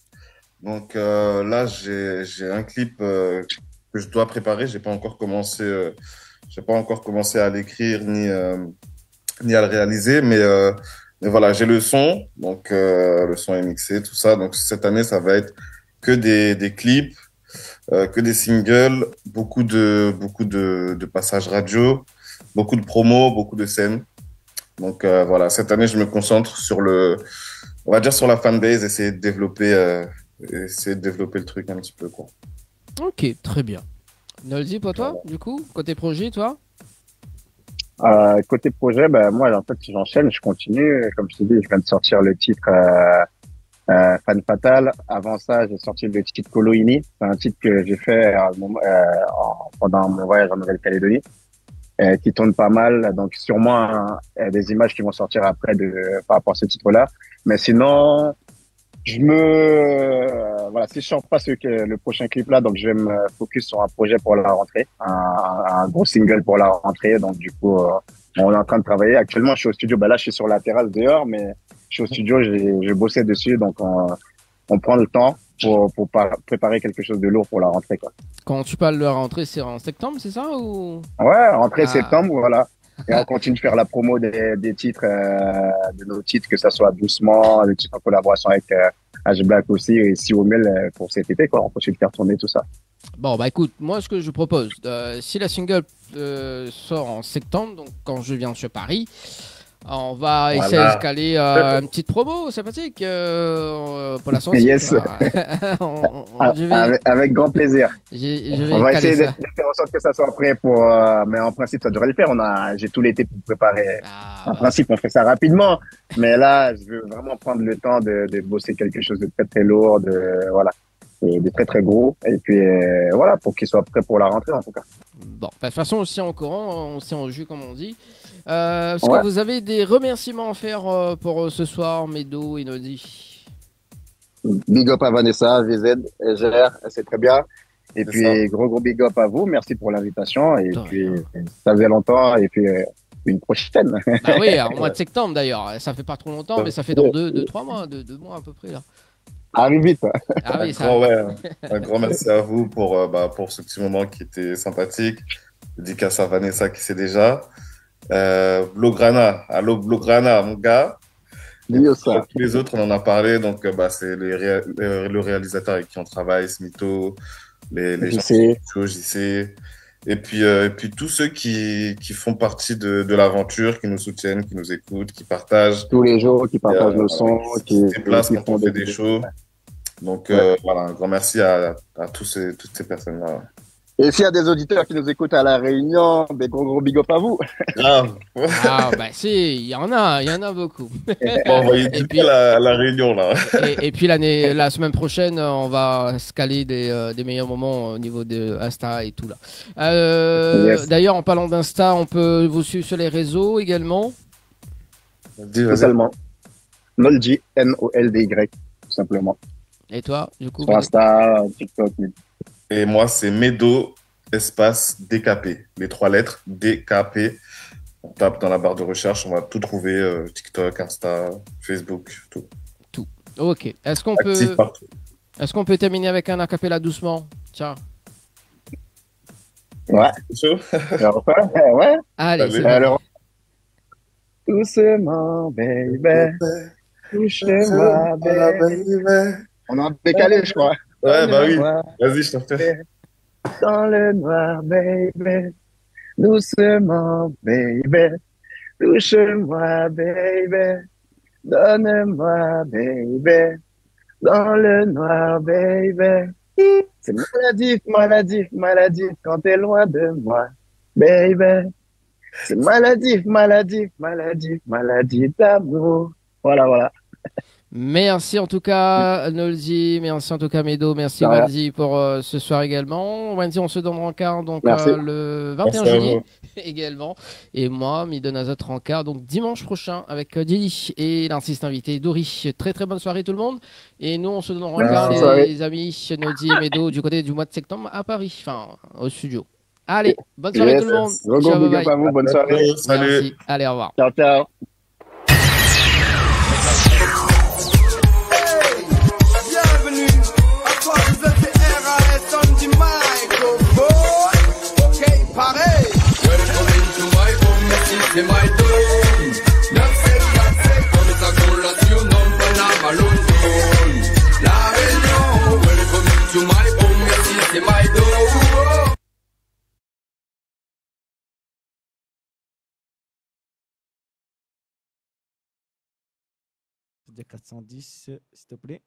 [SPEAKER 9] Donc là, j'ai un clip que je dois préparer. J'ai pas encore commencé à l'écrire ni à le réaliser, mais voilà, j'ai le son. Donc le son est mixé, tout ça. Donc cette année, ça va être que des clips, que des singles, beaucoup de passages radio, beaucoup de promos, beaucoup de scènes. Donc voilà, cette année, je me concentre sur on va dire sur la fanbase, essayer de développer le truc un petit peu, quoi.
[SPEAKER 4] Ok, très bien. Nolzi, pour toi, du coup, côté projet, toi?
[SPEAKER 10] Côté projet, moi, en fait, j'enchaîne, je continue. Comme je te dis, je viens de sortir le titre Fan Fatal. Avant ça, j'ai sorti le titre Coloini. C'est un titre que j'ai fait pendant mon voyage en Nouvelle-Calédonie, qui tourne pas mal. Donc, sûrement des images qui vont sortir après par rapport à ce titre-là. Mais sinon, voilà, si je sors pas le prochain clip là, donc je vais me focus sur un projet pour la rentrée, un gros single pour la rentrée. Donc du coup, on est en train de travailler. Actuellement, je suis au studio. Là, je suis sur la terrasse dehors, mais je suis au studio. Je bossais dessus, donc on prend le temps pour préparer quelque chose de lourd pour la rentrée, quoi.
[SPEAKER 4] Quand tu parles de la rentrée, c'est en septembre, c'est ça ou?
[SPEAKER 10] Ouais, rentrée septembre, voilà. Et on continue de faire la promo des titres, de nos titres, que ça soit Doucement, des titres en collaboration avec H-Black aussi, et Siomel pour cet été, quoi. On continue de faire tourner tout ça.
[SPEAKER 4] Bon, écoute, moi, ce que je propose, si la single sort en septembre, donc quand je viens sur Paris, on va essayer de caler une petite promo sympathique pour la sortie.
[SPEAKER 10] Yes. Avec grand plaisir. On va essayer de faire en sorte que ça soit prêt mais en principe, ça devrait le faire. J'ai tout l'été pour préparer. En principe, on fait ça rapidement. Mais là, je veux vraiment prendre le temps de bosser quelque chose de très, très lourd, et de très, très gros. Et puis, voilà, pour qu'il soit prêt pour la rentrée, en tout cas.
[SPEAKER 4] Bon, de toute façon, on s'y en courant, on s'y en jus, comme on dit. Est-ce que vous avez des remerciements à faire pour ce soir, Medo et Nolzi?
[SPEAKER 10] Big up à Vanessa, VZ, SGR, c'est très bien. Et puis, gros big up à vous. Merci pour l'invitation. Et puis, ça faisait longtemps. Et puis, une prochaine.
[SPEAKER 4] Ah oui, au mois de septembre d'ailleurs. Ça fait pas trop longtemps, mais ça fait dans 2-3 mois, 2 mois à peu près là.
[SPEAKER 10] Arrive vite.
[SPEAKER 4] Ah oui,
[SPEAKER 9] un grand merci à vous pour ce petit moment qui était sympathique. Dédicace à Vanessa qui sait déjà. Blograna, allô Blograna, mon gars.
[SPEAKER 10] Ça.
[SPEAKER 9] Tous les autres, on en a parlé. Donc, c'est le réalisateur avec qui on travaille, Smito, les gens JC. Et puis tous ceux qui font partie de l'aventure, qui nous soutiennent, qui nous écoutent, qui partagent.
[SPEAKER 10] Tous les jours, qui partagent le son,
[SPEAKER 9] qui se déplacent quand on fait des shows. Donc, voilà, un grand merci à toutes ces personnes-là.
[SPEAKER 10] Et s'il y a des auditeurs qui nous écoutent à La Réunion, des gros big up à vous.
[SPEAKER 9] Grave.
[SPEAKER 4] Si, il y en a beaucoup.
[SPEAKER 9] On va y puis la Réunion, là.
[SPEAKER 4] Et puis la semaine prochaine, on va se caler des meilleurs moments au niveau de Insta et tout là. D'ailleurs, en parlant d'Insta, on peut vous suivre sur les réseaux également.
[SPEAKER 10] Totalement. Noldy, Noldy, tout simplement.
[SPEAKER 4] Et toi, du coup?
[SPEAKER 10] Sur Insta, TikTok.
[SPEAKER 9] Et moi, c'est Medo, espace DKP. Les 3 lettres, DKP. On tape dans la barre de recherche, on va tout trouver. TikTok, Insta, Facebook, tout.
[SPEAKER 4] Tout. Ok. Est-ce qu'on peut terminer avec un acapella doucement? Tiens.
[SPEAKER 10] Ouais. Ouais.
[SPEAKER 4] Allez.
[SPEAKER 10] Alors, doucement, baby. Touche-moi, baby. On est en décalé, je crois.
[SPEAKER 9] Ouais, oui. Vas-y, je t'en fais.
[SPEAKER 10] Dans le noir, baby. Doucement, baby. Touche-moi, baby. Donne-moi, baby. Dans le noir, baby. C'est maladif quand t'es loin de moi, baby. C'est maladif d'amour. Voilà.
[SPEAKER 4] Merci en tout cas Nolzi, merci en tout cas Medo, merci Wendy pour ce soir également. Wendy, on se donne rencard donc le 21 juillet également. Et moi, Midonazot rencard donc dimanche prochain avec Dili et l'artiste invité Dori. Très bonne soirée tout le monde. Et nous, on se donne rencard les amis Nolzi et Medo du côté du mois de septembre à Paris, enfin au studio. Allez, bonne soirée tout le monde.
[SPEAKER 10] Ciao, bye bye. Bonne soirée.
[SPEAKER 9] Salut.
[SPEAKER 4] Merci. Allez, au revoir.
[SPEAKER 10] Ciao.
[SPEAKER 12] de 410, s'il te plaît.